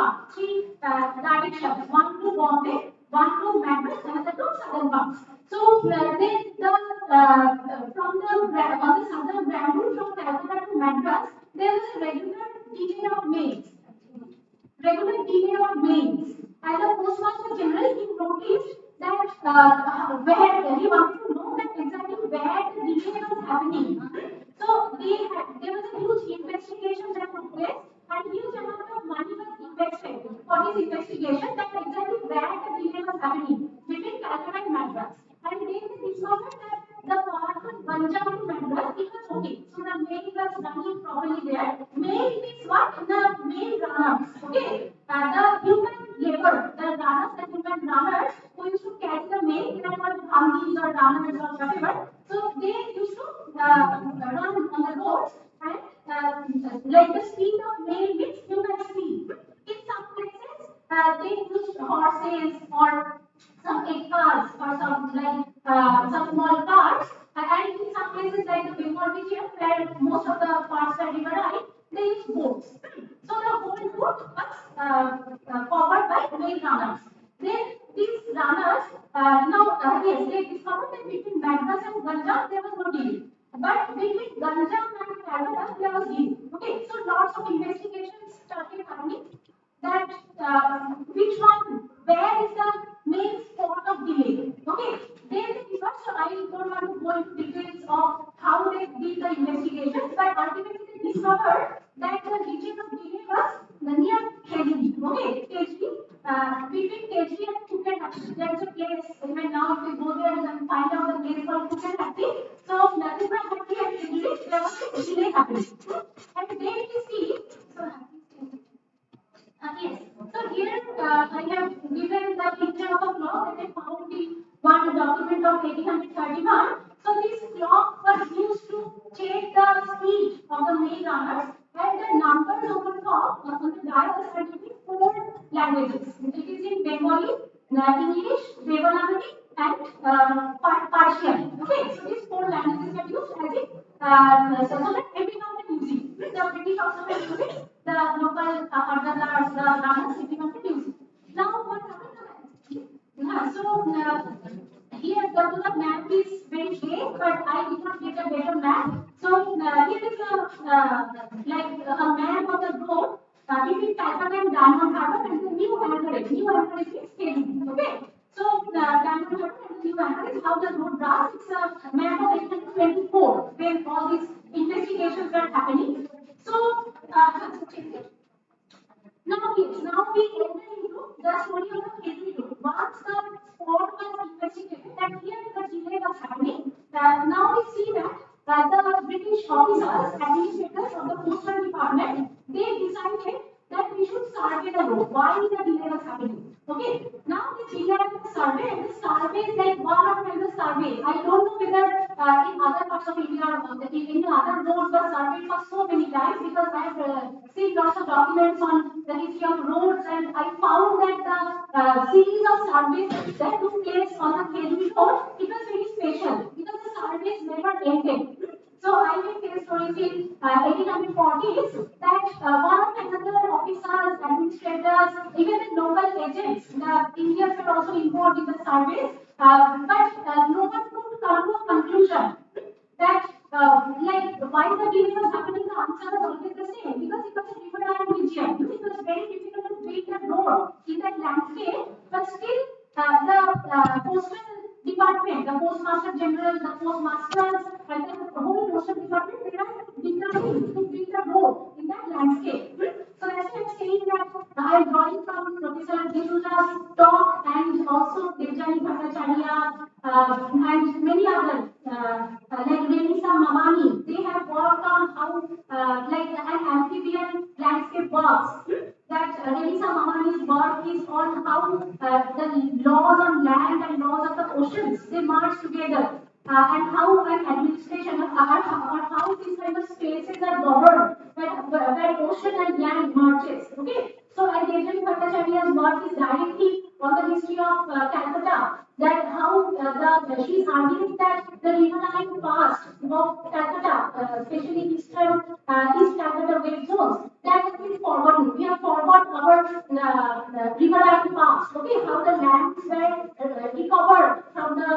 directions: one to Bombay, one to Madras, another to southern parts. So then from on the southern brand route from Calcutta to Madras, there was a regular delay of mails. As a postmaster general, he noticed that where he wanted to know that exactly where the delay was happening. So there was a huge investigation that took place, and huge amount of money was invested for this investigation that exactly where the delay was happening between Calcutta and Madras. And then they discovered that the part of Ganjam to Madras, it was okay. So the mail was running properly there. Mail means what? The mail runners. Okay. The human labor, the runners, the human runners who used to carry the mail, that was Gandhis or runners or whatever. So they used to run on the roads and like the speed of mail means human speed. In some places, they used horses or some egg cars or some small cars. And in some places like the Bengal region where most of the parts are riverine, they use boats. So the whole route was covered by mail runners. Then these runners, yes, they discovered that between Madras and Ganjam there was no delay. But between Ganjam and Calcutta there was delay. Okay, so lots of investigations started happening that which one, where is the main spot of delay. Okay, then they discovered, so I don't want to go into details of how they did the investigations, but ultimately they discovered that the region of delay was near Kejri. Okay, Kejri, between Kejri and Kukenhatti. There's a place, even now if you go there and find out the place called Kukenhatti. So, Kukenhatti and Kejri, there was a delay happening. And then we see, yes. So here I have given the picture of a clock that I found in one document of 1831. So this clock was used to check the speed of the mail runners, and the numbers on the top on the dial are in four languages. It is in Bengali, English, Devanagari, and Persian. Okay, so these four languages are used as in so that everyone can use it. The British also can use it. The local Ardalars, the runners, everyone can use it. Now what happened? Here the map is very vague, but I did not get a better map. So here is a map of the road between Calcutta and Diamond Harbour and the new anchorage. New anchorage is Kejri. Okay. So Diamond Harbour and the new anchorage, how the road runs. It's a map of 1824 where all these investigations are happening. So now we enter into the story of the Kejri road. Once the spot was investigated that here the delay was happening, now we see that the British officers, administrators of the postal department, they decided that we should survey the road. Why the delay was happening? Okay. Now they began the survey, and the survey is like one of the survey. I don't know whether in other parts of India or in other roads were surveyed for so many times, because I have seen lots of documents on the history of roads, and I found that the series of surveys that took place on the Kejri road, it was very special because the surveys never ended. So I will tell stories we see 1840s that one of another officers, administrators, even the local agents, the Indians were also involved in the surveys, but no one could come to a conclusion that like why the delay was happening, the answer was always the same because it was a riverine region. It was very difficult to build a road in that landscape, but still the postal department, the postmaster general, the postmasters, and the whole postal department, they are determined to build a road in that landscape. So that's why I'm saying that I am drawing from Professor D'Souza's talk and also Devjani Bhattacharya and many others like Renisa Mamani. They have worked on how like an amphibian landscape works. That Renisa Mamani's work is on how the laws on land and laws of the oceans they merge together. And how an administration or how these kind of spaces are governed where ocean and land merges. Okay, so and Devjani Bhattacharya's work is directly on the history of Calcutta. That how she's arguing that the riverine past of Calcutta, especially East Calcutta wave zones, that has been forgotten. We have forgot our riverine past. Okay, how the lands were recovered from the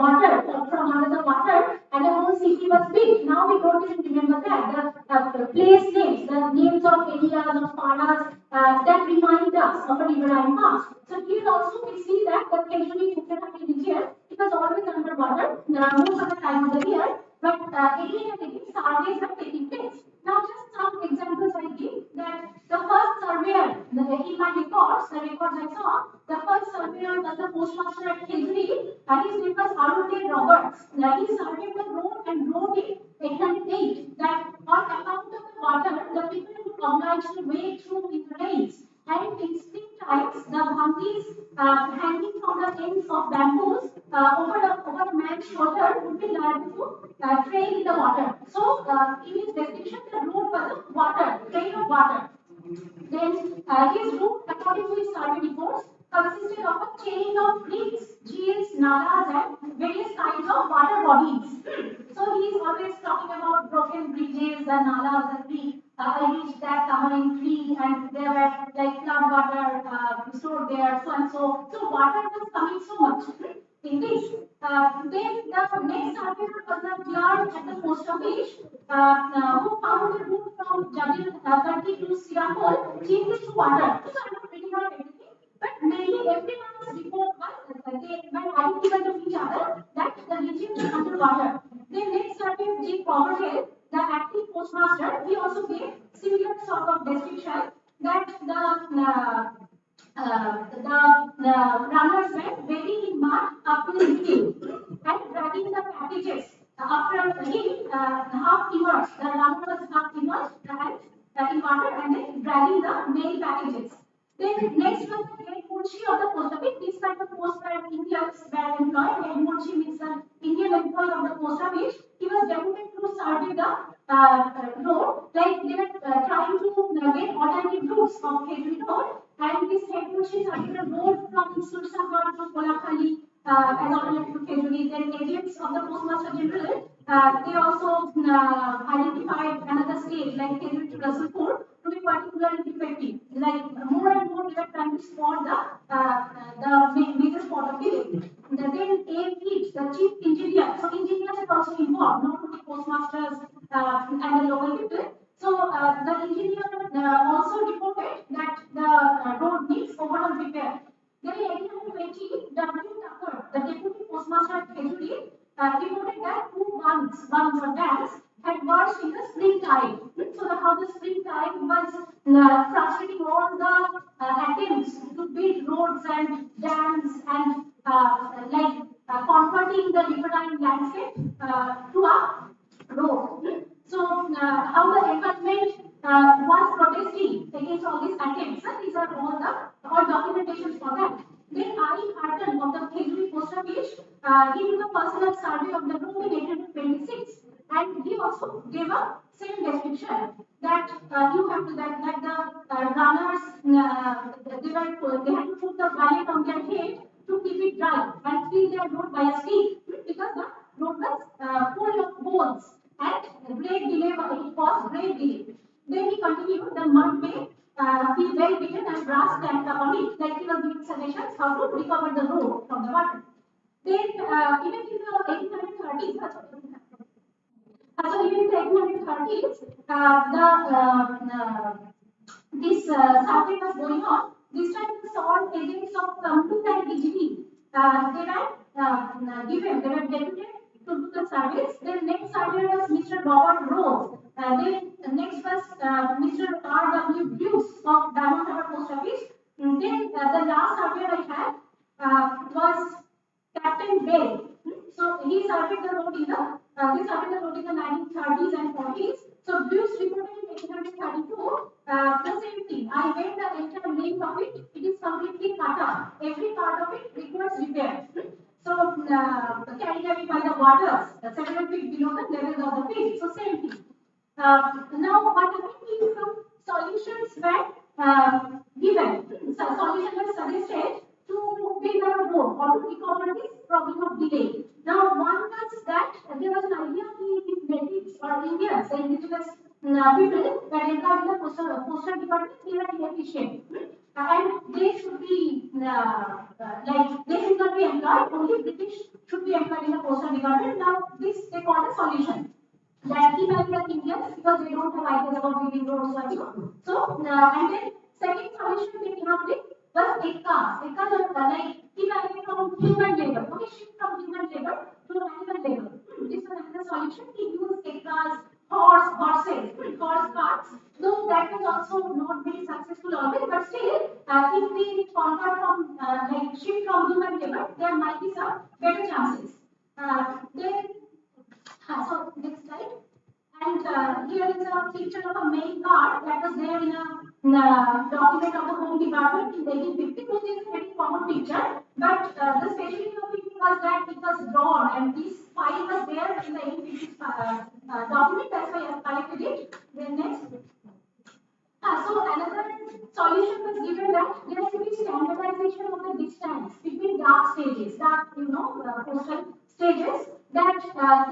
water, from under the water, and the whole city was built. Now we don't even remember that. The place names, the names of areas, of paras, that remind us of a riverine past. So here also we see that the Keshuri Bhutanaki region, it was always underwater most of the time of the year, but again and again surveys were taking place. Now just some examples I give that the first surveyor, in my records, the records I saw, the first surveyor was the postmaster at Keshuri, and his name was Arundel Roberts. He surveyed the road and wrote in 808 that on account of the water, the people would obliged to wade through in the rains. And in spring times, the bhangis hanging from the ends of bamboos over a man's shoulder would be liable to train in the water. So, in his description, the road was a water, train of water. Then his route, according to his survey reports, consisted of a chain of creeks, jhels, nalas, and various kinds of water bodies. So he is always talking about broken bridges, the nalas, the creek. I reached that tamarind tree, and there were like flood water stored there, so and so. So water was coming so much in this. Then the next surveyor was the clerk at the post office who found the route from Jadil to Sirapol changes to water. So I'm not reading out everything, but mainly everyone's report was they were identical to each other that the region is underwater. Then next surveyor G. Coverdale, the acting postmaster, he also gave similar sort of description that the runners were wading in mud up to the hill and dragging the packages. After him, half immersed, the runner was half immersed and in water and then dragging the mail packages. Then next was the head munshi of the post office. This kind of post where Indians were employed. Head munshi means an Indian employee of the post office. He was deputed to survey the road. Like they were trying to get alternative routes of Kejuri road. And this head munshi surveyed the road from Sursagar to Kolakhali as alternative to Kejuri. Then agents of the postmaster general, they also identified another state like Kejuri to Rasulpur to be particularly defective. Like more and more they are trying to spot the major spot of killing. Then A. Keats, the chief engineer. So engineers are also involved, not only postmasters and the local people. So the engineer also reported that the road needs overall repair. Then in 1820, W. Tucker, the deputy postmaster at Kejuri, reported that two bunds or dams had burst in the spring tide. So how the spring tide was frustrating all the attempts to build roads and dams and converting the riverine landscape to a road. So how the environment was protesting against all these attempts. These are all documentations for that. Then I. Harton of the Kejuri post office, he took a personal survey of the room in 1826, and he also gave a same description that you have to that the runners they had to put the wallet on their head to keep it dry and fill their road by a stick because the road was full of holes and great delay, it was great delay. Then he continued, the mud may be well beaten and brass stamped upon it, like he was giving suggestions how to recover the road from the water. Then, even in the 1830s, so even in the 1830s, this survey was going on. This time the salt agents of Kamtu and Bijli, they were deputed to do the surveys. Then next surveyor was Mr. Robert Rose. Then next was Mr. R.W. Bruce of Diamond Harbour Post Office. Then the last surveyor I had was Captain Bell. So he surveyed the road in the they surveyed the road in the 1930s and 40s. So Bruce reported in 1832 the same thing. I read the entire length of it. It is completely cut up. Every part of it requires repair. So carried away by the waters, several feet below the level of the field. So same thing. Now what happened is some solutions were given. So solution was suggested to build a road or to recover this problem of delay. Now, one was that there was an idea if natives or Indians, the indigenous people were employed in the postal department, they were inefficient. And they should be they should not be employed, only British should be employed in the postal department. Now, this they call a solution. That keep the Indians because they don't have ideas about building roads or so. And then second solution they came up with was ECAs. ECAs are keep from human labor. Okay, shift from human labor to animal labor. This was another solution. We use ECAs, horse carts. Though that was also not very successful always, but still, if we convert from shift from human labor, there might be some better chances. Then so next slide. And here is a picture of a mail card that was there in a document of the Home Department in 1850, which is a very common picture. But the specialty of it was that it was drawn, and this file was there in the 1850 document. That's why I have collected it. Then next. So another solution was given that there should be standardization of the distance between dark stages, postal stages, that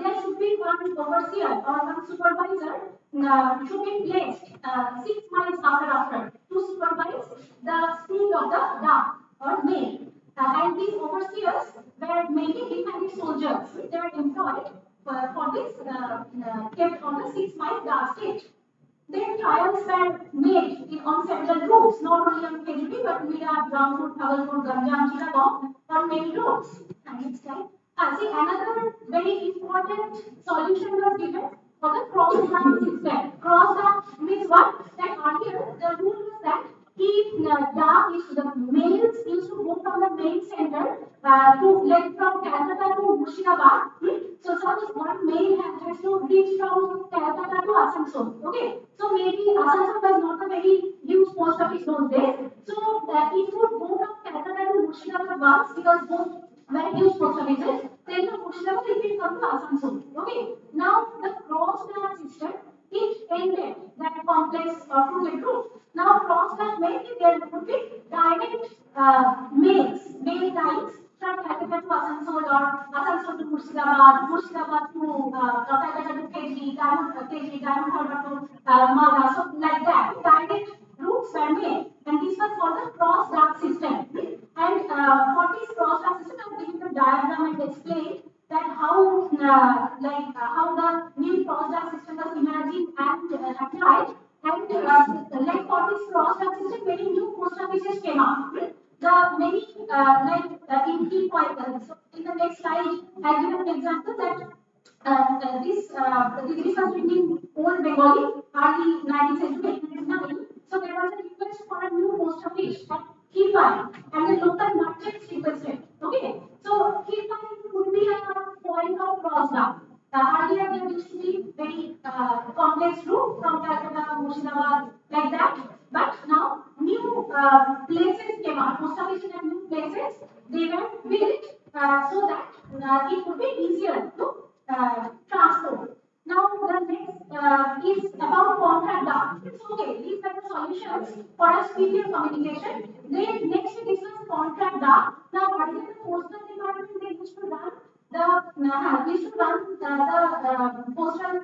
there should be one overseer or one supervisor should be placed 6 miles after to supervise the speed of the dark or mail. And these overseers were mainly defended soldiers. They were employed for this, kept on the 6 mile dark stage. Then trials were made on several routes, not only on KGP, but Mira, Brahmapur, Bhagalpur, Ganjam, Chittagong, on many routes. And next slide. See, another very important solution was given for the cross-line system. Cross-line means what? That earlier, the rule was that if the males used to go from the main center from Calcutta to Murshidabad. So suppose one male has to reach from Calcutta to Asansol. Okay. So maybe Asansol was not a very huge post office those days. So it would go from Calcutta to Murshidabad once because both were huge post offices. Then from Murshidabad it will come to Asansol. Okay. Now the cross-line system, it ended that complex crooked route. Now cross-line meant there would be direct mail lines from Calcutta to Asansol or Asansol to Murshidabad, Murshidabad to Calcutta to KG, Diamond Harbour to Malda, so like that. Direct routes were made, and this was called the cross-dock system. And for this cross-dock system, I am giving the diagram and explain that how the new cross-dock system was imagined and applied. And for this cross-dock system, many new post offices came up. The many so in the next slide, I give an example that this was written in Old Bengali, early 19th century, 1809. So there was a request for a new post office at Kirpai, and the local merchants requested. Okay, so Kirpai would be a point of cross-dock. Earlier there used to be very complex route from Calcutta, Murshidabad, like that. But now new places came out, post offices and new places, they were built so that it would be easier to transport. Now the next is about contract dock. It's okay, these are the solutions for a speedier communication. Then next we discuss contract dock. Now what is the postal department they used to run used to run the postal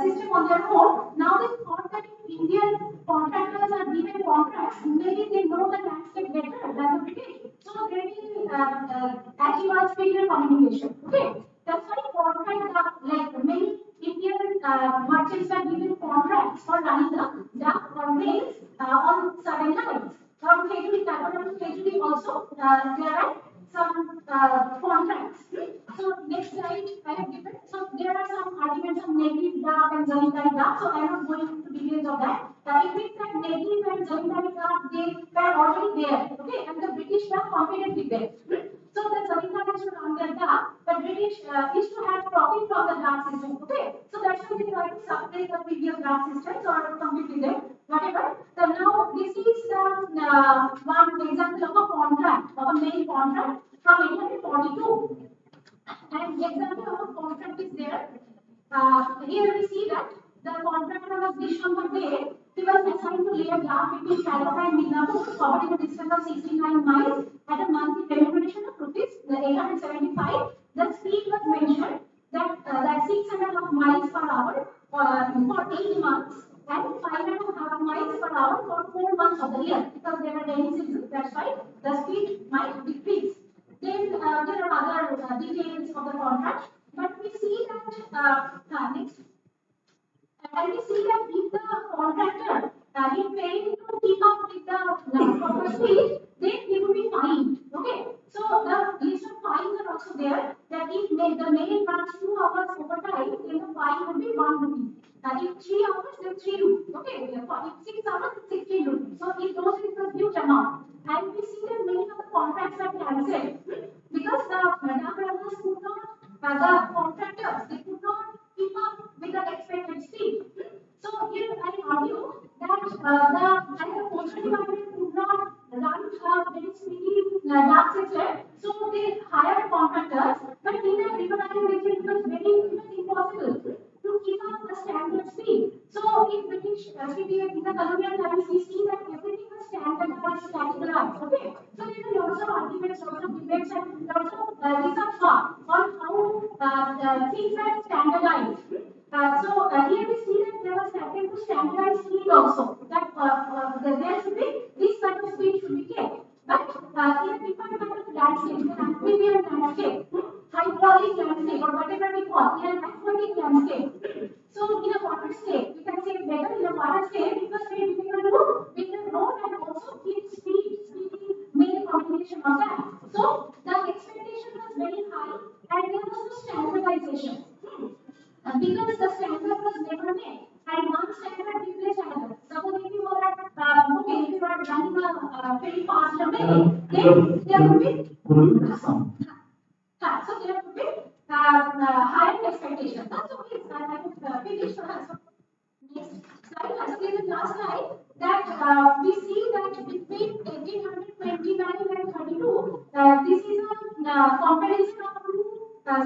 system on their own. Now they thought that if Indian contractors are given contracts, maybe they know the landscape better than the British. So they will achieve a superior communication. Okay, that's why contracts are like many Indian merchants are given contracts for running the dark mails on certain lines. From KGB, Calcutta to KGB also, there are some contracts. So next slide I have given. So there are some arguments of native dark and zamindari dark. So I am not going into details of that. It means that native and zamindari dark they were already there. Okay, and the British were competent with them. So the zamindari used to run their dark, but British used to have profit from the dark system. Okay, so that's why they try to suppress the previous dark systems or compete with them. Whatever. So now this is one example of a contract, of a main contract from 1842. And the example of a contract is there. Here we see that the contractor was Vishwambar Dey. He was assigned to lay a yard between Calcutta and Midnapur, covering a distance of 69 miles at a monthly remuneration of rupees 875. The speed was mentioned that 6.5 miles per hour for 8 months and 5.5 miles per hour for 4 months of the year, because there are rainy seasons. That's why the speed might decrease. Then there are other details of the contract, but we see that next, and we see that if the contractor is failing to keep up with the proper speed, then he will be fined. Okay, so the list of fines are also there. That if the mail runs 2 hours over time, then the fine will be 1 rupee. If 3 hours, then 3 rupees. Okay, if 6 hours, it's 16 rupees. So it goes into a huge amount. And we see that many of the contracts are cancelled because the dam runners could not, the contractors, they could not keep up with the expected speed. So here I argue that the postal department could not run a very speedy dark system, so they hired contractors, but in a revenue region it was impossible to keep up the standard speed. So in British in the colonial times, we see that everything was standardized, categorized. Okay, so there are lots of arguments, lots of debates, and lots of research on how things were standardized. Here we see that there was certain to standardized speed also. That there should be this kind of speed should be kept. But in a different kind of landscape, an amphibian landscape, hydraulic landscape, or whatever we call, in an aquatic landscape. So in a water state, we can say better in a water state, it was very difficult to build a road and also keep speedy mail communication on that. So the expectation was very high, and there was no standardization. Because the standard was never made, and one standard replaced another. Suppose if you were if you were running a very fast mail, then there would be so there would be higher expectations. So yes, I would finish. So next slide, as in the last slide, that we see that between 1829 and 32, this is a comparison of two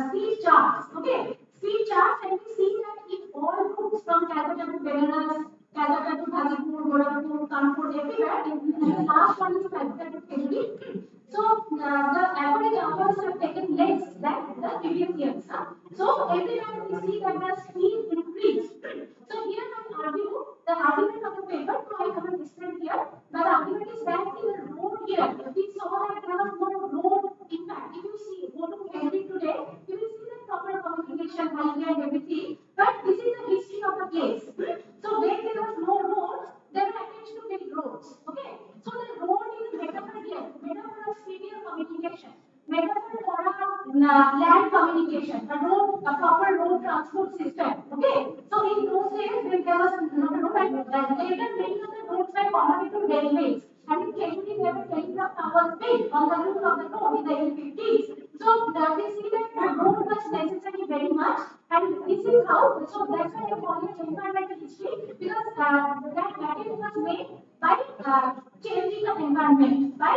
speed charts. Okay, speed charts, and we see that if all routes from Calcutta to Benares, Calcutta to Ghazipur, Gorakhpur, Kanpur, everywhere, the last one is Calcutta to Kerala. So the average hours have taken less than the previous years. So every time we see that the speed increased. So here I argue the argument of the paper, so I haven't displayed here, but the argument is that in the road here, we saw that there was no road impact. If you see, go to Kerala today, you will see the proper communication, highway and everything, but this is the history of the place. So when there was no roads, there were attempts to build roads. Okay, so the road is a metaphor here, metaphor of superior communication, metaphor for a land communication, a proper road transport system. Okay, so in those days when there was not a road, and later many of the roads were converted to railways, and in Kerala there were telegraph towers built on the route of the road in the 1850s. So we see that the road was necessary very much, and this is how. So that's why I call it environmental history, because that pattern was made by changing the environment, by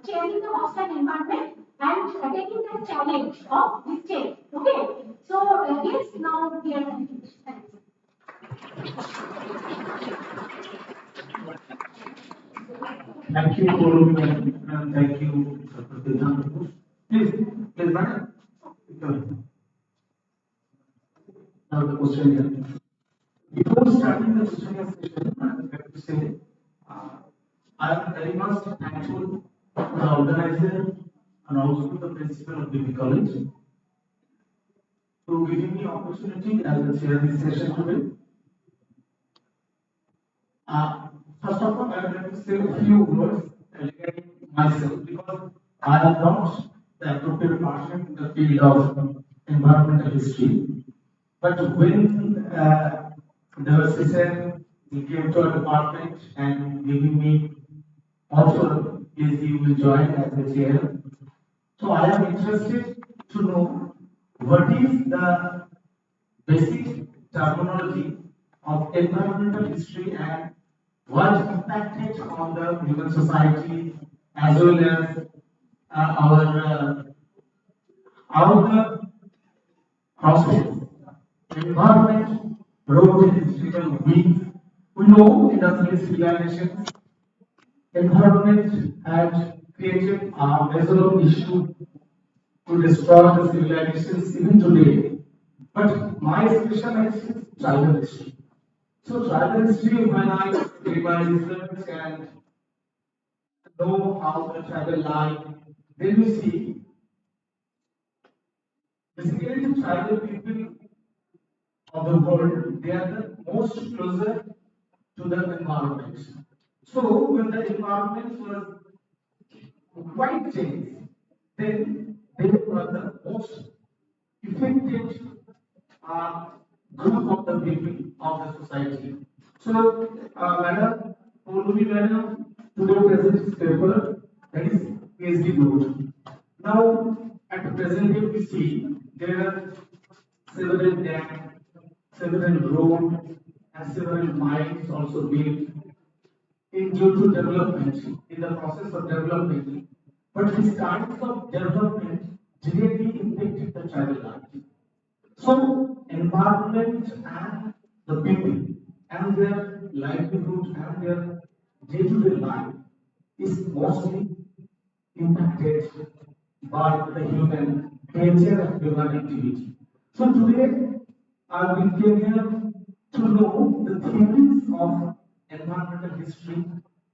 changing the hostile environment and taking the challenge of this change. Okay, so yes, now we are finished. Thanks. Thank you, Guru, and thank you, Mr. President. Please, madam. starting the Q&A session, I would like to say, uh, I am very much thankful to the organizer and also to the principal of the college to giving me opportunity as a chair this session today. Uh, First of all, I would like to say a few words regarding myself because I am not the appropriate person in the field of environmental history. But when the assistant came to our department and giving me offer, is you will join as a chair. So I am interested to know what is the basic terminology of environmental history and what impacted on the human society as well as our process. Environment wrote in historical weeks. We know industrial civilizations, environment had created a major issue to destroy the civilizations even today. But my specialty is tribal history. So tribal history, when I did my research and know how the tribal life, then you see basically the tribal people of the world, they are the most closer to the environment. So when the environment was quite changed, then they were the most effective uh, group of the people of the society. So, Madam, Purvi Madam, today present this paper that is PhD note. Now, at the present day, we see there are several dams, several roads, and several mines also built in due to development, in the process of development. But these kinds of development directly impacted the tribal life. So, environment and the people and their livelihood and their day-to-day life is mostly impacted by the human nature and human activity. So today, I will came here to know the theories of environmental history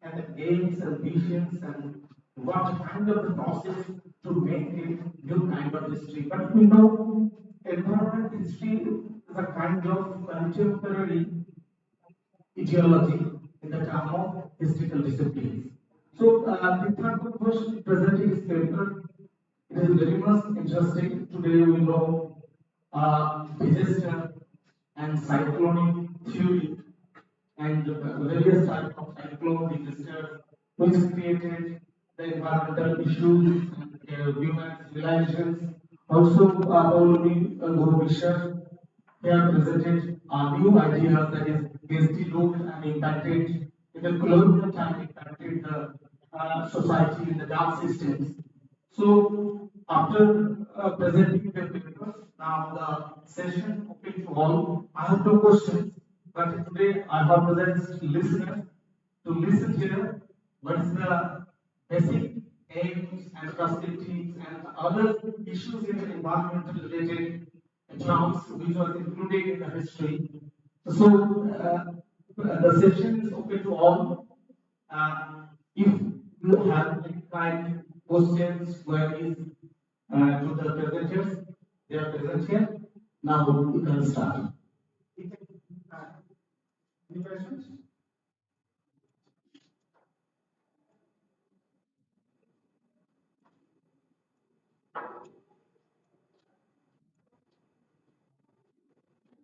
and the aims and visions and what kind of the process to make it new kind of history. But we know environmental history is a kind of contemporary etiology in the term of historical disciplines. So, the third question presented is paper. It is very much interesting. Today we know disaster and cyclonic theory and various types of cyclone disasters which created the environmental issues and human civilizations. Also, Pauli Guru they have presented new ideas that is basically looked and impacted in the colonial time impacted the society in the dark systems. So after presenting the papers, now the session open to all. I have no questions, but today I have present listeners to listen here what is the basic aims and perspectives and other issues in the environmental related terms which was included in the history. So the session is open to all. If you have any kind questions, queries to the presenters, they are present here. Now you can start. Any questions?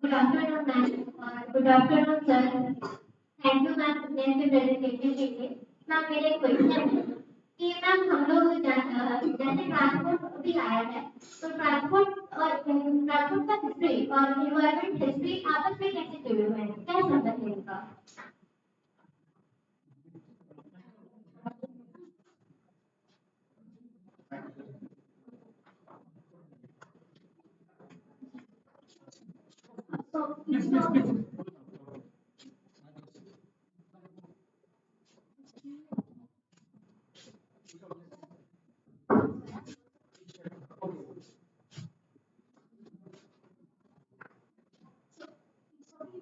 Good afternoon, ma'am. Good afternoon, sir. Thank you ma'am इतने से presentation के लिए। Ma'am मेरे question है कि ma'am हम लोग जैसे ट्रांसपोर्ट अभी आया है तो ट्रांसपोर्ट और ट्रांसपोर्ट का हिस्ट्री और इन्वायरमेंट हिस्ट्री आपस में कैसे जुड़े हुए हैं, क्या संबंध है इनका?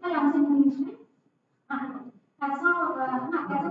People answer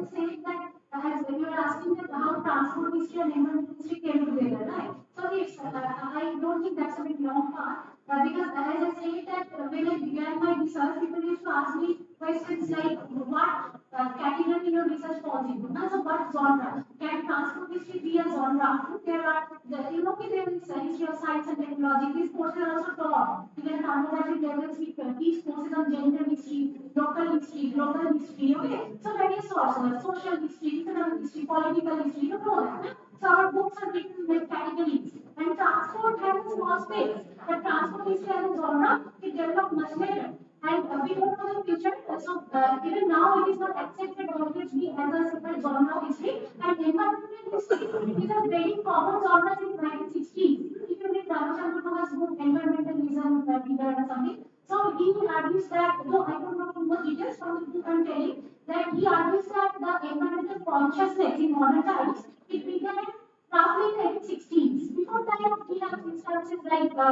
would say that as when you are asking that how transport history and environmental history came together, right? So it's I don't think that's a bit long part because as I said that when I began my research, people used to ask me questions like what category your research falls into. Now, so what genre? Can transport history be a genre? There are there is history of science and technology. These courses are also taught. Even undergraduate levels, we teach courses on gender history, local history, global history. Okay, so various sources, social history, economic history, political history. You know that. Huh? So our books are written with categories. And transport has a small space. But transport history as a genre, it developed much later. And we don't know the future. So even now, it is not accepted obviously as a separate genre of history. And environmental history is a very common genre since 1960s. If you read Ramachandra Mohan's book, Environmentalism, or something, so he argues that, though I don't know more details from the book I'm telling, that he argues that the environmental consciousness in modern times, it began roughly in the 1860s. Before that, we have instances like the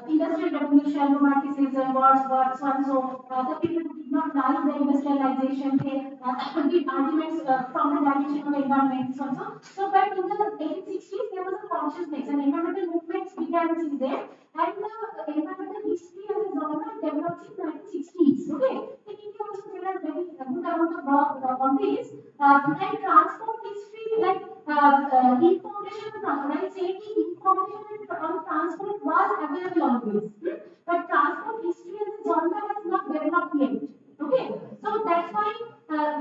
industrial revolution, romanticism, Wordsworth, so and so. The people who did not like the industrialization, they did arguments from the dimension of the environment, so and so. So, but in the 1860s, there was a consciousness, and environmental movements began since there, and the environmental history as a genre developed in 1960s. Okay, in India also there are very good amount of work on this, and transport history like information on transport. I say information on transport was available always, but transport history as a genre has not developed yet. Okay, so that's why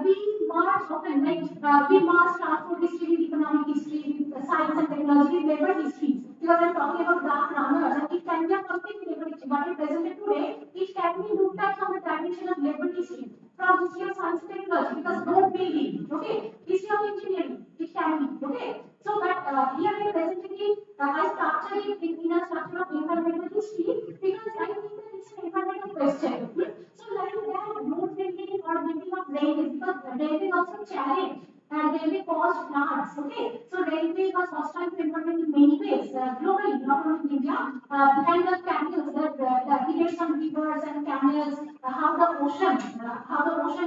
we merge often like we merge transport history with economic history, with science and technology, with labor history. Because I'm talking about dark runners, and it can be a complete labor history. What I presented today, it can be looked at from the dimension of labor history, from history of science and technology, because road building, okay, history of engineering, it can be, okay. So, but here I presented it, I structured it in a structure of environmental history because I think that it's an environmental question. So, like that, road building or building of railways, because railway also challenged and railway caused floods. Okay, so railway was hostile to environment in many ways, globally, not only in India. And the canals that irrigate some rivers and canals, how the ocean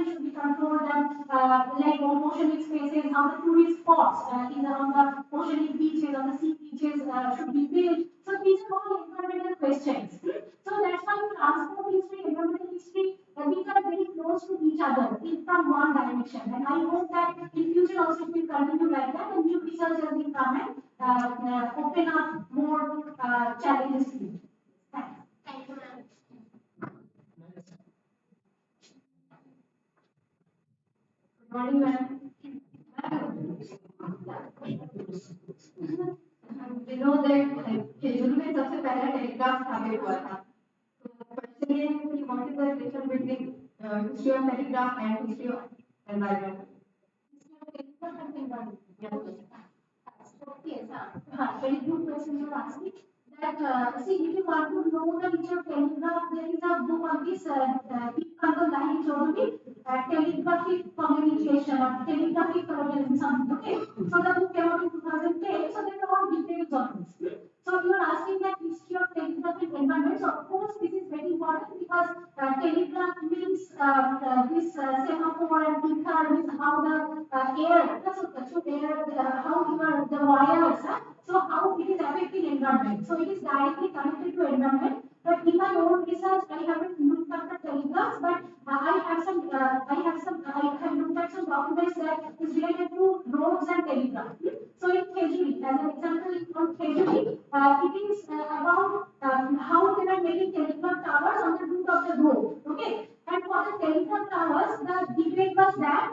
should be controlled, and like oceanic spaces, how the tourist spots on the oceanic beaches, on the sea beaches should be built. So these are all environmental questions. So that's why transport history, environmental history, these are very close to each other from one direction. And I hope that in future also it will continue like that, and new researchers will come and open up more challenges to you. Thanks. Thank you, ma'am. Good morning, ma'am. Schedule में सबसे पहला telegraph स्थापित हुआ था। तो question ये है कि what is the relation between history of telegraph and history of environment? Very good question you asked me. That see, if you want to know the nature of telegraph, there is a book on this. The line geography, telegraphic communication or telegraphic communication, something. Okay, so the book came out in 2010. So there are all details on this. So you are asking that history of telegraphic environment. So of course, this is very important because telegraph means this semaphore and ether means how the air, so air, how the wires, so how it is affecting environment. So it is directly connected to environment. But in my own research, I haven't looked at the telegraphs, but I have looked at some documents that is related to roads and telegraph. So in Khejuri, as an example, on Khejuri, it is about how they are making telegraph towers on the root of the road. Okay, and for the telegraph towers, the debate was that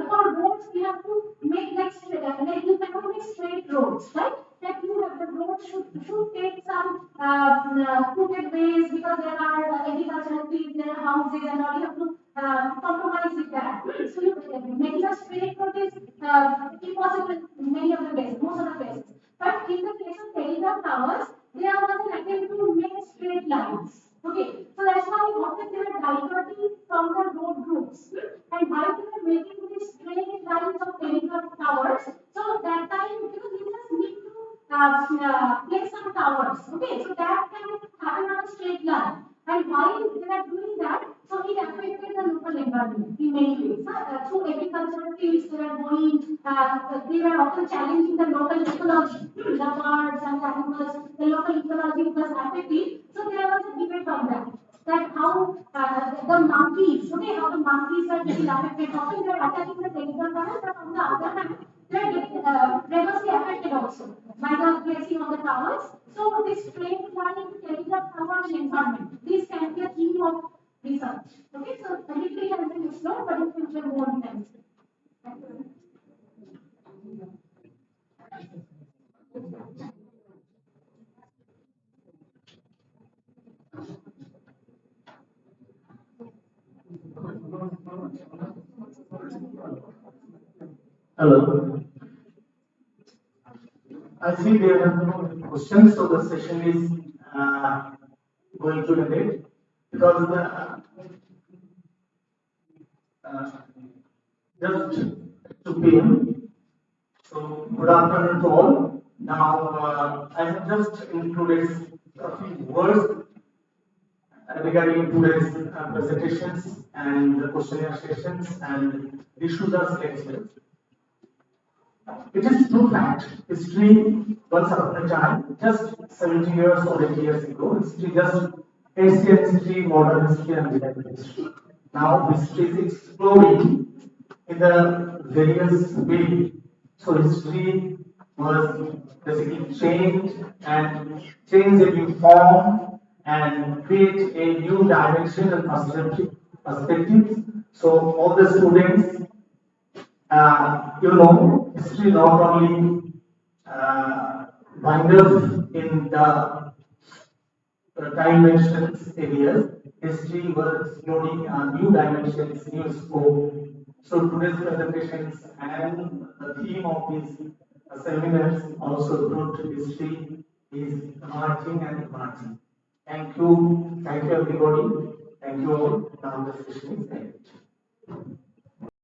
for roads we have to make like you cannot make straight roads, right? That you have the road should take some crooked ways because there are agricultural fields, there are houses, and all. You have to compromise with that. So making a straight road is impossible in many of the cases, most of the cases. But in the case of telegraph towers, there was an attempt to make straight lines. Okay, so that's why often they were diverting from the road groups. And while they were making these straight lines of telegraph towers, so that time because you just need to place some towers. Okay, so that can happen on a straight line. And while they were doing that, so it affected the local environment. environment in many ways. Through agricultural fields, they were going, they were often challenging the local ecology, the birds and the animals, the local ecology was affected. So there was a debate on that. That how the monkeys, okay, how the monkeys were getting affected. Often they were attacking the territorial birds, but on the other hand, they are getting tremendously affected also by the placing of the towers. So this trade regarding the telegraph tower and environment, this can be a theme of research. Okay, so a little bit has been explored, but in future more intensely. Thank you. Hello. I see there are no questions, so the session is going to end it because the uh, just 2 p.m. So good afternoon to all. Now I have just included a few words regarding today's presentations and the questionnaire sessions and issues as lectures. It is true fact. History, once upon a time, just 70 years or 80 years ago, history just ancient history, modern history, and modern history. Now history is exploding in the various ways. So history was basically changed and change a new form and create a new dimension and perspective. So all the students history not only wonders in the dimensions areas, history was exploring new dimensions, new scope. So today's presentations and the theme of these seminars also good history is emerging and emerging. Thank you everybody. Thank you all. Now the session is ended.